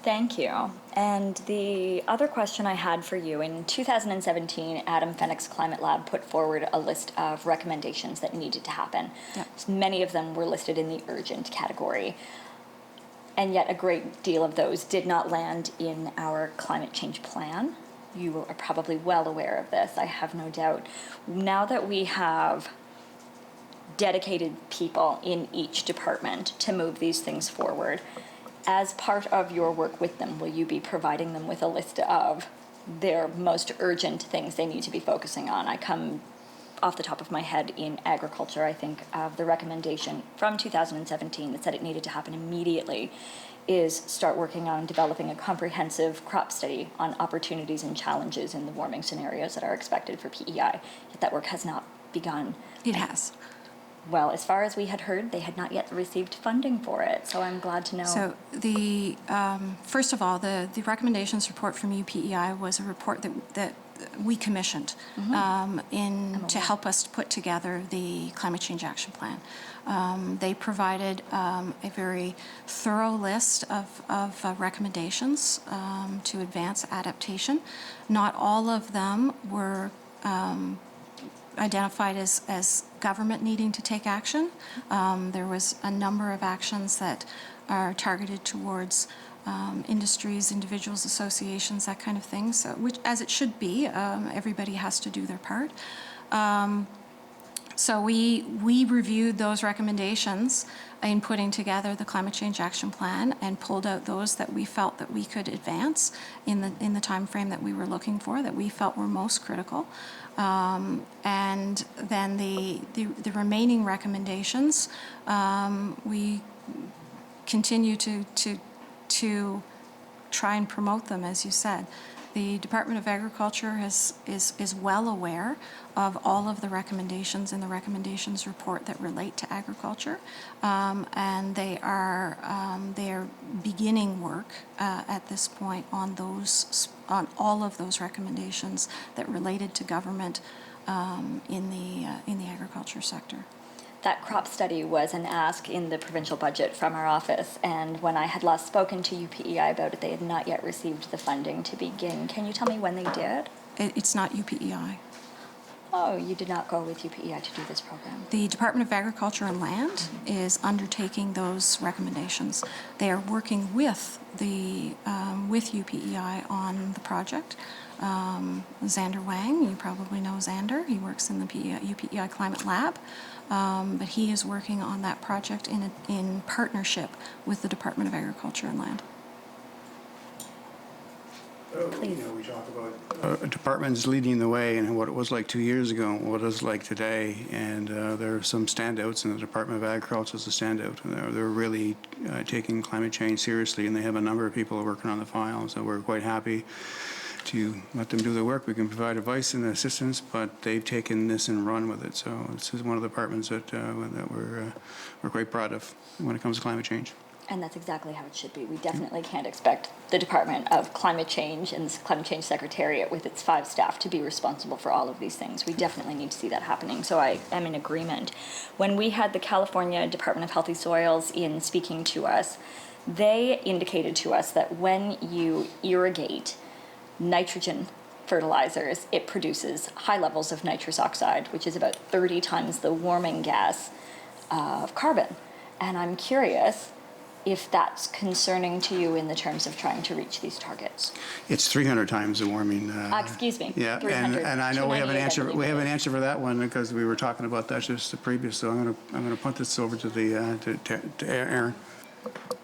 Thank you. And the other question I had for you, in 2017, Adam Fennick's Climate Lab put forward a list of recommendations that needed to happen. Yep. Many of them were listed in the urgent category. And yet a great deal of those did not land in our climate change plan. You are probably well aware of this, I have no doubt. Now that we have dedicated people in each department to move these things forward, as part of your work with them, will you be providing them with a list of their most urgent things they need to be focusing on? I come off the top of my head in agriculture, I think of the recommendation from 2017 that said it needed to happen immediately is start working on developing a comprehensive crop study on opportunities and challenges in the warming scenarios that are expected for PEI. Yet that work has not begun. It has. Well, as far as we had heard, they had not yet received funding for it, so I'm glad to know. So the first of all, the recommendations report from UPEI was a report that we commissioned to help us put together the Climate Change Action Plan. They provided a very thorough list of recommendations to advance adaptation. Not all of them were identified as government needing to take action. There was a number of actions that are targeted towards industries, individuals, associations, that kind of thing. So, which, as it should be, everybody has to do their part. So we reviewed those recommendations in putting together the Climate Change Action Plan and pulled out those that we felt that we could advance in the time frame that we were looking for, that we felt were most critical. And then the remaining recommendations, we continue to try and promote them, as you said. The Department of Agriculture is well aware of all of the recommendations in the recommendations report that relate to agriculture, and they are beginning work at this point on all of those recommendations that related to government in the agriculture sector. That crop study was an ask in the provincial budget from our office, and when I had last spoken to UPEI about it, they had not yet received the funding to begin. Can you tell me when they did? It's not UPEI. Oh, you did not go with UPEI to do this program. The Department of Agriculture and Land is undertaking those recommendations. They are working with with UPEI on the project. Xander Wang, you probably know Xander. He works in the UPEI Climate Lab, but he is working on that project in partnership with the Department of Agriculture and Land. Please. You know, we talk about departments leading the way and what it was like 2 years ago and what it is like today. And there are some standouts, and the Department of Agriculture is a standout. They're really taking climate change seriously, and they have a number of people working on the file. So we're quite happy to let them do their work. We can provide advice and assistance, but they've taken this and run with it. So this is one of the departments that we're quite proud of when it comes to climate change. And that's exactly how it should be. We definitely can't expect the Department of Climate Change and the Climate Change Secretariat with its 5 staff to be responsible for all of these things. We definitely need to see that happening, so I am in agreement. When we had the California Department of Healthy Soils in speaking to us, they indicated to us that when you irrigate nitrogen fertilizers, it produces high levels of nitrous oxide, which is about 30 times the warming gas of carbon. And I'm curious if that's concerning to you in the terms of trying to reach these targets. It's 300 times the warming. Excuse me. Yeah, 300, and I know we have an answer. 298, We have an answer for that one because we were talking about that just the previous. So I'm gonna punt this over to to Aaron.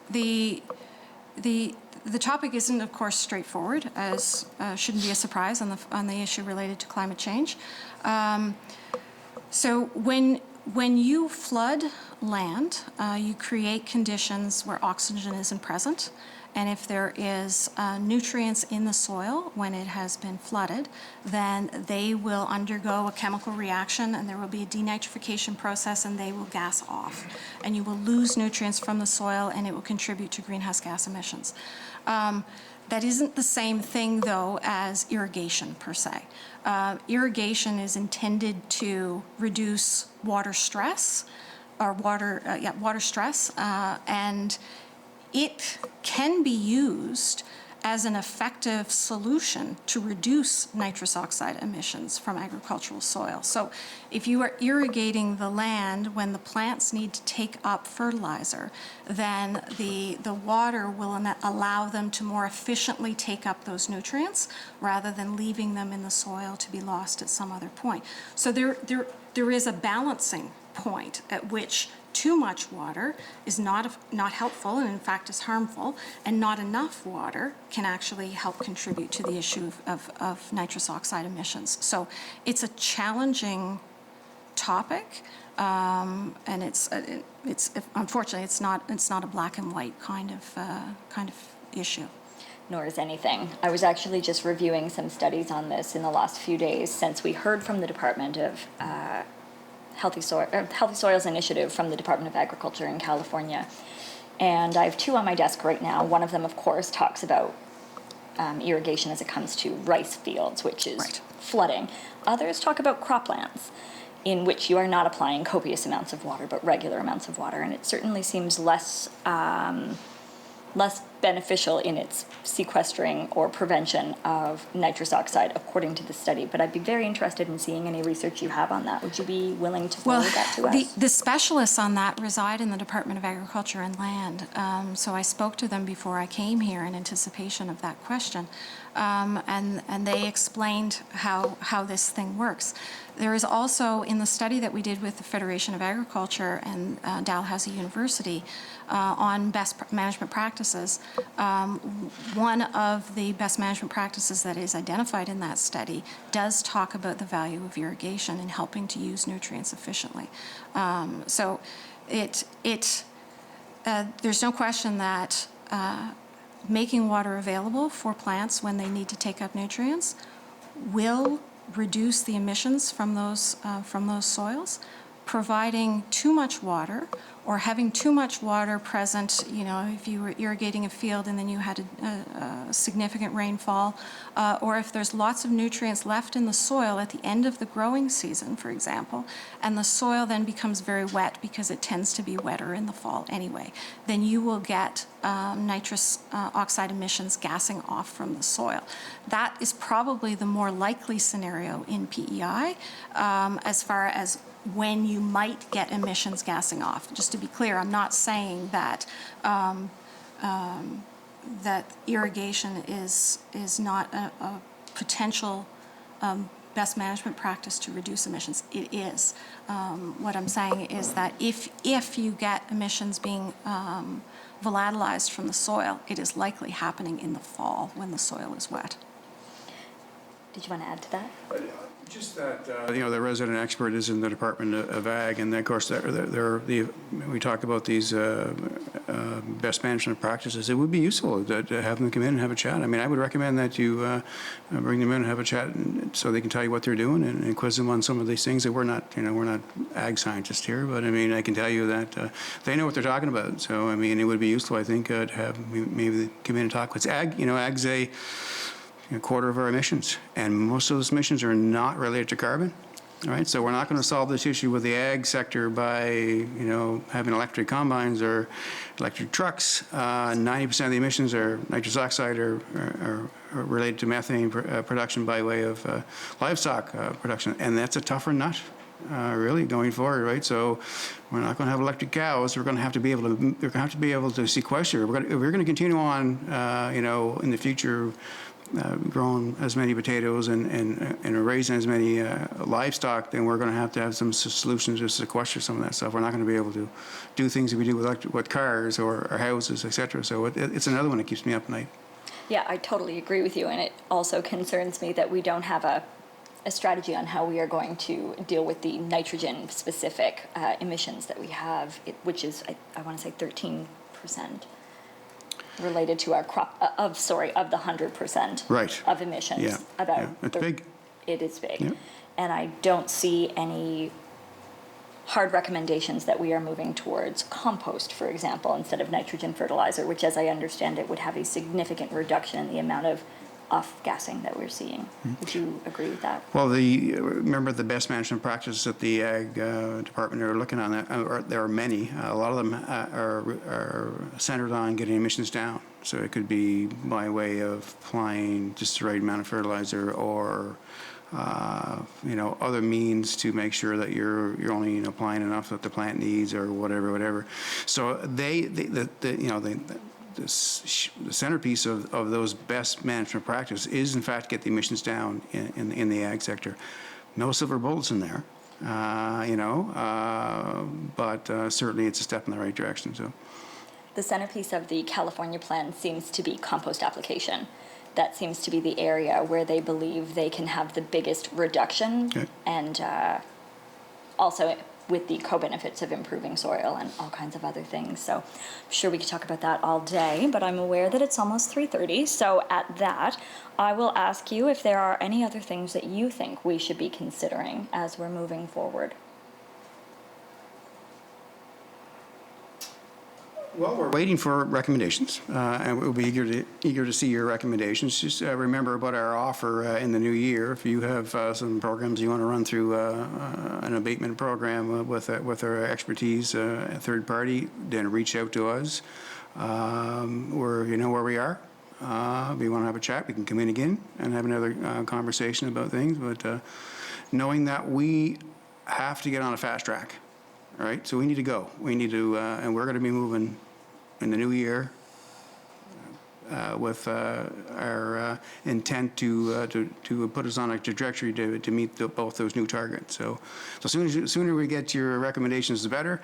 The topic isn't, of course, straightforward, as shouldn't be a surprise on the issue related to climate change. So when When you flood land, you create conditions where oxygen isn't present. And if there is nutrients in the soil when it has been flooded, then they will undergo a chemical reaction and there will be a denitrification process and they will gas off. And you will lose nutrients from the soil and it will contribute to greenhouse gas emissions. That isn't the same thing, though, as irrigation per se. Irrigation is intended to reduce water stress, and it can be used as an effective solution to reduce nitrous oxide emissions from agricultural soil. So if you are irrigating the land when the plants need to take up fertilizer, then the water will allow them to more efficiently take up those nutrients rather than leaving them in the soil to be lost at some other point. So there is a balancing point at which too much water is not helpful and in fact is harmful, and not enough water can actually help contribute to the issue of nitrous oxide emissions. So it's a challenging topic, and it's unfortunately it's not a black and white kind of issue. Nor is anything. I was actually just reviewing some studies on this in the last few days since we heard from the Department of Healthy Soils Initiative from the Department of Agriculture in California. And I have two on my desk right now. One of them, of course, talks about irrigation as it comes to rice fields, which is flooding. Others talk about croplands, in which you are not applying copious amounts of water, but regular amounts of water. And it certainly seems less beneficial in its sequestering or prevention of nitrous oxide, according to the study. But I'd be very interested in seeing any research you have on that. Would you be willing to forward that to us? The specialists on that reside in the Department of Agriculture and Land. So I spoke to them before I came here in anticipation of that question. And they explained how this thing works. There is also, in the study that we did with the Federation of Agriculture and Dalhousie University on best management practices, one of the best management practices that is identified in that study does talk about the value of irrigation in helping to use nutrients efficiently. So there's no question that making water available for plants when they need to take up nutrients will reduce the emissions from those soils. Providing too much water or having too much water present, if you were irrigating a field and then you had a significant rainfall, or if there's lots of nutrients left in the soil at the end of the growing season, for example, and the soil then becomes very wet because it tends to be wetter in the fall anyway, then you will get nitrous oxide emissions gassing off from the soil. That is probably the more likely scenario in PEI as far as when you might get emissions gassing off. Just to be clear, I'm not saying that that irrigation is not a potential best management practice to reduce emissions. It is. What I'm saying is that if you get emissions being volatilized from the soil, it is likely happening in the fall when the soil is wet. Did you want to add to that? Just that, the resident expert is in the Department of Ag, and of course, we talk about these best management practices. It would be useful to have them come in and have a chat. I mean, I would recommend that you bring them in and have a chat so they can tell you what they're doing and quiz them on some of these things. That we're not ag scientists here, but I mean, I can tell you that they know what they're talking about. So, I mean, it would be useful, I think, to have maybe come in and talk. Because ag's a quarter of our emissions, and most of those emissions are not related to carbon. All right, so we're not going to solve this issue with the ag sector by having electric combines or electric trucks. 90% of the emissions are nitrous oxide or related to methane production by way of livestock production, and that's a tougher nut. Really going forward, right? So we're not going to have electric cows. We're going to have to be able to sequester. We're going to continue on, in the future, growing as many potatoes and raising as many livestock. Then we're going to have some solutions to sequester some of that stuff. We're not going to be able to do things that we do with cars or houses, etc. So it's another one that keeps me up at night. Yeah, I totally agree with you, and it also concerns me that we don't have a a strategy on how we are going to deal with the nitrogen-specific emissions that we have, which is, I want to say 13% related to our crop, of the 100% Right. of emissions. Yeah, About yeah, it's big. It is big. Yeah. And I don't see any hard recommendations that we are moving towards compost, for example, instead of nitrogen fertilizer, which, as I understand it, would have a significant reduction in the amount of off-gassing that we're seeing. Would you agree with that? Well, remember the best management practices that the Ag Department are looking on, there are many. A lot of them are centered on getting emissions down. So it could be by way of applying just the right amount of fertilizer, or other means to make sure that you're only applying enough that the plant needs, or whatever. So the centerpiece of those best management practices is, in fact, get the emissions down in the ag sector. No silver bullets in there, but certainly it's a step in the right direction. So, The centerpiece of the California plan seems to be compost application. That seems to be the area where they believe they can have the biggest reduction, okay. and also with the co-benefits of improving soil and all kinds of other things. So I'm sure we could talk about that all day, but I'm aware that it's almost 3:30. So at that, I will ask you if there are any other things that you think we should be considering as we're moving forward. Well, we're waiting for recommendations, and we'll be eager to see your recommendations. Just remember about our offer in the new year. If you have some programs you want to run through an abatement program with our expertise, a third party, then reach out to us. You know where we are. If you want to have a chat, we can come in again and have another conversation about things. But knowing that we have to get on a fast track. All right, so we need to go. We need to, and we're going to be moving in the new year with our intent to put us on a trajectory to meet both those new targets. So sooner we get your recommendations, the better.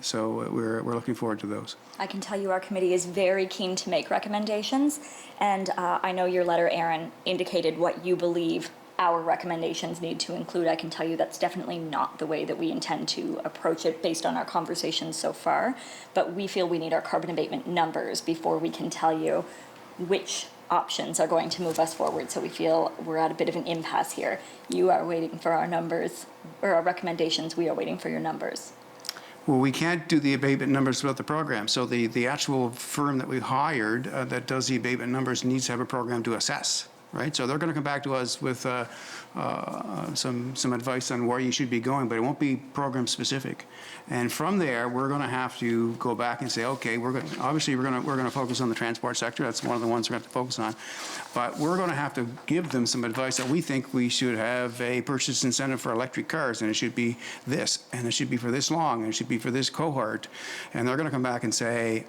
So we're looking forward to those. I can tell you our committee is very keen to make recommendations, and I know your letter, Aaron, indicated what you believe our recommendations need to include. I can tell you that's definitely not the way that we intend to approach it based on our conversations so far, but we feel we need our carbon abatement numbers before we can tell you which options are going to move us forward. So we feel we're at a bit of an impasse here. You are waiting for our numbers, or our recommendations. We are waiting for your numbers. Well, we can't do the abatement numbers without the program. So the actual firm that we hired that does the abatement numbers needs to have a program to assess. Right, so they're going to come back to us with some advice on where you should be going, but it won't be program specific. And from there, we're going to have to go back and say, okay, we're going to focus on the transport sector. That's one of the ones we're going to have to focus on. But we're going to have to give them some advice that we think we should have a purchase incentive for electric cars, and it should be this, and it should be for this long, and it should be for this cohort. And they're going to come back and say,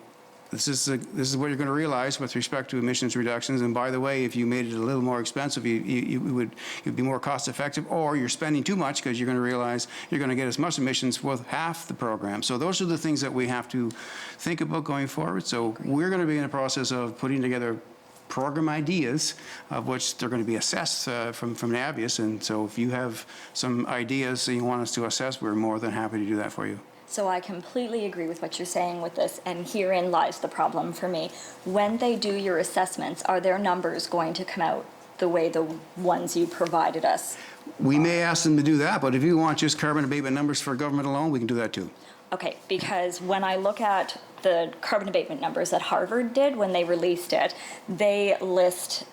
this is what you're going to realize with respect to emissions reductions. And by the way, if you made it a little more expensive, you'd be more cost effective, or you're spending too much because you're going to realize you're going to get as much emissions with half the program. So those are the things that we have to think about going forward. So we're going to be in the process of putting together program ideas, of which they're going to be assessed from Navius. And so if you have some ideas that you want us to assess, we're more than happy to do that for you. So I completely agree with what you're saying with this, and herein lies the problem for me. When they do your assessments, are their numbers going to come out the way the ones you provided us? We may ask them to do that, but if you want just carbon abatement numbers for government alone, we can do that too. Okay, because when I look at the carbon abatement numbers that Harvard did when they released it, they list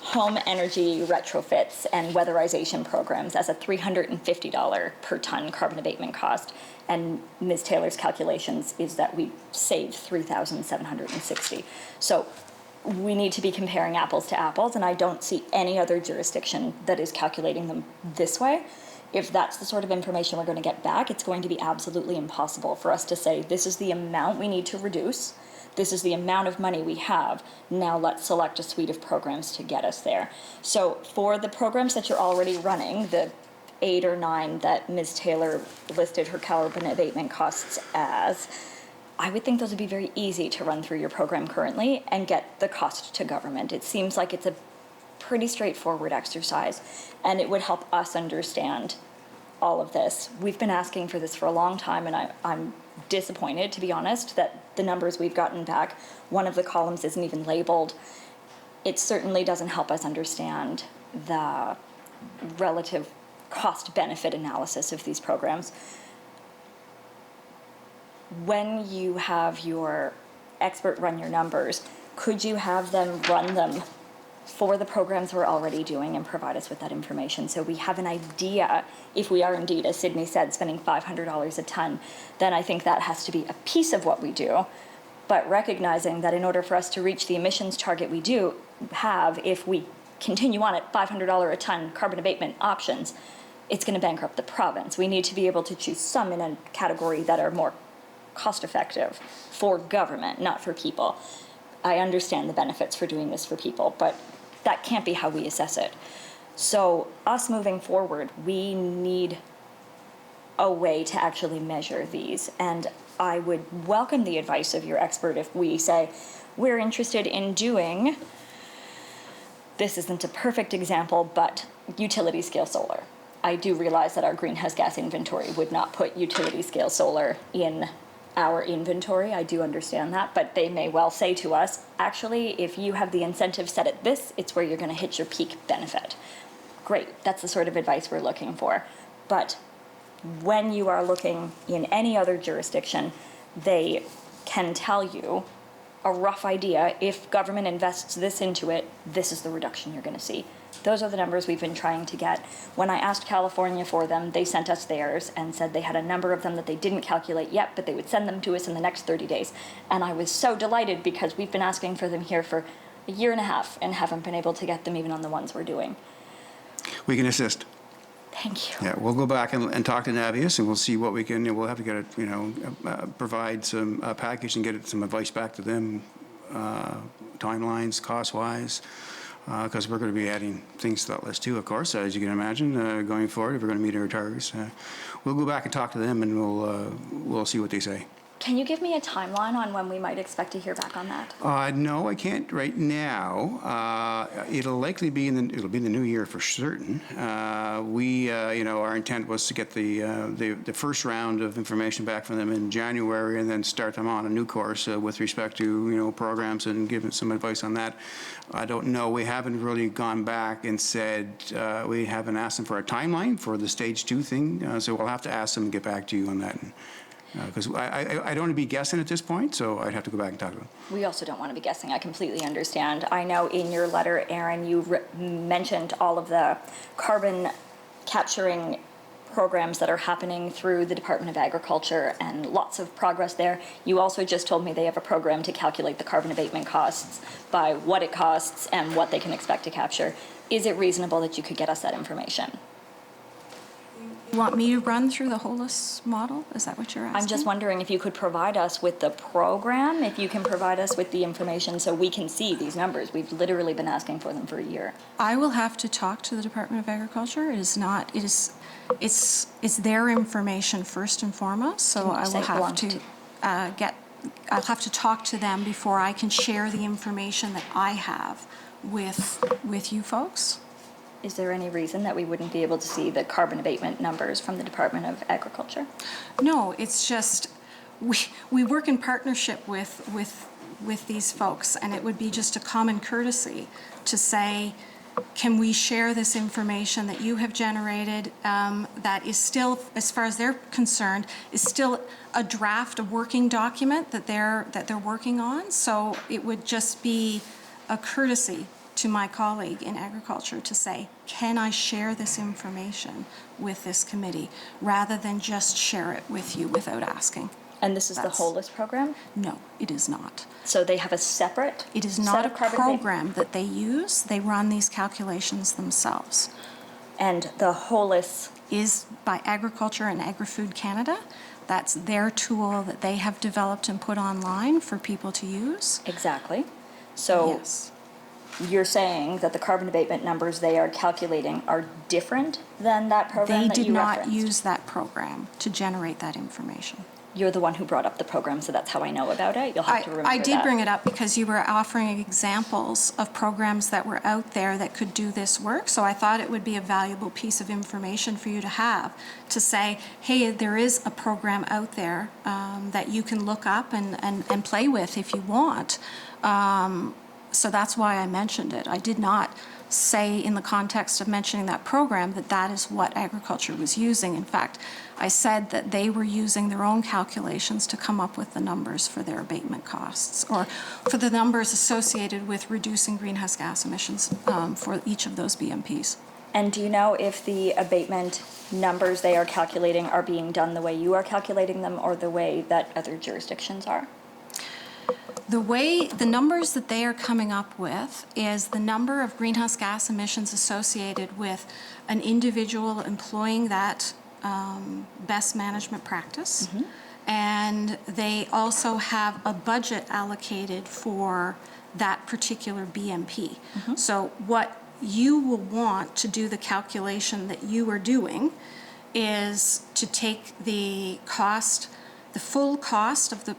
home energy retrofits and weatherization programs as a $350 per ton carbon abatement cost. And Ms. Taylor's calculations is that we saved $3,760. So we need to be comparing apples to apples, and I don't see any other jurisdiction that is calculating them this way. If that's the sort of information we're going to get back, it's going to be absolutely impossible for us to say, this is the amount we need to reduce, this is the amount of money we have, now let's select a suite of programs to get us there. So for the programs that you're already running, the 8 or 9 that Ms. Taylor listed her carbon abatement costs as, I would think those would be very easy to run through your program currently and get the cost to government. It seems like it's a pretty straightforward exercise, and it would help us understand all of this. We've been asking for this for a long time, and I'm disappointed, to be honest, that the numbers we've gotten back, one of the columns isn't even labeled. It certainly doesn't help us understand the relative cost-benefit analysis of these programs. When you have your expert run your numbers, could you have them run them for the programs we're already doing and provide us with that information so we have an idea if we are indeed, as Sydney said, spending $500 a ton, then I think that has to be a piece of what we do. But recognizing that in order for us to reach the emissions target we do have, if we continue on at $500 a ton carbon abatement options, it's going to bankrupt the province. We need to be able to choose some in a category that are more cost effective for government, not for people. I understand the benefits for doing this for people, but that can't be how we assess it. So us moving forward, we need a way to actually measure these. And I would welcome the advice of your expert if we say, we're interested in doing, this isn't a perfect example, but utility scale solar. I do realize that our greenhouse gas inventory would not put utility scale solar in our inventory. I do understand that, but they may well say to us, actually, if you have the incentive set at this, it's where you're going to hit your peak benefit. Great, that's the sort of advice we're looking for. But when you are looking in any other jurisdiction, they can tell you a rough idea. If government invests this into it, this is the reduction you're going to see. Those are the numbers we've been trying to get. When I asked California for them, they sent us theirs and said they had a number of them that they didn't calculate yet, but they would send them to us in the next 30 days. And I was so delighted because we've been asking for them here for a year and a half and haven't been able to get them even on the ones we're doing. We can assist. Thank you. Yeah, we'll go back and talk to Navius, and we'll see what we can, we'll have to get it, provide some package and get some advice back to them, timelines, cost-wise, because we're going to be adding things to that list too, of course, as you can imagine, going forward, if we're going to meet our targets. We'll go back and talk to them, and we'll see what they say. Can you give me a timeline on when we might expect to hear back on that? No, I can't right now. It'll likely be it'll be in the new year for certain. Our intent was to get the first round of information back from them in January, and then start them on a new course with respect to programs and give them some advice on that. I don't know. We haven't really gone back and said we haven't asked them for a timeline for the stage 2 thing. So we'll have to ask them and get back to you on that. Because I don't want to be guessing at this point, so I'd have to go back and talk to them. We also don't want to be guessing. I completely understand. I know in your letter, Aaron, you mentioned all of the carbon capturing programs that are happening through the Department of Agriculture and lots of progress there. You also just told me they have a program to calculate the carbon abatement costs by what it costs and what they can expect to capture. Is it reasonable that you could get us that information? You want me to run through the HOLIS model? Is that what you're asking? I'm just wondering if you could provide us with the program, if you can provide us with the information so we can see these numbers. We've literally been asking for them for a year. I will have to talk to the Department of Agriculture. It's their information first and foremost, so I will have to I'll have to talk to them before I can share the information that I have with you folks. Is there any reason that we wouldn't be able to see the carbon abatement numbers from the Department of Agriculture? No, it's just we work in partnership with these folks, and it would be just a common courtesy to say, can we share this information that you have generated that is still, as far as they're concerned, is still a draft, a working document that they're working on. So it would just be a courtesy to my colleague in agriculture to say, can I share this information with this committee rather than just share it with you without asking? And this is the HOLIS program? No, it is not. So they have a separate It is set not a of carbon program that they use. They run these calculations themselves. And the HOLIS Is by Agriculture and Agri-Food Canada. That's their tool that they have developed and put online for people to use. exactly. So Yes. you're saying that the carbon abatement numbers they are calculating are different than that program They that did you not referenced? use that program to generate that information. you're the one who brought up the program, so that's how I know about it. You'll have to remember I did that. bring it up because you were offering examples of programs that were out there that could do this work. So I thought it would be a valuable piece of information for you to have, to say, hey, there is a program out there that you can look up and play with if you want. So that's why I mentioned it. I did not say in the context of mentioning that program that that is what agriculture was using. In fact, I said that they were using their own calculations to come up with the numbers for their abatement costs, or for the numbers associated with reducing greenhouse gas emissions for each of those BMPs. And do you know if the abatement numbers they are calculating are being done the way you are calculating them or the way that other jurisdictions are? The numbers that they are coming up with is the number of greenhouse gas emissions associated with an individual employing that best management practice. And they also have a budget allocated for that particular BMP. So what you will want to do the calculation that you are doing is to take the cost, the full cost of the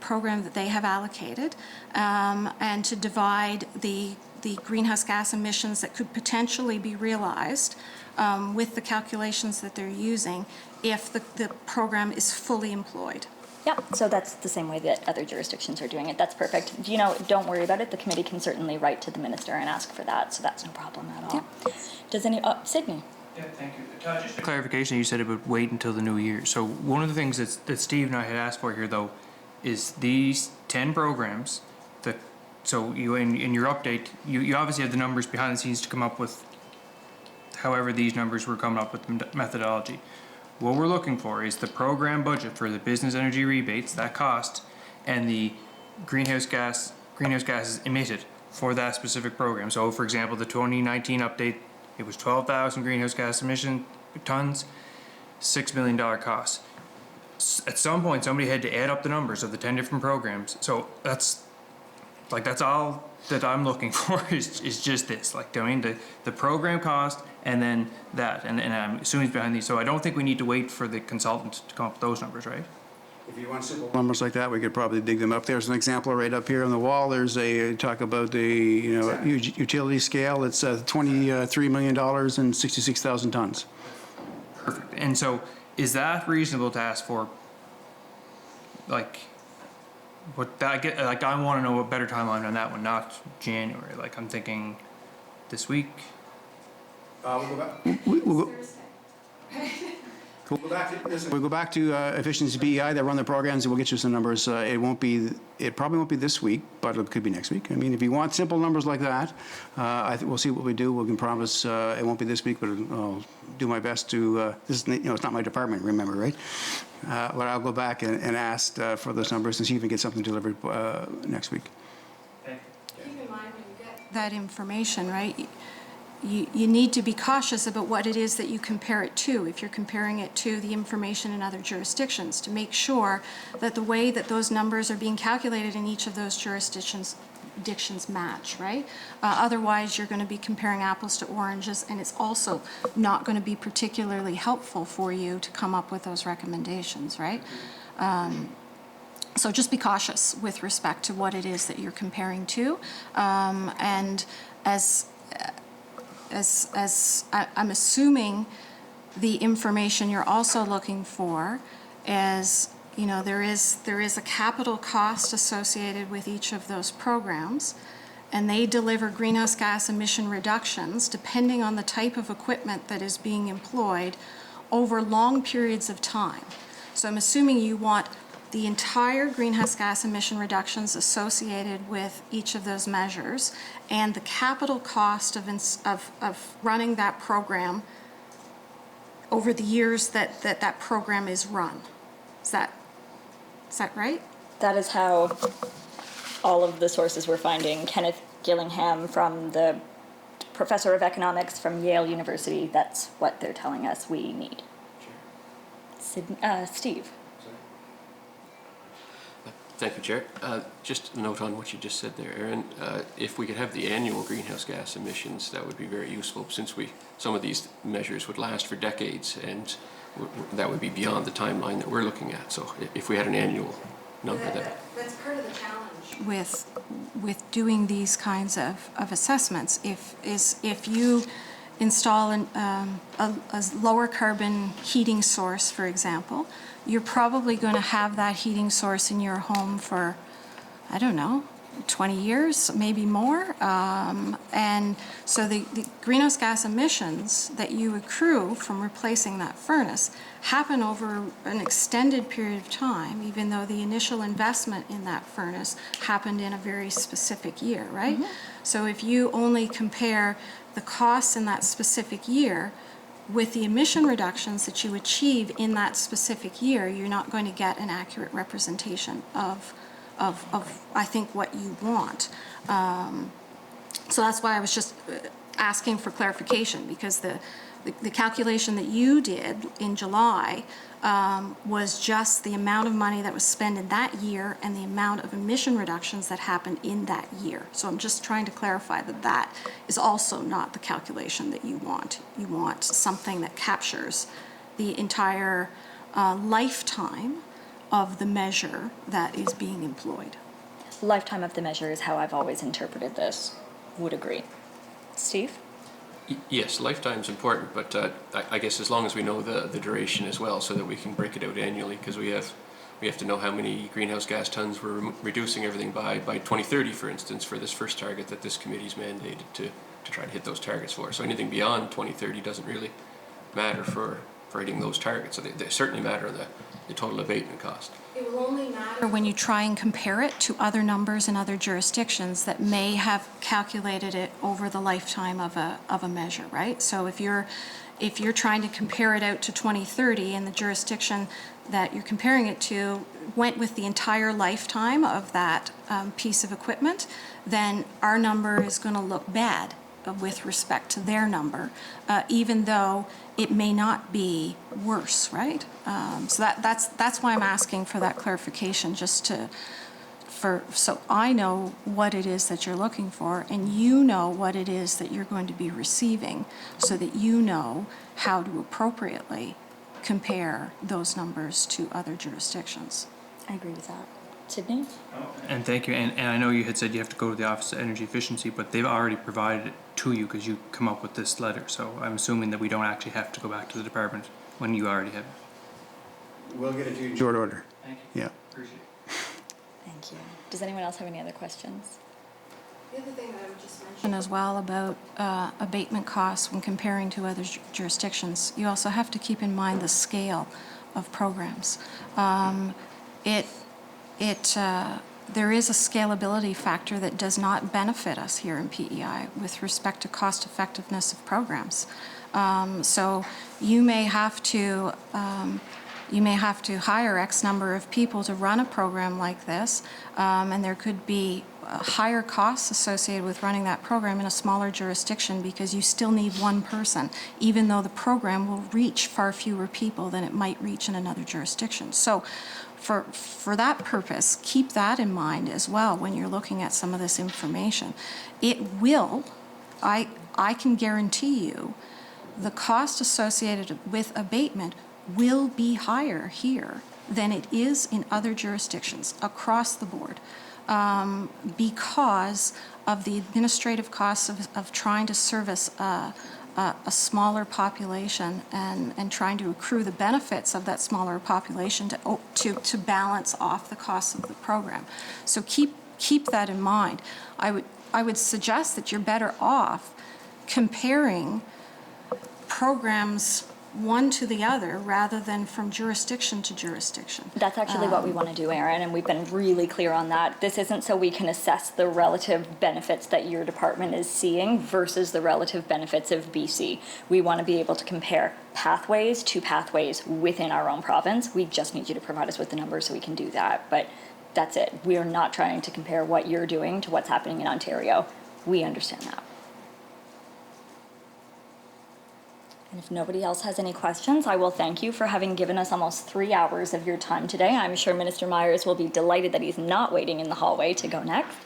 program that they have allocated, and to divide the greenhouse gas emissions that could potentially be realized with the calculations that they're using if the program is fully employed. Yep, so that's the same way that other jurisdictions are doing it. That's perfect. You know, don't worry about it. The committee can certainly write to the minister and ask for that, so that's no problem at all. Yep. Does Sydney? Yeah, thank you. Just a clarification, you said about wait until the new year. So one of the things that Steve and I had asked for here, though, is these 10 programs that, so you in your update, you obviously have the numbers behind the scenes to come up with however these numbers were coming up with the methodology. What we're looking for is the program budget for the business energy rebates, that cost, and the greenhouse gases emitted for that specific program. So for example, the 2019 update, it was 12,000 greenhouse gas emission tons, $6 million cost. At some point, somebody had to add up the numbers of the 10 different programs. So that's all that I'm looking for is just this, like doing the program cost and then that, and I'm assuming it's behind these. So I don't think we need to wait for the consultant to come up with those numbers, right? If you want simple numbers like that, we could probably dig them up. There's an example right up here on the wall. There's talk about the utility scale. It's $23 million and 66,000 tons. Perfect. And so is that reasonable to ask for? Like, what that get? Like, I want to know a better timeline on that one, not January. Like, I'm thinking this week. We'll go back. We'll go back to Efficiency BEI. They run the programs, and we'll get you some numbers. It probably won't be this week, but it could be next week. I mean, if you want simple numbers like that, we'll see what we do. We can promise it won't be this week, but I'll do my best to. This is, it's not my department, remember, right? But I'll go back and ask for those numbers and see if we can get something delivered next week. Keep in mind when you get that information, right? You need to be cautious about what it is that you compare it to, if you're comparing it to the information in other jurisdictions, to make sure that the way that those numbers are being calculated in each of those jurisdictions match, right? Otherwise, you're going to be comparing apples to oranges, and it's also not going to be particularly helpful for you to come up with those recommendations, right? So just be cautious with respect to what it is that you're comparing to, and as I'm assuming the information you're also looking for is, there is a capital cost associated with each of those programs, and they deliver greenhouse gas emission reductions depending on the type of equipment that is being employed over long periods of time. So I'm assuming you want the entire greenhouse gas emission reductions associated with each of those measures and the capital cost of running that program over the years that program is run. Is that right? That is how all of the sources we're finding. Kenneth Gillingham, from the professor of economics from Yale University, that's what they're telling us we need. Steve. Thank you, Chair. Just a note on what you just said there, Aaron. If we could have the annual greenhouse gas emissions, that would be very useful, since some of these measures would last for decades, and that would be beyond the timeline that we're looking at. So if we had an annual number that. That's part of the challenge with doing these kinds of assessments. If you install a lower carbon heating source, for example, you're probably going to have that heating source in your home for, I don't know, 20 years, maybe more. And so the greenhouse gas emissions that you accrue from replacing that furnace happen over an extended period of time, even though the initial investment in that furnace happened in a very specific year, right? Mm-hmm. So if you only compare the costs in that specific year with the emission reductions that you achieve in that specific year, you're not going to get an accurate representation of I think what you want. So that's why I was just asking for clarification, because the calculation that you did in July was just the amount of money that was spent in that year and the amount of emission reductions that happened in that year. So I'm just trying to clarify that that is also not the calculation that you want. You want something that captures the entire lifetime of the measure that is being employed. Lifetime of the measure is how I've always interpreted this. Would agree. Steve? Yes, lifetime's important, but I guess as long as we know the duration as well, so that we can break it out annually, because we have to know how many greenhouse gas tons we're reducing everything by 2030, for instance, for this first target that this committee's mandated to try to hit those targets for. So anything beyond 2030 doesn't really matter for hitting those targets. So they certainly matter on the total abatement cost. It will only matter when you try and compare it to other numbers in other jurisdictions that may have calculated it over the lifetime of a measure, right? So if you're trying to compare it out to 2030 and the jurisdiction that you're comparing it to went with the entire lifetime of that piece of equipment, then our number is going to look bad with respect to their number, even though it may not be worse, right? So that's why I'm asking for that clarification, just so I know what it is that you're looking for, and you know what it is that you're going to be receiving, so that you know how to appropriately compare those numbers to other jurisdictions. I agree with that. Sydney? And thank you. And I know you had said you have to go to the Office of Energy Efficiency, but they've already provided it to you because you come up with this letter. So I'm assuming that we don't actually have to go back to the department when you already have it. We'll get it to you in short order. Thank you. Yeah. Appreciate it. Thank you. Does anyone else have any other questions? The other thing that I would just mention as well about abatement costs when comparing to other jurisdictions, you also have to keep in mind the scale of programs. There is a scalability factor that does not benefit us here in PEI with respect to cost effectiveness of programs. So you may have to hire X number of people to run a program like this, and there could be higher costs associated with running that program in a smaller jurisdiction because you still need one person, even though the program will reach far fewer people than it might reach in another jurisdiction. So for that purpose, keep that in mind as well when you're looking at some of this information. It will, I can guarantee you, the cost associated with abatement will be higher here than it is in other jurisdictions across the board, because of the administrative costs of trying to service a smaller population and trying to accrue the benefits of that smaller population to balance off the costs of the program. So keep that in mind. I would suggest that you're better off comparing programs one to the other rather than from jurisdiction to jurisdiction. That's actually what we want to do, Erin, and we've been really clear on that. This isn't so we can assess the relative benefits that your department is seeing versus the relative benefits of BC. We want to be able to compare pathways to pathways within our own province. We just need you to provide us with the numbers so we can do that. But that's it. We are not trying to compare what you're doing to what's happening in Ontario. We understand that. And if nobody else has any questions, I will thank you for having given us almost 3 hours of your time today. I'm sure Minister Myers will be delighted that he's not waiting in the hallway to go next.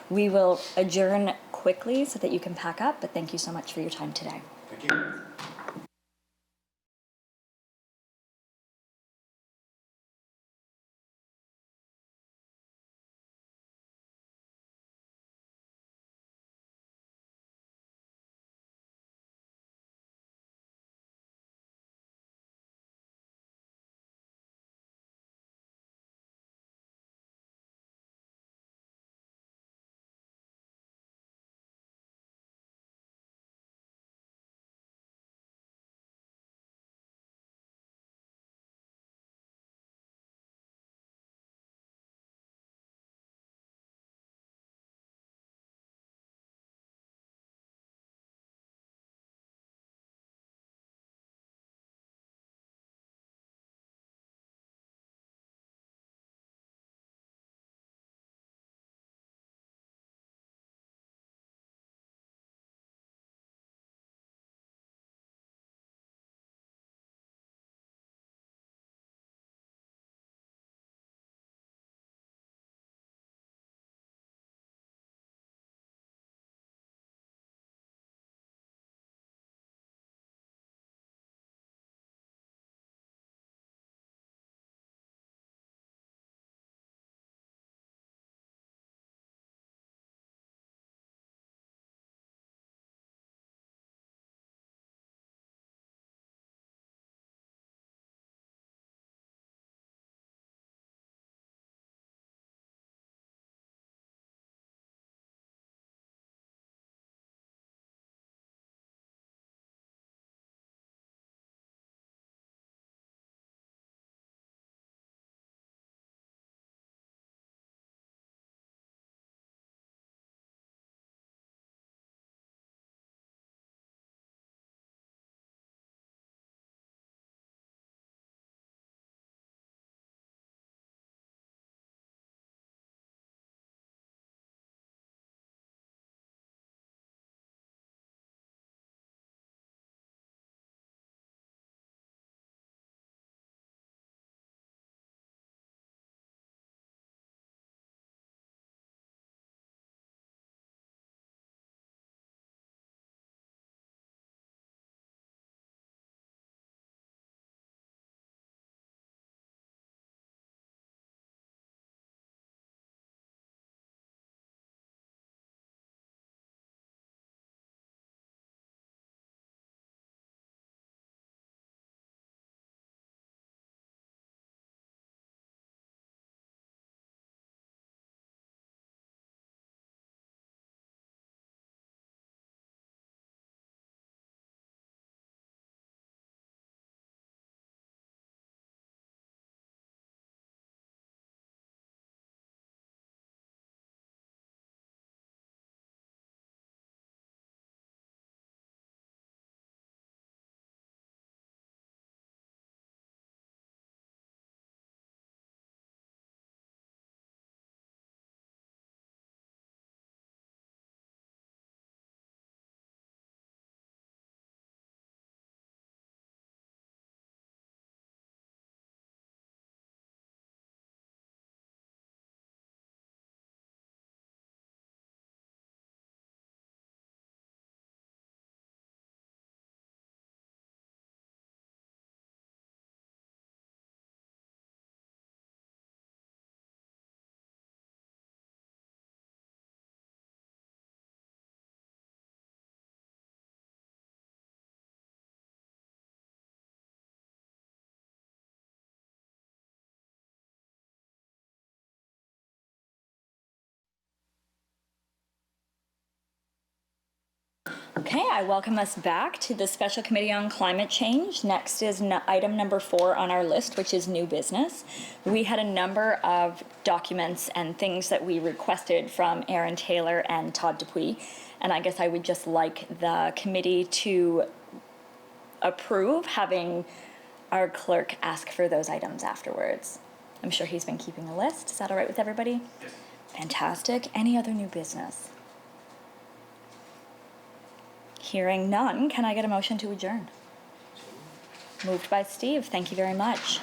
We will adjourn quickly so that you can pack up, but thank you so much for your time today. Thank you. Okay, I welcome us back to the Special Committee on Climate Change. Next is item number 4 on our list, which is new business. We had a number of documents and things that we requested from Aaron Taylor and Todd Dupuis, and I guess I would just like the committee to approve having our clerk ask for those items afterwards. I'm sure he's been keeping a list. Is that all right with everybody? Yes. Fantastic. Any other new business? Hearing none, can I get a motion to adjourn? Moved by Steve. Thank you very much.